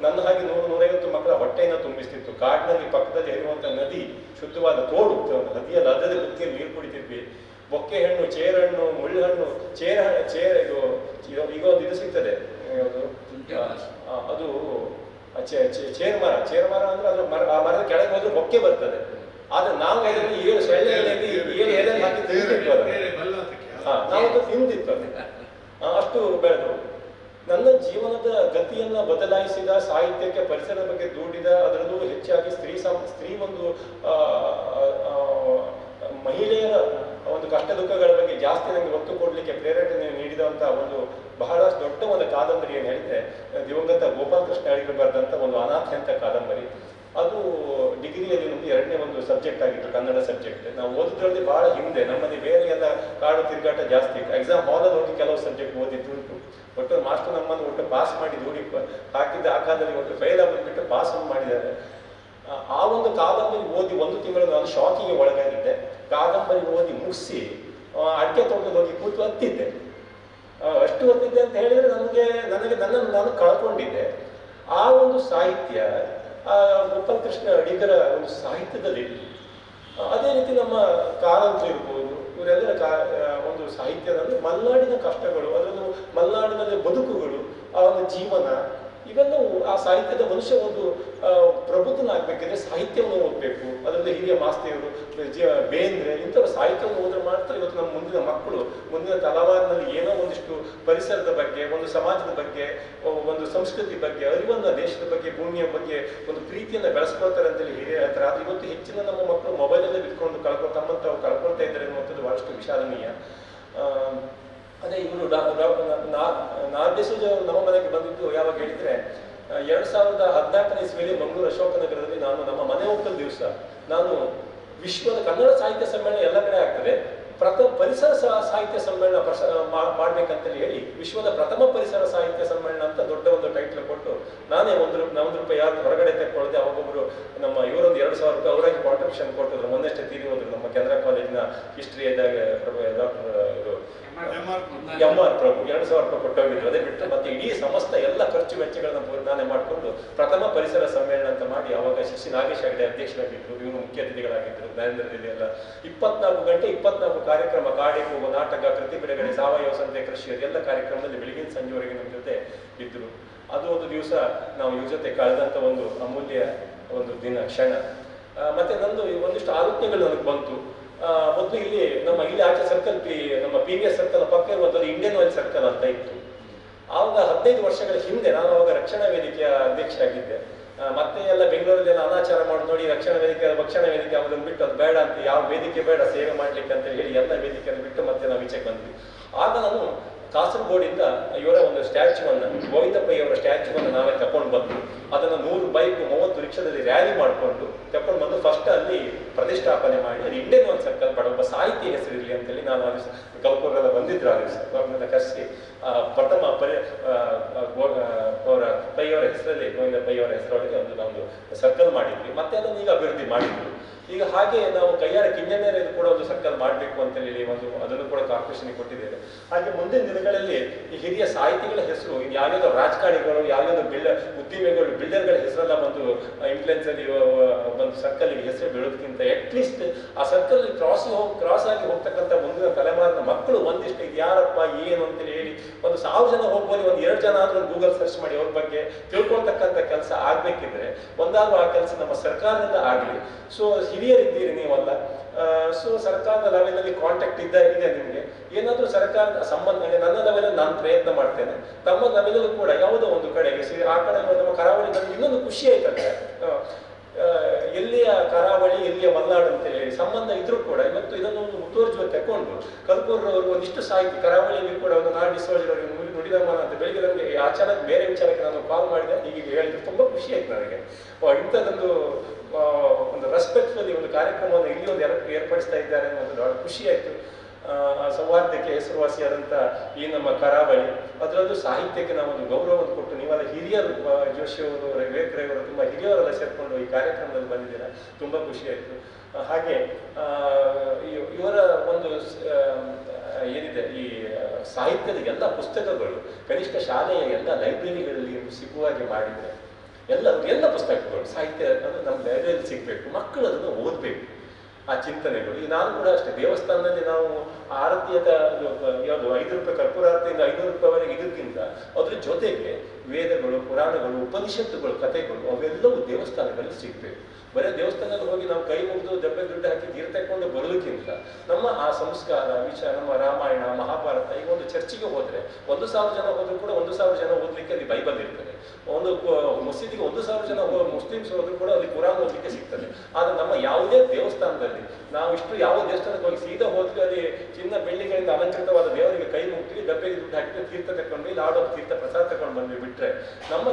ನನ್ನ ಹಾಗೆ 100-150 ಮಕ್ಕಳ ಹೊಟ್ಟೆಯನ್ನು ತುಂಬಿಸ್ತಿತ್ತು. ಕಾಡಿನಲ್ಲಿ ಪಕ್ಕದಲ್ಲಿ ಹರಿಯುವಂಥ ನದಿ ಶುದ್ಧವಾದ ತೋಡು, ನದಿಯಲ್ಲಿ ಅದರ ಬುತ್ತಿಯಲ್ಲಿ ನೀರು ಕುಡಿತಿದ್ವಿ. ಬೊಕ್ಕೆ ಹಣ್ಣು, ಚೇರಹಣ್ಣು, ಮುಳ್ಳುಹಣ್ಣು, ಈಗ ಒಂದು ಇದು ಸಿಗ್ತದೆ, ಅದು ಚೇರ್ಮರ ಅಂದ್ರೆ ಅದು ಆ ಮರದ ಕೆಳಗೆ ಹೋದ್ರೆ ಬೊಕ್ಕೆ ಬರ್ತದೆ. ಆದ್ರೆ ನಾವು ಅದರಲ್ಲಿ 7 ಸೊಳ್ಳೆಯಲ್ಲಿ 7 ಎಲೆ ಹಾಕಿ ತಿಂದಿತ್ತು ನಾವು ಅದು ತಿಂದಿತ್ತು ಅಷ್ಟು ಬೆಳೆದು. ನನ್ನ ಜೀವನದ ಗತಿಯನ್ನ ಬದಲಾಯಿಸಿದ, ಸಾಹಿತ್ಯಕ್ಕೆ ಪರಿಸರದ ಬಗ್ಗೆ ದೂಡಿದ, ಅದರಲ್ಲೂ ಹೆಚ್ಚಾಗಿ ಸ್ತ್ರೀ ಒಂದು ಮಹಿಳೆಯರ ಒಂದು ಕಷ್ಟ ದುಃಖಗಳ ಬಗ್ಗೆ ಜಾಸ್ತಿ ನನಗೆ ಒತ್ತು ಕೊಡಲಿಕ್ಕೆ ಪ್ರೇರಣೆ ನೀಡಿದಂಥ ಒಂದು ಬಹಳ ದೊಡ್ಡ ಒಂದು ಕಾದಂಬರಿ ಏನು ಹೇಳಿದ್ರೆ ದಿವಂಗತ ಗೋಪಾಲಕೃಷ್ಣ ಅಡಿಗರು ಬರೆದಂಥ ಒಂದು ಅನಾಥೆ ಅಂತ ಕಾದಂಬರಿ. ಅದು ಡಿಗ್ರಿಯಲ್ಲಿ ನಮ್ದು 2ನೇ ಒಂದು ಸಬ್ಜೆಕ್ಟ್ ಆಗಿತ್ತು, ಕನ್ನಡ ಸಬ್ಜೆಕ್ಟ್. ನಾವು ಓದಿದ್ರಲ್ಲಿ ಬಹಳ ಹಿಂದೆ, ನಮ್ಮಲ್ಲಿ ಬೇರೆ ಎಲ್ಲ ಕಾಡು ತಿರುಗಾಟ ಜಾಸ್ತಿ ಇತ್ತು. ಎಕ್ಸಾಮ್ ಹಾಲಲ್ಲಿ ಹೋಗಿ ಕೆಲವು ಸಬ್ಜೆಕ್ಟ್ ಓದಿದ್ದುಂಟು. ಒಟ್ಟು ಮಾಸ್ಟರ್ ನಮ್ಮನ್ನು ಒಟ್ಟು ಪಾಸ್ ಮಾಡಿ ದೂಡಿ ಹಾಕಿದ್ದ ಆ ಕಾಲದಲ್ಲಿ ಒಟ್ಟು ಫೇಲ್ ಆಗಿಬಿಟ್ಟು ಪಾಸ್ ಮಾಡಿದ್ದಾರೆ. ಆ ಒಂದು ಕಾದಂಬರಿ ಓದಿ 1 ತಿಂಗಳು ನಾನು ಶಾಕಿಗೆ ಒಳಗಾಗಿದ್ದೆ. ಕಾದಂಬರಿ ಓದಿ ಮುಗಿಸಿ ಅಡಿಕೆ ತೋಟದಲ್ಲಿ ಹೋಗಿ ಕೂತು ಹತ್ತಿದ್ದೆ. ಅಷ್ಟು ಹೊತ್ತಿದ್ದೆ ಅಂತ ಹೇಳಿದ್ರೆ ನನಗೆ ನನ್ನನ್ನು ನಾನು ಕಳ್ಕೊಂಡಿದ್ದೆ. ಆ ಒಂದು ಸಾಹಿತ್ಯ ಗೋಪಾಲ ಕೃಷ್ಣ ಅಡಿಗರ ಒಂದು ಸಾಹಿತ್ಯದಲ್ಲಿ, ಅದೇ ರೀತಿ ನಮ್ಮ ಕಾರಂತ ಇರ್ಬೋದು, ಇವರೆಲ್ಲರ ಒಂದು ಸಾಹಿತ್ಯದಲ್ಲಿ ಮಲೆನಾಡಿನ ಕಷ್ಟಗಳು, ಅದನ್ನು ಮಲೆನಾಡಿನಲ್ಲಿ ಬದುಕುಗಳು, ಆ ಒಂದು ಜೀವನ, ಇವೆಲ್ಲವೂ ಆ ಸಾಹಿತ್ಯದ ಮನುಷ್ಯ ಒಂದು ಪ್ರಬುದ್ಧನಾಗಬೇಕಿದ್ರೆ ಸಾಹಿತ್ಯವನ್ನು ಓದಬೇಕು. ಅದರಲ್ಲಿ ಹಿರಿಯ ಮಾಸ್ತಿಯವರು, ಬೇಂದ್ರೆ ಇಂಥವ್ರ ಸಾಹಿತ್ಯವನ್ನು ಓದ್ರೆ ಮಾತ್ರ ಇವತ್ತು ನಮ್ಮ ಮುಂದಿನ ಮಕ್ಕಳು ಮುಂದಿನ ತಲೆಮಾರಿನಲ್ಲಿ ಏನೋ ಒಂದಿಷ್ಟು ಪರಿಸರದ ಬಗ್ಗೆ, ಒಂದು ಸಮಾಜದ ಬಗ್ಗೆ, ಒಂದು ಸಂಸ್ಕೃತಿ ಬಗ್ಗೆ, ಅರಿವನ್ನ, ದೇಶದ ಬಗ್ಗೆ, ಭೂಮಿಯ ಬಗ್ಗೆ ಒಂದು ಪ್ರೀತಿಯನ್ನು ಬೆಳೆಸ್ಕೊಳ್ತಾರೆ ಅಂತೇಳಿ ಹಿರಿಯ ಹೇಳ್ತಾರೆ. ಆದರೆ ಇವತ್ತು ಹೆಚ್ಚಿನ ನಮ್ಮ ಮಕ್ಕಳು ಮೊಬೈಲಲ್ಲೇ ಬಿಟ್ಕೊಂಡು ತಮ್ಮಂತಾವು ಕಳ್ಕೊಳ್ತಾ ಇದ್ದಾರೆ ಅನ್ನುವಂಥದ್ದು ಬಹಳಷ್ಟು ವಿಷಾದನೀಯ. ಅದೇ ಇವರು ನಾರ್ಡಿಸೂಜ ಅವರು ನಮ್ಮ ಮನೆಗೆ ಬಂದಿದ್ದು ಯಾವಾಗ ಹೇಳಿದ್ರೆ 2014ನೇ ಇಸ್ವಿಯಲ್ಲಿ ಮಂಗಳೂರು ಅಶೋಕನಗರದಲ್ಲಿ ನಾನು ನಮ್ಮ ಮನೆ ಹೋಗ್ತದ ದಿವಸ ನಾನು ವಿಶ್ವದ ಕನ್ನಡ ಸಾಹಿತ್ಯ ಸಮ್ಮೇಳನ ಎಲ್ಲ ಕಡೆ ಆಗ್ತದೆ, ಪರಿಸರ ಸಾಹಿತ್ಯ ಸಮ್ಮೇಳನ ಮಾಡ್ಬೇಕಂತೇಳಿ ಹೇಳಿ ವಿಶ್ವದ ಪ್ರಥಮ ಪರಿಸರ ಸಾಹಿತ್ಯ ಸಮ್ಮೇಳನ ಅಂತ ದೊಡ್ಡ ಒಂದು ಟೈಟ್ಲ್ ಕೊಟ್ಟು ನಾನೇ ಒಂದು ರೂಪಾಯಿ ಯಾರು ಹೊರಗಡೆ ತೆಕ್ಕೊಳ್ಳದೆ, ಅವಾಗೊಬ್ಬರು ನಮ್ಮ ಇವರೊಂದು 2,000 ರೂಪಾಯಿ ಅವರಾಗಿ ಕಾಂಟ್ರಿಬ್ಯೂಷನ್ ಕೊಟ್ಟಿದ್ರು. ಮೊನ್ನೆಷ್ಟೇ ತೀರಿ ಹೋದ್ರು ನಮ್ಮ ಕೆನರಾ ಕಾಲೇಜಿನ ಹಿಸ್ಟ್ರಿ ಇದ್ದಾಗ ಡಾಕ್ಟರ್ MR ಪ್ರಭು 2,000 ರೂಪಾಯಿ ಕೊಟ್ಟೋಗಿದ್ರು. ಅದೇ ಬಿಟ್ಟು ಮತ್ತೆ ಇಡೀ ಸಮಸ್ತ ಎಲ್ಲ ಖರ್ಚು ವೆಚ್ಚಗಳನ್ನ ನಾನೇ ಮಾಡಿಕೊಂಡು ಪ್ರಥಮ ಪರಿಸರ ಸಮ್ಮೇಳನ ಅಂತ ಮಾಡಿ ಅವಾಗ ಶಿಶಿ ನಾಗೇಶ್ ಹೆಗಡೆ ಅಧ್ಯಕ್ಷರಾಗಿದ್ರು, ಇವರು ಮುಖ್ಯ ಅತಿಥಿಗಳಾಗಿದ್ರು. ನರೇಂದ್ರ ದಿಲ್ಲಿ ಎಲ್ಲ 24 ಗಂಟೆ 24 ಕಾರ್ಯಕ್ರಮ, ಕಾಡೆ ಕೂಗು, ನಾಟಕ, ಕೃತಿ ಬಿಡುಗಡೆ, ಸಾವಯವ ಸಂತೆ, ಕೃಷಿ, ಅದೆಲ್ಲ ಕಾರ್ಯಕ್ರಮದಲ್ಲಿ ಬೆಳಗಿನ ಸಂಜೆವರೆಗೆ ನಮ್ಮ ಜೊತೆ ಇದ್ರು. ಅದು ಒಂದು ದಿವಸ ನಾವು ಇವ್ರ ಜೊತೆ ಕಳೆದಂತ ಒಂದು ಅಮೂಲ್ಯ ಒಂದು ದಿನ ಕ್ಷಣ. ಮತ್ತೆ ನಂದು ಒಂದಿಷ್ಟು ಆಲೋಚನೆಗಳು ನನಗೆ ಬಂತು. ಮೊದಲು ಇಲ್ಲಿ ಆಚೆ ಸರ್ಕಲ್ ನಮ್ಮ PVS ಸರ್ಕಲ್ ಪಕ್ಕ ಇರುವಂಥದ್ದು ಇಂಡಿಯನ್ ಆಯಿಲ್ ಸರ್ಕಲ್ ಅಂತ ಇತ್ತು. ಆವಾಗ 15 ವರ್ಷಗಳ ಹಿಂದೆ ನಾನು ಅವಾಗ ರಕ್ಷಣಾ ವೇದಿಕೆಯ ಅಧ್ಯಕ್ಷರಾಗಿದ್ದೆ. ಮತ್ತೆ ಎಲ್ಲ ಬೆಂಗಳೂರಲ್ಲಿ ಅನಾಚಾರ ಮಾಡಿ ನೋಡಿ ರಕ್ಷಣಾ ವೇದಿಕೆ, ಭಕ್ಷಣಾ ವೇದಿಕೆ ಅದನ್ನು ಬಿಟ್ಟು ಅದು ಬೇಡ ಅಂತ, ಯಾವ ವೇದಿಕೆ ಬೇಡ ಸೇವೆ ಮಾಡ್ಲಿಕ್ಕೆ ಅಂತ ಹೇಳಿ ಎಲ್ಲ ವೇದಿಕೆಯನ್ನು ಬಿಟ್ಟು ಮತ್ತೆ ನಾವು ಈಚೆಗೆ ಬಂದ್ವಿ. ಆಗ ನಾನು ಕಾಸರಗೋಡಿಂದ ಇವರ ಒಂದು ಸ್ಟ್ಯಾಚ್ಯೂವನ್ನು, ಗೋವಿಂದಪ್ಪಯ್ಯವರ ಸ್ಟ್ಯಾಚ್ಯೂವನ್ನು ನಾವೇ ತಕೊಂಡು ಬಂದು ಅದನ್ನು 100 ಬೈಕ್ 30 ರಿಕ್ಷಾದಲ್ಲಿ ರ್ಯಾಲಿ ಮಾಡಿಕೊಂಡು ತಕೊಂಡು ಬಂದು ಫಸ್ಟ್ ಅಲ್ಲಿ ಪ್ರತಿಷ್ಠಾಪನೆ ಮಾಡಿ ಅದು ಇಂಡಿಯನ್ ಆಯಿಲ್ ಸರ್ಕಲ್ ಒಬ್ಬ ಸಾಹಿತಿ ಹೆಸರಿರಲಿ ಅಂತೇಳಿ ನಾನು ಕಲ್ಪೂರೆಲ್ಲ ಬಂದಿದ್ರು. ಅವ್ರನ್ನೆಲ್ಲ ಕರೆಸಿ ಪ್ರಥಮ ಅವರ ಪೈಯವರ ಹೆಸರಲ್ಲಿ, ಗೋವಿಂದ ಪೈಯವರ ಹೆಸರೊಳಗೆ ಒಂದು ಸರ್ಕಲ್ ಮಾಡಿದ್ವಿ. ಮತ್ತೆ ಅದನ್ನು ಈಗ ಅಭಿವೃದ್ಧಿ ಮಾಡಿದ್ವಿ. ಈಗ ಹಾಗೆ ನಾವು ಕೈಯಾರ ಕಿಂಜನೇರ ಕೂಡ ಒಂದು ಸರ್ಕಲ್ ಮಾಡಬೇಕು ಅಂತ ಹೇಳಿ ಅದನ್ನು ಕೂಡ ಕಾರ್ಪೊರೇಷನ್ ಕೊಟ್ಟಿದ್ದೇವೆ. ಹಾಗೆ ಮುಂದಿನ ದಿನಗಳಲ್ಲಿ ಈ ಹಿರಿಯ ಸಾಹಿತಿಗಳ ಹೆಸರು ಯಾವ್ಯಾವ ರಾಜಕಾರಣಿಗಳು, ಯಾವ್ಯಾವ ಉದ್ದಿಮೆಗಳು, ಬಿಲ್ಡರ್ಗಳ ಹೆಸರೆಲ್ಲ ಬಂದು ಇನ್ಫ್ಲುಯೆನ್ಸ್ ಅಲ್ಲಿ ಒಂದು ಸರ್ಕಲ್ಗೆ ಹೆಸರು ಬೀಳೋದಕ್ಕಿಂತ ಅಟ್ಲೀಸ್ಟ್ ಆ ಸರ್ಕಲ್ ಕ್ರಾಸ್ ಆಗಿ ಹೋಗ್ತಕ್ಕಂಥ ಮುಂದಿನ ತಲೆಮಾರಿನ ಮಕ್ಕಳು ಒಂದಿಷ್ಟು ಇದು ಯಾರಪ್ಪ ಏನು ಅಂತೇಳಿ ಹೇಳಿ ಒಂದು 1000 ಜನ ಹೋಗ್ಬೋದು, 2 ಜನ ಆದ್ರೂ ಗೂಗಲ್ ಸರ್ಚ್ ಮಾಡಿ ಅವ್ರ ಬಗ್ಗೆ ತಿಳ್ಕೊಳ್ತಕ್ಕಂಥ ಕೆಲಸ ಆಗ್ಬೇಕಿದ್ರೆ ಒಂದಾದ್ರೂ ಆ ಕೆಲಸ ನಮ್ಮ ಸರ್ಕಾರದಿಂದ ಆಗಲಿ. ಸೊ ಹಿರಿಯರಿದ್ದೀರಿ ನೀವಲ್ಲ, ಸೊ ಸರ್ಕಾರದ ಲೆವೆಲಲ್ಲಿ ಕಾಂಟ್ಯಾಕ್ಟ್ ಇದೆ ನಿಮಗೆ, ಏನಾದರೂ ಸರ್ಕಾರದ ಸಂಬಂಧ ನನ್ನ ಲೆವೆಲಲ್ಲಿ ನಾನು ಪ್ರಯತ್ನ ಮಾಡ್ತೇನೆ, ತಮ್ಮ ಲೆವೆಲಲ್ಲೂ ಕೂಡ ಯಾವುದೋ ಒಂದು ಕಡೆಗೆ ಆ ಕಡೆ ನಮ್ಮ ಕರಾವಳಿ ನನಗೆ ಇನ್ನೊಂದು ಖುಷಿ ಆಯ್ತಂದ್ರೆ ಎಲ್ಲಿಯ ಕರಾವಳಿ ಎಲ್ಲಿಯ ಮಲೆನಾಡು ಅಂತ ಹೇಳಿ ಸಂಬಂಧ ಇದ್ರೂ ಕೂಡ ಇವತ್ತು ಇದನ್ನು ಒಂದು ಮುತುವರ್ಜಿ ತಗೊಂಡು ಕಲ್ಪೂರ್ರವರು ಒಂದಿಷ್ಟು ಸಾಹಿತಿ ಕರಾವಳಿಯಲ್ಲಿ ಕೂಡ ಒಂದು ನಾಡಿಸೋಜರವರಿಗೆ ನುಡಿದಮ್ಮನ ಅಂತ ಬೆಳಿಗ್ಗೆ ನನಗೆ ಅಚಾನಕ್ ಬೇರೆ ವಿಚಾರಕ್ಕೆ ನಾನು ಕಾಲ್ ಮಾಡಿದೆ, ಹೀಗೆ ಹೇಳಿದ್ರೆ ತುಂಬ ಖುಷಿ ಆಯ್ತು ನನಗೆ. ಇಂಥದ್ದೊಂದು ಒಂದು ರೆಸ್ಪೆಕ್ಟ್ಫುಲಿ ಒಂದು ಕಾರ್ಯಕ್ರಮವನ್ನು ಇಲ್ಲಿ ಒಂದು ಏರ್ಪಡಿಸ್ತಾ ಇದ್ದಾರೆ ಅನ್ನೋದು ಬಹಳ ಖುಷಿ ಆಯಿತು. ಸೌಹಾರ್ದಕ್ಕೆ ಹೆಸರುವಾಸಿಯಾದಂಥ ಈ ನಮ್ಮ ಕರಾವಳಿ, ಅದರಲ್ಲೂ ಸಾಹಿತ್ಯಕ್ಕೆ ನಾವೊಂದು ಗೌರವವನ್ನು ಕೊಟ್ಟು ನೀವೆಲ್ಲ ಹಿರಿಯರು, ಜೋಶಿಯವರು, ವಿವೇಕರವರು ತುಂಬ ಹಿರಿಯವರೆಲ್ಲ ಸೇರಿಕೊಂಡು ಈ ಕಾರ್ಯಕ್ರಮದಲ್ಲಿ ಬಂದಿದ್ದೀರಾ, ತುಂಬ ಖುಷಿ ಆಯಿತು. ಹಾಗೆ ಇವರ ಒಂದು ಏನಿದೆ ಈ ಸಾಹಿತ್ಯದ ಎಲ್ಲ ಪುಸ್ತಕಗಳು ಕನಿಷ್ಠ ಶಾಲೆಯ ಎಲ್ಲ ಲೈಬ್ರರಿಗಳಲ್ಲಿ ಸಿಗುವಾಗೆ ಮಾಡಿದರೆ ಎಲ್ಲ ಪುಸ್ತಕಗಳು ಸಾಹಿತ್ಯ ಅದು ನಮ್ಮ ಲೈಬ್ರರಿಯಲ್ಲಿ ಸಿಗಬೇಕು, ಮಕ್ಕಳು ಅದನ್ನು ಓದಬೇಕು. ಆ ಚಿಂತನೆಗಳು ಈಗ ನಾನು ಕೂಡ ಅಷ್ಟೇ ದೇವಸ್ಥಾನದಲ್ಲಿ ನಾವು ಆರತಿಯದ ಯಾವುದು 5 ರೂಪಾಯಿ ಕರ್ಪೂರಾರತಿಯಿಂದ 500 ರೂಪಾಯಿವರೆಗೆ ಇದಕ್ಕಿಂತ ಅದ್ರ ಜೊತೆಗೆ ವೇದಗಳು, ಪುರಾಣಗಳು, ಉಪನಿಷತ್ತುಗಳು, ಕಥೆಗಳು ಅವೆಲ್ಲವೂ ದೇವಸ್ಥಾನಗಳಲ್ಲಿ ಸಿಗಬೇಕು. ಬರೀ ದೇವಸ್ಥಾನದಲ್ಲಿ ಹೋಗಿ ನಾವು ಕೈ ಮುಗಿದು ದೆಬ್ಬೆ ದುಡ್ಡು ಹಾಕಿ ನೀರು ತಗೊಂಡು ಬರೋದಕ್ಕಿಂತ ನಮ್ಮ ಆ ಸಂಸ್ಕಾರ ವಿಚಾರ, ನಮ್ಮ ರಾಮಾಯಣ ಮಹಾಭಾರತ, ಈಗ ಒಂದು ಚರ್ಚಿಗೆ ಹೋದ್ರೆ 1,000 ಜನ ಹೋದ್ರು ಕೂಡ 1,000 ಜನ ಓದಲಿಕ್ಕೆ ಅಲ್ಲಿ ಬೈಬಲ್ ಇರ್ತದೆ. ಒಂದು ಮಸೀದಿಗೆ 1,000 ಜನ ಮುಸ್ಲಿಮ್ಸ್ ಹೋದ್ರು ಕೂಡ ಅಲ್ಲಿ ಕುರಾನ್ ಓದಲಿಕ್ಕೆ ಸಿಗ್ತದೆ. ಆದ್ರೆ ನಮ್ಮ ಯಾವುದೇ ದೇವಸ್ಥಾನದಲ್ಲಿ ನಾವು ಯಾವ ದೇವಸ್ಥಾನಕ್ಕೆ ಹೋಗಿ ಸೀದಾ ಹೋದ್ವಿ ಅಲ್ಲಿ ಬರೀ ಚಿನ್ನ ಬೆಳ್ಳಿಗಳಿಂದ ಅಲಂಕೃತವಾದ ದೇವರಿಗೆ ಕೈ ಮುಗ್ತೀವಿ, ಡಬ್ಬೆಗೆ ದುಡ್ಡು ಹಾಕಿ ತೀರ್ಥ ತಗೊಂಡು ಲಾಡೋ ತೀರ್ಥ ಪ್ರಸಾದ ತಗೊಂಡು ಬಂದ್ವಿ ಬಿಟ್ರೆ ನಮ್ಮ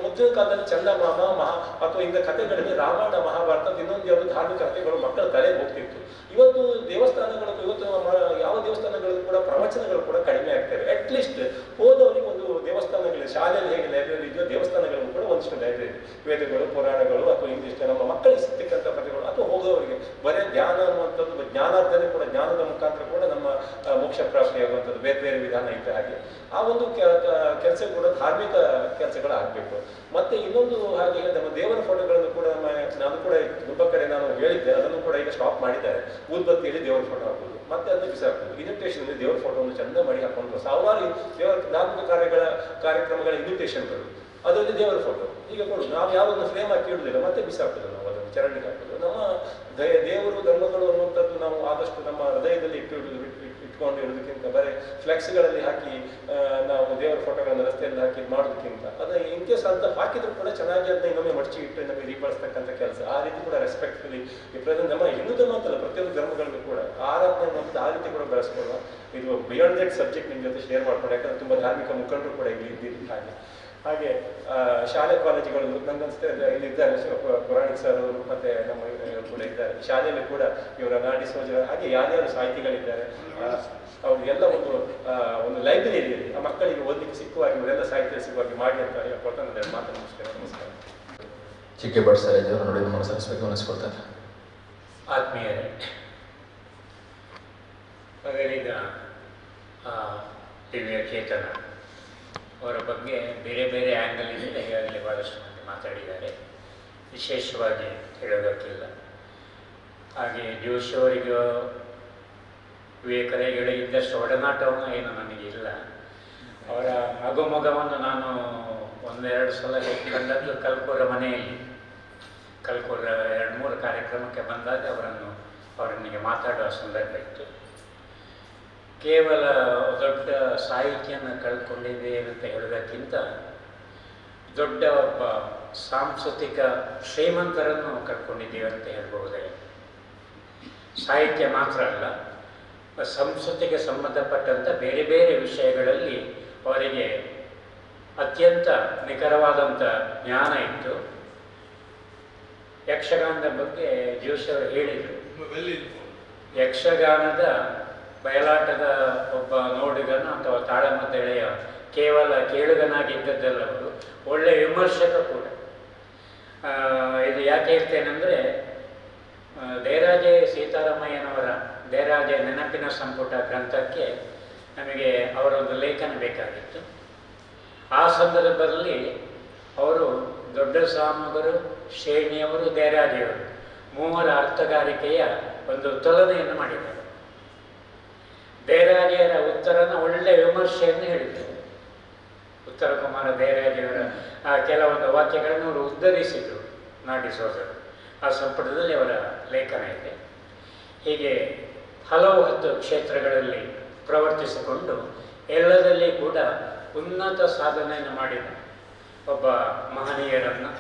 ಮೊದಲಿನ ಕಾಲದಲ್ಲಿ ಚಂದಮಾಮ ಅಥವಾ ಇಂಥ ಕಥೆಗಳಲ್ಲಿ ರಾಮಾಯಣ ಮಹಾಭಾರತ ಇನ್ನೊಂದು ಯಾವುದು ಧಾರ್ಮಿಕ ಕಥೆಗಳು ಮಕ್ಕಳ ತಲೆಗೆ ಹೋಗ್ತಿತ್ತು. ಇವತ್ತು ದೇವಸ್ಥಾನಗಳು ಯಾವ ದೇವಸ್ಥಾನಗಳು ಕೂಡ ಪ್ರವಚನಗಳು ಕೂಡ ಕಡಿಮೆ ಆಗ್ತವೆ. ಅಟ್ಲೀಸ್ಟ್ ಹೋದವರಿಗೆ ಒಂದು ದೇವಸ್ಥಾನಗಳು ಶಾಲೆಯಲ್ಲಿ ಹೇಗೆ ಲೈಬ್ರರಿ ಇದೆಯೋ ದೇವಸ್ಥಾನಗಳು ಕೂಡ ಒಂದಿಷ್ಟು ಲೈಬ್ರರಿ, ವೇದಗಳು, ಪುರಾಣಗಳು ಅಥವಾ ಇಂಗ್ಲಿಷ್ ನಮ್ಮ ಮಕ್ಕಳಿಗೆ ಸಿಗ್ತಕ್ಕಂಥ ಕಥೆಗಳು ಅಥವಾ ಹೋಗೋವರಿಗೆ ಬರೀ ಜ್ಞಾನ ಅನ್ನುವಂಥದ್ದು ಜ್ಞಾನಾರ್ಜನೆ ಕೂಡ ಜ್ಞಾನದ ಮುಖಾಂತರ ಕೂಡ ನಮ್ಮ ಮೋಕ್ಷ ಪ್ರಾಪ್ತಿಯಾಗುವಂಥದ್ದು ಬೇರೆ ಬೇರೆ ವಿಧಾನ ಇದೆ. ಹಾಗೆ ಆ ಒಂದು ಕೆಲಸ ಕೂಡ ಧಾರ್ಮಿಕ ಕೆಲಸಗಳು ಆಗಬೇಕು. ಮತ್ತೆ ಇನ್ನೊಂದು ಹಾಗೆ ನಮ್ಮ ದೇವರ ಫೋಟೋಗಳನ್ನು ಕೂಡ ನಾನು ಕೂಡ ತುಂಬ ಕಡೆ ನಾನು ಹೇಳಿದ್ದೆ, ಅದನ್ನು ಕೂಡ ಈಗ ಸ್ಟಾಪ್ ಮಾಡಿದ್ದಾರೆ. ಊದ್ಬತ್ತಿಯಲ್ಲಿ ದೇವರ ಫೋಟೋ ಹಾಕೋದು, ಮತ್ತೆ ಅದನ್ನು ಬಿಸಾಕೋದು. ಇನ್ವಿಟೇಷನ್ ದೇವರ ಫೋಟೋವನ್ನು ಚಂದ ಮಾಡಿ ಹಾಕೊಂಡು ಸಾವಿರಾರು ದೇವರ ಧಾರ್ಮಿಕ ಕಾರ್ಯಕ್ರಮಗಳ ಇನ್ವಿಟೇಷನ್ಗಳು ಅದರಲ್ಲಿ ದೇವರ ಫೋಟೋ ಈಗ ಕೊಡು. ನಾವು ಯಾವುದನ್ನು ಫ್ರೇಮ್ ಹಾಕಿ ಇಡುವುದಿಲ್ಲ, ಮತ್ತೆ ಬಿಸಾಕೋದು, ನಾವು ಅದನ್ನು ಚರಂಡಿಗೆ ಹಾಕೋದು. ನಮ್ಮ ದೇವರು ಧರ್ಮಗಳು ಅನ್ನುವಂಥದ್ದು ನಾವು ಆದಷ್ಟು ನಮ್ಮ ಹೃದಯದಲ್ಲಿ ಇಟ್ಕೊಂಡು ಇಡೋದಕ್ಕಿಂತ ಬರೀ ಫ್ಲೆಕ್ಸ್ಗಳಲ್ಲಿ ಹಾಕಿ ನಾವು ದೇವರ ಫೋಟೋಗಳನ್ನು ರಸ್ತೆಯಲ್ಲಿ ಹಾಕಿ ಮಾಡೋದಕ್ಕಿಂತ ಅದನ್ನ ಇನ್ ಕೇಸ್ ಅಂತ ಹಾಕಿದ್ರು ಕೂಡ ಚೆನ್ನಾಗಿ ಅದನ್ನ ಇನ್ನೊಮ್ಮೆ ಮಡಚಿ ಇಟ್ಟು ನಮಗೆ ರೀಪಡಿಸ್ತಕ್ಕಂಥ ಕೆಲಸ ಆ ರೀತಿ ಕೂಡ ರೆಸ್ಪೆಕ್ಟ್ಫುಲಿ ನಮ್ಮ ಹಿಂದೂ ಧರ್ಮ ಅಂತಲ್ಲ ಪ್ರತಿಯೊಂದು ಧರ್ಮಗಳಿಗೂ ಕೂಡ ಆರಾಧನೆ ಅನ್ನೋದು ಆ ರೀತಿ ಕೂಡ ಬೆಳೆಸ್ಕೊಳ್ಳುವ. ಇದು ಬಿಯಾಂಡ್ ದಟ್ ಸಬ್ಜೆಕ್ಟ್ ನಿಮ್ಮ ಜೊತೆ ಶೇರ್ ಮಾಡ್ಕೊಂಡು, ಯಾಕಂದ್ರೆ ತುಂಬ ಧಾರ್ಮಿಕ ಮುಖಂಡರು ಕೂಡ ಇಲ್ಲಿ ಇದ್ದಿದ್ದು. ಹಾಗೆ ಶಾಲೆ ಕಾಲೇಜುಗಳು ನನಗನ್ಸುತ್ತೆ ಇಲ್ಲಿದ್ದಾರೆ, ಪುರಾಣಿಕ್ ಸರ್ ಅವರು ಮತ್ತೆ ನಮ್ಮ ಕೂಡ ಇದ್ದಾರೆ. ಶಾಲೆಯಲ್ಲಿ ಕೂಡ ಇವರ ನಾಡಿ ಸೋಜ ಹಾಗೆ ಯಾರ್ಯಾರು ಸಾಹಿತಿಗಳಿದ್ದಾರೆ ಅವ್ರಿಗೆಲ್ಲ ಒಂದು ಲೈಬ್ರರಿ ಇದೆ, ಆ ಮಕ್ಕಳಿಗೆ ಓದಲಿಕ್ಕೆ ಸಿಕ್ಕುವಾಗಿ ಇವರೆಲ್ಲ ಸಾಹಿತ್ಯ ಸಿಕ್ಕುವಾಗಿ ಮಾಡಿ ಅಂತ ಹೇಳ್ಕೊಳ್ತಾ ನಾನು ಮಾತು ನಮಸ್ಕಾರ. ಚಿಕ್ಕೆ ಭಟ್ ಸರ್ ಅವರು ನೋಡಿ ನಮ್ಮ ಸಲ್ಲಿಸಬೇಕು ಅನಿಸ್ಕೊಳ್ತಾರೆ. ಆತ್ಮೀಯರೇ, ಮಗನಿಗ ದಿವ್ಯ ಚೇತನ ಅವರ ಬಗ್ಗೆ ಬೇರೆ ಬೇರೆ ಆ್ಯಂಗಲಿಂದ ಈಗಾಗಲೇ ಭಾಳಷ್ಟು ಮಂದಿ ಮಾತಾಡಿದ್ದಾರೆ, ವಿಶೇಷವಾಗಿ ಹೇಳೋದಕ್ಕಿಲ್ಲ. ಹಾಗೆ ಜೋಶಿ ಅವರಿಗೂ ವಿವೇಕರಿಗೆ ಇದ್ದಷ್ಟು ಒಡನಾಟವನ್ನು ಏನು ನನಗಿಲ್ಲ. ಅವರ ಮಗುಮಗವನ್ನು ನಾನು ಒಂದೆರಡು ಸಲ ಕಂಡದ್ದು ಕಲ್ಕೂರ ಮನೆಯಲ್ಲಿ. ಕಲ್ಕೂರ 2-3 ಕಾರ್ಯಕ್ರಮಕ್ಕೆ ಬಂದಾಗ ಅವರೊಂದಿಗೆ ಮಾತಾಡುವ ಸಂದರ್ಭ ಇತ್ತು. ಕೇವಲ ದೊಡ್ಡ ಸಾಹಿತ್ಯನ ಕಳ್ಕೊಂಡಿದ್ದೇವೆ ಅಂತ ಹೇಳೋದಕ್ಕಿಂತ ದೊಡ್ಡ ಒಬ್ಬ ಸಾಂಸ್ಕೃತಿಕ ಶ್ರೀಮಂತರನ್ನು ಕಳ್ಕೊಂಡಿದ್ದೇವೆ ಅಂತ ಹೇಳ್ಬಹುದೇ. ಸಾಹಿತ್ಯ ಮಾತ್ರ ಅಲ್ಲ, ಸಂಸ್ಕೃತಿಗೆ ಸಂಬಂಧಪಟ್ಟಂಥ ಬೇರೆ ಬೇರೆ ವಿಷಯಗಳಲ್ಲಿ ಅವರಿಗೆ ಅತ್ಯಂತ ನಿಖರವಾದಂಥ ಜ್ಞಾನ ಇತ್ತು. ಯಕ್ಷಗಾನದ ಬಗ್ಗೆ ಜೋಶಿ ಅವರು ಹೇಳಿದರು. ಯಕ್ಷಗಾನದ ಬಯಲಾಟದ ಒಬ್ಬ ನೋಡುಗನ ಅಥವಾ ತಾಳಮದ್ದಳೆಯ ಕೇವಲ ಕೇಳುಗನಾಗಿದ್ದದ್ದಲ್ಲ, ಅವರು ಒಳ್ಳೆಯ ವಿಮರ್ಶಕ ಕೂಡ. ಇದು ಯಾಕೆ ಹೇಳ್ತೇನೆಂದರೆ, ದೇರಾಜೆ ಸೀತಾರಾಮಯ್ಯನವರ ದೇರಾಜೆ ನೆನಪಿನ ಸಂಪುಟ ಗ್ರಂಥಕ್ಕೆ ನಮಗೆ ಅವರೊಂದು ಲೇಖನ ಬೇಕಾಗಿತ್ತು. ಆ ಸಂದರ್ಭದಲ್ಲಿ ಅವರು ದೊಡ್ಡ ಸಾಮಗರು, ಶ್ರೇಣಿಯವರು, ದೇರಾಜೆಯವರು ಮೂವರ ಅರ್ಥಗಾರಿಕೆಯ ಒಂದು ತುಲನೆಯನ್ನು ಮಾಡಿದ್ದಾರೆ. ದೇರಾಜೆಯರ ಉತ್ತರನ ಒಳ್ಳೆಯ ವಿಮರ್ಶೆಯನ್ನು ಹೇಳಿದ್ದಾರೆ. ಉತ್ತರ ಕುಮಾರ ದೇರಾಜೆಯವರ ಕೆಲವೊಂದು ವಾಕ್ಯಗಳನ್ನು ಅವರು ಉದ್ಧರಿಸಿದರು ನಾಡಿಸೋದರು. ಆ ಸಂಪುಟದಲ್ಲಿ ಅವರ ಲೇಖನ ಇದೆ. ಹೀಗೆ ಹಲವು ಕ್ಷೇತ್ರಗಳಲ್ಲಿ ಪ್ರವರ್ತಿಸಿಕೊಂಡು ಎಲ್ಲದಲ್ಲಿ ಕೂಡ ಉನ್ನತ ಸಾಧನೆಯನ್ನು ಮಾಡಿದ ಒಬ್ಬ ಮಹನೀಯರನ್ನು,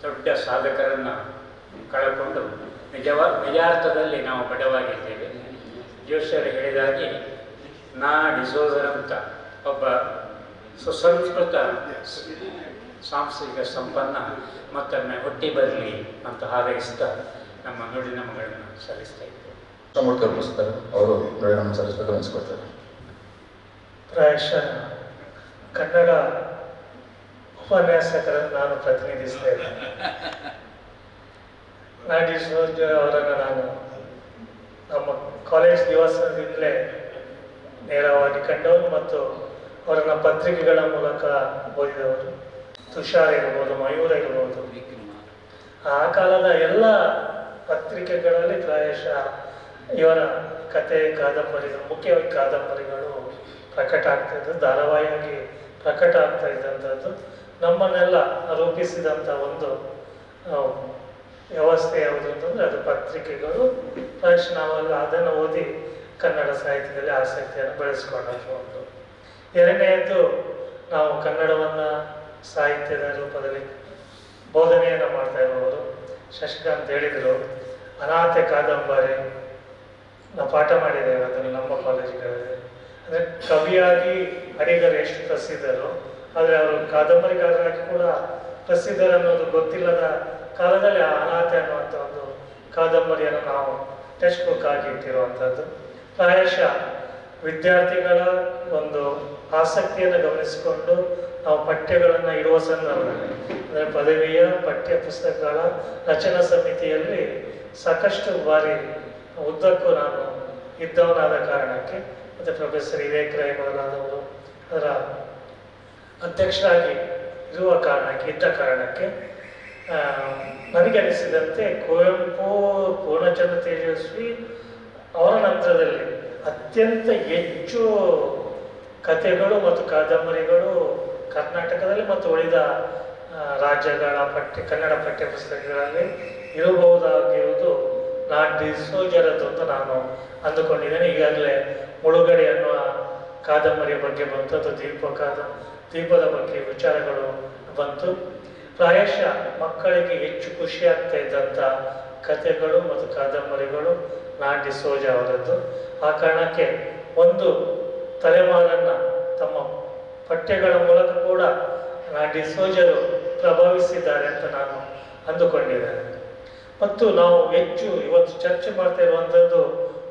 ದೊಡ್ಡ ಸಾಧಕರನ್ನು ಕಳಕೊಂಡು ನಿಜಾರ್ಥದಲ್ಲಿ ನಾವು ಬಡವಾಗಿದ್ದೇವೆ. ಜೋಶಿಯವರು ಹೇಳಿದಾಗೆ ಡಿಸೋಜರಂತ ಒಬ್ಬ ಸುಸಂಸ್ಕೃತ ಸಾಂಸ್ಕೃತಿಕ ಸಂಪನ್ನ ಮತ್ತೊಮ್ಮೆ ಹುಟ್ಟಿ ಬರಲಿ ಅಂತ ಹಾರೈಸ್ತಾ ನಮ್ಮ ನುಡಿನಮಗಳನ್ನು ಸಲ್ಲಿಸ್ತಾ ಇದ್ದೇವೆ. ಅವರು ನುಡಿನಮ ಸಲ್ಲಿಸಬೇಕು ಅನಿಸ್ಕೊಳ್ತಾರೆ. ಪ್ರಾಯಶಃ ಕನ್ನಡ ಉಪನ್ಯಾಸಕರನ್ನು ನಾನು ಪ್ರತಿನಿಧಿಸ್ತಾ ಇದ್ದೇನೆ. ನಾಡಿ ಸೋಜ ಅವರನ್ನು ನಾನು ನಮ್ಮ ಕಾಲೇಜ್ ದಿವಸದಿಂದಲೇ ನೇರವಾಗಿ ಕಂಡವರು ಮತ್ತು ಅವರನ್ನ ಪತ್ರಿಕೆಗಳ ಮೂಲಕ ಓದಿದವರು. ತುಷಾರ್ ಇರ್ಬೋದು, ಮಯೂರ ಇರ್ಬೋದು, ಆ ಕಾಲದ ಎಲ್ಲ ಪತ್ರಿಕೆಗಳಲ್ಲಿ ಪ್ರಾಯಶಃ ಇವರ ಕತೆ, ಕಾದಂಬರಿಗಳು, ಮುಖ್ಯವಾಗಿ ಕಾದಂಬರಿಗಳು ಪ್ರಕಟ ಆಗ್ತಾಯಿದ್ದು, ಧಾರಾವಾಹಿಯಾಗಿ ಪ್ರಕಟ ಆಗ್ತಾ ಇದ್ದಂಥದ್ದು. ನಮ್ಮನ್ನೆಲ್ಲ ರೂಪಿಸಿದಂಥ ಒಂದು ವ್ಯವಸ್ಥೆ ಯಾವುದು ಅಂತಂದರೆ ಅದು ಪತ್ರಿಕೆಗಳು. ಪ್ರಾಯಶಃ ನಾವೆಲ್ಲ ಅದನ್ನು ಓದಿ ಕನ್ನಡ ಸಾಹಿತ್ಯದಲ್ಲಿ ಆಸಕ್ತಿಯನ್ನು ಬೆಳೆಸ್ಕೊಂಡದ್ದು ಒಂದು. ಎರಡನೆಯದ್ದು, ನಾವು ಕನ್ನಡವನ್ನು ಸಾಹಿತ್ಯದ ರೂಪದಲ್ಲಿ ಬೋಧನೆಯನ್ನು ಮಾಡ್ತಾ ಇರುವವರು. ಶಶಿಕಾಂತ್ ಹೇಳಿದರು, ಅನಾಥೆ ಕಾದಂಬರಿ ನಾವು ಪಾಠ ಮಾಡಿದ್ದೇವೆ ಅದನ್ನು ನಮ್ಮ ಕಾಲೇಜುಗಳಲ್ಲಿ. ಅಂದರೆ ಕವಿಯಾಗಿ ಅಡಿಗರು ಎಷ್ಟು ಪ್ರಸಿದ್ಧರು, ಆದರೆ ಅವರು ಕಾದಂಬರಿಗಾರರಾಗಿ ಕೂಡ ಪ್ರಸಿದ್ಧರನ್ನೋದು ಗೊತ್ತಿಲ್ಲದ ಕಾಲದಲ್ಲಿ ಆ ಅನಾಥೆ ಅನ್ನುವಂಥ ಒಂದು ಕಾದಂಬರಿಯನ್ನು ನಾವು ಟೆಕ್ಸ್ಟ್ ಬುಕ್ ಆಗಿ ಇಟ್ಟಿರುವಂಥದ್ದು. ಪ್ರಾಯಶಃ ವಿದ್ಯಾರ್ಥಿಗಳ ಒಂದು ಆಸಕ್ತಿಯನ್ನು ಗಮನಿಸಿಕೊಂಡು ನಾವು ಪಠ್ಯಗಳನ್ನು ಇಡುವ ಸಂದರ್ಭದಲ್ಲಿ, ಅಂದರೆ ಪದವಿಯ ಪಠ್ಯ ಪುಸ್ತಕಗಳ ರಚನಾ ಸಮಿತಿಯಲ್ಲಿ ಸಾಕಷ್ಟು ಬಾರಿ ಉದ್ದಕ್ಕೂ ನಾನು ಇದ್ದವನಾದ ಕಾರಣಕ್ಕೆ, ಮತ್ತು ಪ್ರೊಫೆಸರ್ ವಿವೇಕ್ ರೈ ಮೊದಲಾದವರು ಅದರ ಅಧ್ಯಕ್ಷರಾಗಿ ಇದ್ದ ಕಾರಣಕ್ಕೆ ನನಗೆ ಅನಿಸಿದಂತೆ ಕುವೆಂಪು, ಪೂರ್ಣಚಂದ್ರ ತೇಜಸ್ವಿ ಅವರ ನಂತರದಲ್ಲಿ ಅತ್ಯಂತ ಹೆಚ್ಚು ಕಥೆಗಳು ಮತ್ತು ಕಾದಂಬರಿಗಳು ಕರ್ನಾಟಕದಲ್ಲಿ ಮತ್ತು ಉಳಿದ ರಾಜ್ಯಗಳ ಕನ್ನಡ ಪಠ್ಯ ಪುಸ್ತಕಗಳಲ್ಲಿ ಇರಬಹುದಾಗಿರುವುದು ಡಿಸೋಜರದ್ದು ಅಂತ ನಾನು ಅಂದುಕೊಂಡಿದ್ದೇನೆ. ಈಗಾಗಲೇ ಮುಳುಗಡೆ ಅನ್ನುವ ಕಾದಂಬರಿಯ ಬಗ್ಗೆ ಬಂತು, ಅದು ದೀಪದ ಬಗ್ಗೆ ವಿಚಾರಗಳು ಬಂತು. ಪ್ರಾಯಶಃ ಮಕ್ಕಳಿಗೆ ಹೆಚ್ಚು ಖುಷಿ ಆಗ್ತಾ ಇದ್ದಂಥ ಕಥೆಗಳು ಮತ್ತು ಕಾದಂಬರಿಗಳು ಡಿಸೋಜ ಅವರದ್ದು. ಆ ಕಾರಣಕ್ಕೆ ಒಂದು ತಲೆಮಾರನ್ನು ತಮ್ಮ ಪಠ್ಯಗಳ ಮೂಲಕ ಕೂಡ ಡಿಸೋಜರು ಪ್ರಭಾವಿಸಿದ್ದಾರೆ ಅಂತ ನಾನು ಅಂದುಕೊಂಡಿದ್ದೇನೆ. ಮತ್ತು ನಾವು ಹೆಚ್ಚು ಇವತ್ತು ಚರ್ಚೆ ಮಾಡ್ತಾ ಇರುವಂಥದ್ದು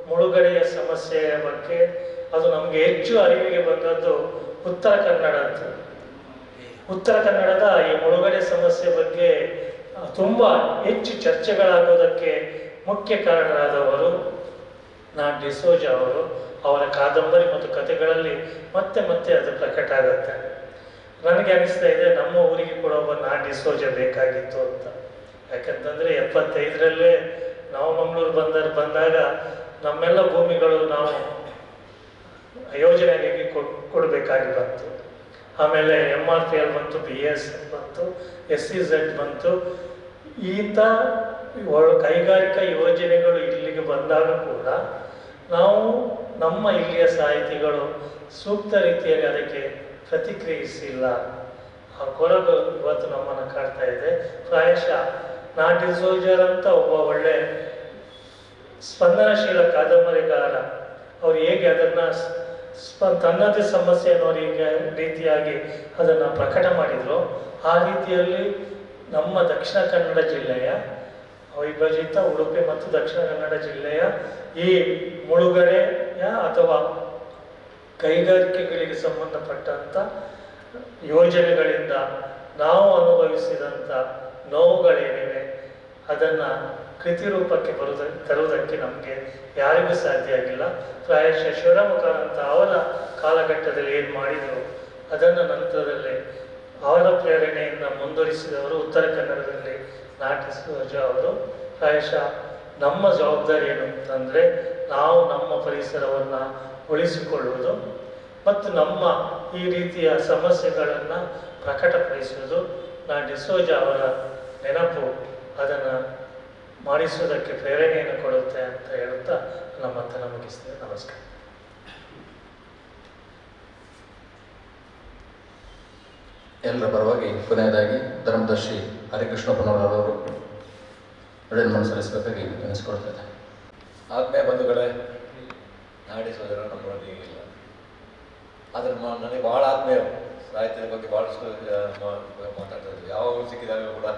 ಮುಳುಗಡೆಯ ಸಮಸ್ಯೆಯ ಬಗ್ಗೆ. ಅದು ನಮಗೆ ಹೆಚ್ಚು ಅರಿವಿಗೆ ಬಂದದ್ದು ಉತ್ತರ ಕನ್ನಡದ ಈ ಮುಳುಗಡೆ ಸಮಸ್ಯೆ ಬಗ್ಗೆ ತುಂಬ ಹೆಚ್ಚು ಚರ್ಚೆಗಳಾಗೋದಕ್ಕೆ ಮುಖ್ಯ ಕಾರಣರಾದವರು ಡಿಸೋಜ ಅವರು. ಅವರ ಕಾದಂಬರಿ ಮತ್ತು ಕಥೆಗಳಲ್ಲಿ ಮತ್ತೆ ಮತ್ತೆ ಅದು ಪ್ರಕಟ ಆಗುತ್ತೆ. ನನಗೆ ಅನಿಸ್ತಾ ಇದೆ ನಮ್ಮ ಊರಿಗೆ ಕೂಡ ಒಬ್ಬ ಡಿಸೋಜ ಬೇಕಾಗಿತ್ತು ಅಂತ. ಯಾಕಂತಂದರೆ 75ರಲ್ಲೇ ನಾವು ಮಂಗಳೂರು ಬಂದಾಗ ನಮ್ಮೆಲ್ಲ ಭೂಮಿಗಳು ನಾವು ಯೋಜನೆಗೆ ಕೊಡಬೇಕಾಗಿ ಬಂತು. ಆಮೇಲೆ MRPL ಬಂತು, BSF ಬಂತು, SEZ ಬಂತು. ಈತ ಕೈಗಾರಿಕಾ ಯೋಜನೆಗಳು ಇಲ್ಲಿಗೆ ಬಂದಾಗ ಕೂಡ ನಾವು ನಮ್ಮ ಇಲ್ಲಿಯ ಸಾಹಿತಿಗಳು ಸೂಕ್ತ ರೀತಿಯಲ್ಲಿ ಅದಕ್ಕೆ ಪ್ರತಿಕ್ರಿಯಿಸಿಲ್ಲ. ಆ ಕೊರಗು ಇವತ್ತು ನಮ್ಮನ್ನು ಕಾಡ್ತಾ ಇದೆ. ಪ್ರಾಯಶಃ ಡಿಸೋಜರ್ ಅಂತ ಒಬ್ಬ ಒಳ್ಳೆ ಸ್ಪಂದನಶೀಲ ಕಾದಂಬರಿಗಾರ, ಅವ್ರು ಹೇಗೆ ಅದನ್ನು ತನ್ನದೇ ಸಮಸ್ಯೆ ಅನ್ನೋ ರೀತಿಯಾಗಿ ಅದನ್ನು ಪ್ರಕಟ ಮಾಡಿದ್ರು, ಆ ರೀತಿಯಲ್ಲಿ ನಮ್ಮ ದಕ್ಷಿಣ ಕನ್ನಡ ಜಿಲ್ಲೆಯ ವಿಭಜಿತ ಉಡುಪಿ ಮತ್ತು ದಕ್ಷಿಣ ಕನ್ನಡ ಜಿಲ್ಲೆಯ ಈ ಮುಳುಗಡೆಯ ಅಥವಾ ಕೈಗಾರಿಕೆಗಳಿಗೆ ಸಂಬಂಧಪಟ್ಟಂಥ ಯೋಜನೆಗಳಿಂದ ನಾವು ಅನುಭವಿಸಿದಂಥ ನೋವುಗಳೇನಿವೆ ಅದನ್ನು ಕೃತಿರೂಪಕ್ಕೆ ತರುವುದಕ್ಕೆ ನಮಗೆ ಯಾರಿಗೂ ಸಾಧ್ಯ ಆಗಿಲ್ಲ. ಪ್ರಾಯಶಃ ಶಿವರಾಮಕಾರಂತ ಅವರ ಕಾಲಘಟ್ಟದಲ್ಲಿ ಏನು ಮಾಡಿದರು ಅದನ್ನು ನಂತರದಲ್ಲಿ ಅವರ ಪ್ರೇರಣೆಯಿಂದ ಮುಂದುವರಿಸಿದವರು ಉತ್ತರ ಕನ್ನಡದಲ್ಲಿ ಡಿಸೋಜ ಅವರು. ಪ್ರಾಯಶಃ ನಮ್ಮ ಜವಾಬ್ದಾರಿ ಏನು ಅಂತಂದರೆ ನಾವು ನಮ್ಮ ಪರಿಸರವನ್ನು ಉಳಿಸಿಕೊಳ್ಳುವುದು ಮತ್ತು ನಮ್ಮ ಈ ರೀತಿಯ ಸಮಸ್ಯೆಗಳನ್ನು ಪ್ರಕಟಪಡಿಸುವುದು. ಡಿಸೋಜ ಅವರ ನೆನಪು ಅದನ್ನು ಮಾಡಿಸುವುದಕ್ಕೆ ಪ್ರೇರಣೆಯನ್ನು ಕೊಡುತ್ತೆ ಅಂತ ಹೇಳುತ್ತಾ ನನ್ನ ಮಾತನ್ನು ಮುಗಿಸ್ತೇನೆ. ನಮಸ್ಕಾರ. ಎಲ್ಲರ ಪರವಾಗಿ ಕೊನೆಯದಾಗಿ ಧರ್ಮದರ್ಶಿ ಹರಿಕೃಷ್ಣಪ್ಪನವರವರು ನುಡಿಯನ್ನು ಸಲ್ಲಿಸಬೇಕಾಗಿ ನೆನೆಸಿಕೊಳ್ತೇನೆ. ಆತ್ಮೀಯ ಬಂಧುಗಳೇ, ಡಿಸೋಜರ ನಮ್ಮಲ್ಲಿ ಇಲ್ಲ, ಆದರೆ ನನಗೆ ಭಾಳ ಆತ್ಮೀಯ ಸಾಹಿತ್ಯದ ಬಗ್ಗೆ ಭಾಳಷ್ಟು ಮಾತಾಡ್ತಾ ಇದ್ವಿ. ಯಾವಾಗಲೂ ಸಿಕ್ಕಿದಾಗ ಕೂಡ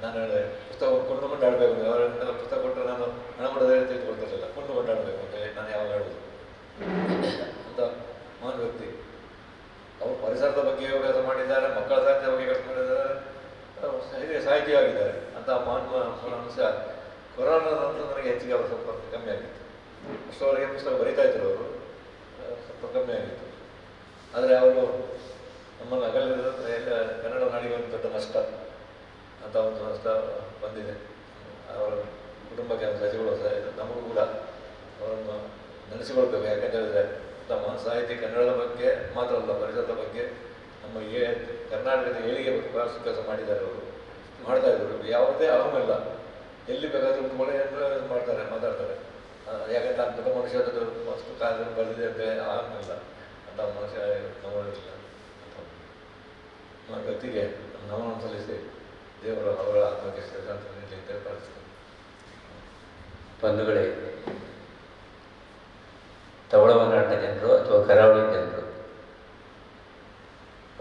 ನಾನು ಪುಸ್ತಕ ಕೊಂಡುಕೊಂಡು ಆಡಬೇಕು, ಅವರಿಂದ ಪುಸ್ತಕ ಕೊಟ್ಟರೆ ನಾನು ಹಣ ಕೊಡೋದೇ ತಿಳ್ಕೊಳ್ತಿರಲಿಲ್ಲ. ಕೊಂಡುಕೊಂಡು ಆಡಬೇಕು ಅಂತ ನಾನು ಯಾವಾಗ ಹೇಳೋದು ಅಂತ ಮಹಾನ್ ವ್ಯಕ್ತಿ. ಅವರು ಪರಿಸರದ ಬಗ್ಗೆ ಯೋಗಾಸ ಮಾಡಿದ್ದಾರೆ, ಮಕ್ಕಳ ಸಾಹಿತ್ಯದ ಬಗ್ಗೆ ಕೆಲಸ ಮಾಡಿದ್ದಾರೆ, ಹಿರಿಯ ಸಾಹಿತಿಯಾಗಿದ್ದಾರೆ ಅಂತ ಮಹಾನ್ ಅಂಶ. ಕೊರೋನಾ ನಂತರ ನನಗೆ ಹೆಚ್ಚಿಗೆ ಅವರ ಸ್ವಲ್ಪ ಕಮ್ಮಿ ಆಗಿತ್ತು. ಅಷ್ಟರವರೆಗೆ ಪುಸ್ತಕ ಬರೀತಾ ಇದ್ರು ಅವರು, ಸ್ವಲ್ಪ ಕಮ್ಮಿ ಆಗಿತ್ತು. ಆದರೆ ಅವರು ನಮ್ಮನ್ನು ಅಗಲಿದ ಕನ್ನಡ ನಾಡಿಗೆ ಒಂದು ದೊಡ್ಡ ನಷ್ಟ ಅಂತ ಒಂದು ನಷ್ಟ ಬಂದಿದೆ. ಅವರ ಕುಟುಂಬಕ್ಕೆ ಸಚಿವರು ನಮಗೂ ಕೂಡ ಅವರನ್ನು ನೆನೆಸಿಕೊಳ್ಬೇಕು. ಯಾಕಂತ ಹೇಳಿದ್ರೆ ನಮ್ಮ ಸಾಹಿತಿ ಕನ್ನಡದ ಬಗ್ಗೆ ಮಾತ್ರ ಅಲ್ಲ, ಪರಿಸರದ ಬಗ್ಗೆ ನಮ್ಮ ಕರ್ನಾಟಕದ ಏಳಿಗೆ ಕೆಲಸ ಮಾಡಿದ್ದಾರೆ. ಅವರು ಮಾಡ್ತಾ ಇದ್ರು, ಯಾವುದೇ ಅಹಮಿಲ್ಲ, ಎಲ್ಲಿ ಬೇಕಾದರೂ ಒಂದು ಮಳೆ ಮಾತಾಡ್ತಾರೆ. ಯಾಕಂದ್ರೆ ನಾನು ದೊಡ್ಡ ಮನುಷ್ಯದ್ದು ಮಸ್ತು ಕಾಲದಲ್ಲಿ ಬರೆದಿದೆ ಅಂತ ಅಹಮಿಲ್ಲ ಅಂತ ಮನುಷ್ಯ ನಮ್ಮಲ್ಲಿಲ್ಲ. ನಮ್ಮ ವ್ಯಕ್ತಿಗೆ ನಮನ ಸಲ್ಲಿಸಿ ದೇವರು ಅವರ ಆತ್ಮಕ್ಕೆ ಶ್ರೀಕಾಂತ ನೀಡಲಿ ಅಂತ ಪ್ರಾರ್ಥಿಸ್ತೇನೆ. ಬಂಧುಗಳೇ, ತವಳವನಾಡಿನ ಜನರು ಅಥವಾ ಕರಾವಳಿ ಜನರು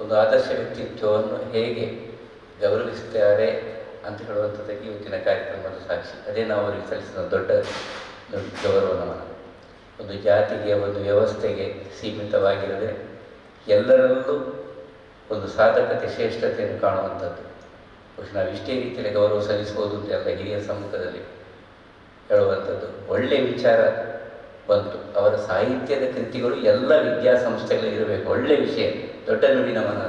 ಒಂದು ಆದರ್ಶ ವ್ಯಕ್ತಿತ್ವವನ್ನು ಹೇಗೆ ಗೌರವಿಸ್ತಾರೆ ಅಂತ ಹೇಳುವಂಥದ್ದಕ್ಕೆ ಇವತ್ತಿನ ಕಾರ್ಯಕ್ರಮದ ಸಾಕ್ಷಿ. ಅದೇ ನಾವು ಅವರಿಗೆ ಸಲ್ಲಿಸಿದ ದೊಡ್ಡ ಗೌರವ ನಮನ. ಒಂದು ಜಾತಿಗೆ, ಒಂದು ವ್ಯವಸ್ಥೆಗೆ ಸೀಮಿತವಾಗಿರದೆ ಎಲ್ಲರಲ್ಲೂ ಒಂದು ಸಾಧಕತೆ, ಶ್ರೇಷ್ಠತೆಯನ್ನು ಕಾಣುವಂಥದ್ದು. ಬಹುಶಃ ನಾವು ಇಷ್ಟೇ ರೀತಿಯಲ್ಲಿ ಗೌರವ ಸಲ್ಲಿಸ್ಬೋದು ಅಂತ ಎಲ್ಲ ಹಿರಿಯರ ಸಮ್ಮುಖದಲ್ಲಿ ಹೇಳುವಂಥದ್ದು. ಒಳ್ಳೆಯ ವಿಚಾರ ಬಂತು. ಅವರ ಸಾಹಿತ್ಯದ ಕೃತಿಗಳು ಎಲ್ಲ ವಿದ್ಯಾಸಂಸ್ಥೆಗಳಲ್ಲಿ ಇರಬೇಕು. ಒಳ್ಳೆಯ ವಿಷಯ, ದೊಡ್ಡ ನುಡಿ ನಮನ.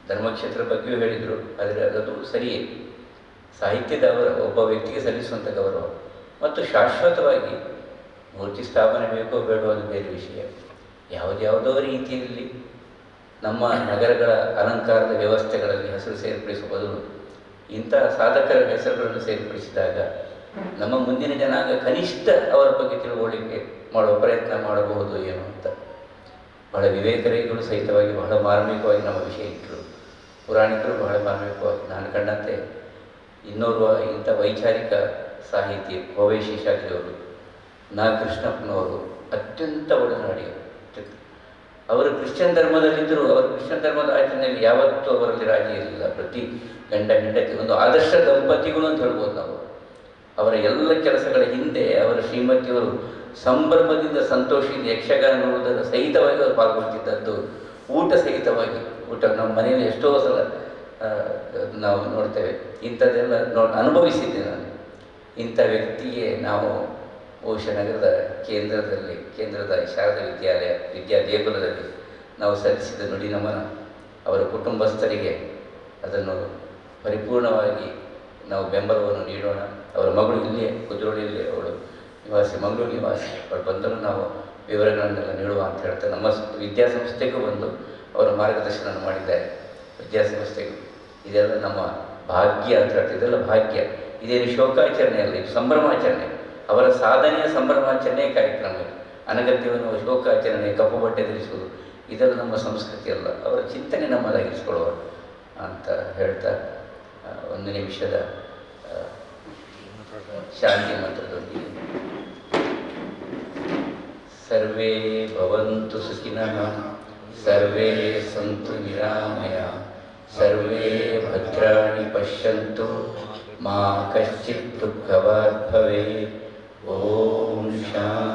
ಧರ್ಮಕ್ಷೇತ್ರ ಬಗ್ಗೆಯೂ ಹೇಳಿದರು, ಆದರೆ ಅದು ಸರಿಯೇ. ಸಾಹಿತ್ಯದ ಅವರ ಒಬ್ಬ ವ್ಯಕ್ತಿಗೆ ಸಲ್ಲಿಸುವಂಥ ಗೌರವ ಮತ್ತು ಶಾಶ್ವತವಾಗಿ ಮೂರ್ತಿ ಸ್ಥಾಪನೆ ಬೇಕೋ ಬೇಡೋ ಅದು ಬೇರೆ ವಿಷಯ. ಯಾವುದ್ಯಾವುದೋ ರೀತಿಯಲ್ಲಿ ನಮ್ಮ ನಗರಗಳ ಅಲಂಕಾರದ ವ್ಯವಸ್ಥೆಗಳಲ್ಲಿ ಹೆಸರು ಸೇರ್ಪಡಿಸುವ ಬದಲು ಇಂತಹ ಸಾಧಕರ ಹೆಸರುಗಳನ್ನು ಸೇರ್ಪಡಿಸಿದಾಗ ನಮ್ಮ ಮುಂದಿನ ಜನಾಂಗ ಕನಿಷ್ಠ ಅವರ ಬಗ್ಗೆ ತಿಳುವಳಿಕೆ ಮಾಡುವ ಪ್ರಯತ್ನ ಮಾಡಬಹುದು ಏನು ಅಂತ. ಬಹಳ ವಿವೇಕರಿಗಳು ಸಹಿತವಾಗಿ ಬಹಳ ಮಾರ್ಮಿಕವಾಗಿ ನಮ್ಮ ವಿಷಯ ಇಟ್ಟರು. ಪುರಾಣಿಕರು ಬಹಳ ಮಾರ್ಮಿಕವಾಗಿ. ನಾನು ಕಂಡಂತೆ ಇನ್ನೋರ್ವ ಇಂಥ ವೈಚಾರಿಕ ಸಾಹಿತಿ ಓ.ವಿ. ಶೇಷಾದ್ರಿಯವರು, ನಾ ಕೃಷ್ಣಪ್ಪನವರು ಅತ್ಯಂತ ಒಡನಾಡಿಗಳು. ಅವರು ಕ್ರಿಶ್ಚಿಯನ್ ಧರ್ಮದಲ್ಲಿದ್ದರು. ಅವರು ಕ್ರಿಶ್ಚಿಯನ್ ಧರ್ಮದ ಆಚರಣೆಯಲ್ಲಿ ಯಾವತ್ತೂ ಅವರಲ್ಲಿ ರಾಜಿ ಇರಲಿಲ್ಲ. ಪ್ರತಿ ಗಂಡ ಹೆಂಡತಿ ಒಂದು ಆದರ್ಶ ದಂಪತಿಗಳು ಅಂತ ಹೇಳ್ಬೋದು ನಾವು. ಅವರ ಎಲ್ಲ ಕೆಲಸಗಳ ಹಿಂದೆ ಅವರ ಶ್ರೀಮತಿಯವರು ಸಂಭ್ರಮದಿಂದ, ಸಂತೋಷದಿಂದ ಯಕ್ಷಗಾನ ನೋಡುವುದರ ಸಹಿತವಾಗಿ ಅವರು ಪಾಲ್ಗೊಳ್ತಿದ್ದದ್ದು. ಊಟ ಸಹಿತವಾಗಿ, ಊಟ ನಮ್ಮ ಮನೆಯಲ್ಲಿ ಎಷ್ಟೋ ಸಲ ನಾವು ನೋಡ್ತೇವೆ. ಇಂಥದ್ದೆಲ್ಲ ಅನುಭವಿಸಿದ್ದೆ ನಾನು. ಇಂಥ ವ್ಯಕ್ತಿಗೆ ನಾವು ಬಹುಶಃ ನಗರದ ಕೇಂದ್ರದ ಶಾರದಾ ವಿದ್ಯಾದೇಗುಲದಲ್ಲಿ ನಾವು ಸಲ್ಲಿಸಿದ ನುಡಿ ನಮನ. ಅವರ ಕುಟುಂಬಸ್ಥರಿಗೆ ಅದನ್ನು ಪರಿಪೂರ್ಣವಾಗಿ ನಾವು ಬೆಂಬಲವನ್ನು ನೀಡೋಣ. ಅವರ ಮಗಳು ಇಲ್ಲೇ ಕುದ್ರೋಳಿಯಲ್ಲಿ ಅವಳು ನಿವಾಸಿ, ಮಂಗಳೂರು ನಿವಾಸಿ. ಅವಳು ಬಂದರೂ ನಾವು ವಿವರಗಳನ್ನೆಲ್ಲ ನೀಡುವ ಅಂತ ಹೇಳ್ತಾರೆ. ನಮ್ಮ ವಿದ್ಯಾಸಂಸ್ಥೆಗೂ ಬಂದು ಅವರ ಮಾರ್ಗದರ್ಶನ ಮಾಡಿದ್ದಾರೆ. ವಿದ್ಯಾಸಂಸ್ಥೆಗೂ ಇದೆಲ್ಲ ನಮ್ಮ ಭಾಗ್ಯ ಅಂತ ಹೇಳ್ತಾರೆ. ಇದೆಲ್ಲ ಭಾಗ್ಯ. ಇದೇನು ಶೋಕಾಚರಣೆ ಅಲ್ಲ, ಇದು ಸಂಭ್ರಮಾಚರಣೆ. ಅವರ ಸಾಧನೆಯ ಸಂಭ್ರಮಾಚರಣೆ ಕಾರ್ಯಕ್ರಮ. ಅನಗತ್ಯವನ್ನು ಶೋಕಾಚರಣೆ, ಕಪ್ಪು ಬಟ್ಟೆ ಧರಿಸುವುದು ಇದೆಲ್ಲ ನಮ್ಮ ಸಂಸ್ಕೃತಿ ಅಲ್ಲ. ಅವರ ಚಿಂತನೆ ನಮ್ಮದಾಗಿರಿಸಿಕೊಳ್ಳುವ ಅಂತ ಹೇಳ್ತಾ ಒಂದು ನಿಮಿಷದ ಶಾಂತಿ ಮಂತ್ರದೊಂದಿಗೆ ಸರ್ವೇ ಭವಂತು ಸುಖಿನಃ, ಸರ್ವೇ ಸಂತು ನಿರಾಮಯ, ಸರ್ವೇ ಭದ್ರಾಣಿ ಪಶ್ಯಂತು, ಮಾ ಕಶ್ಚಿತ್ ದುಃಖವಾಗ್ ಭವೇತ್. ಓಂ ಶಾಂತಿ.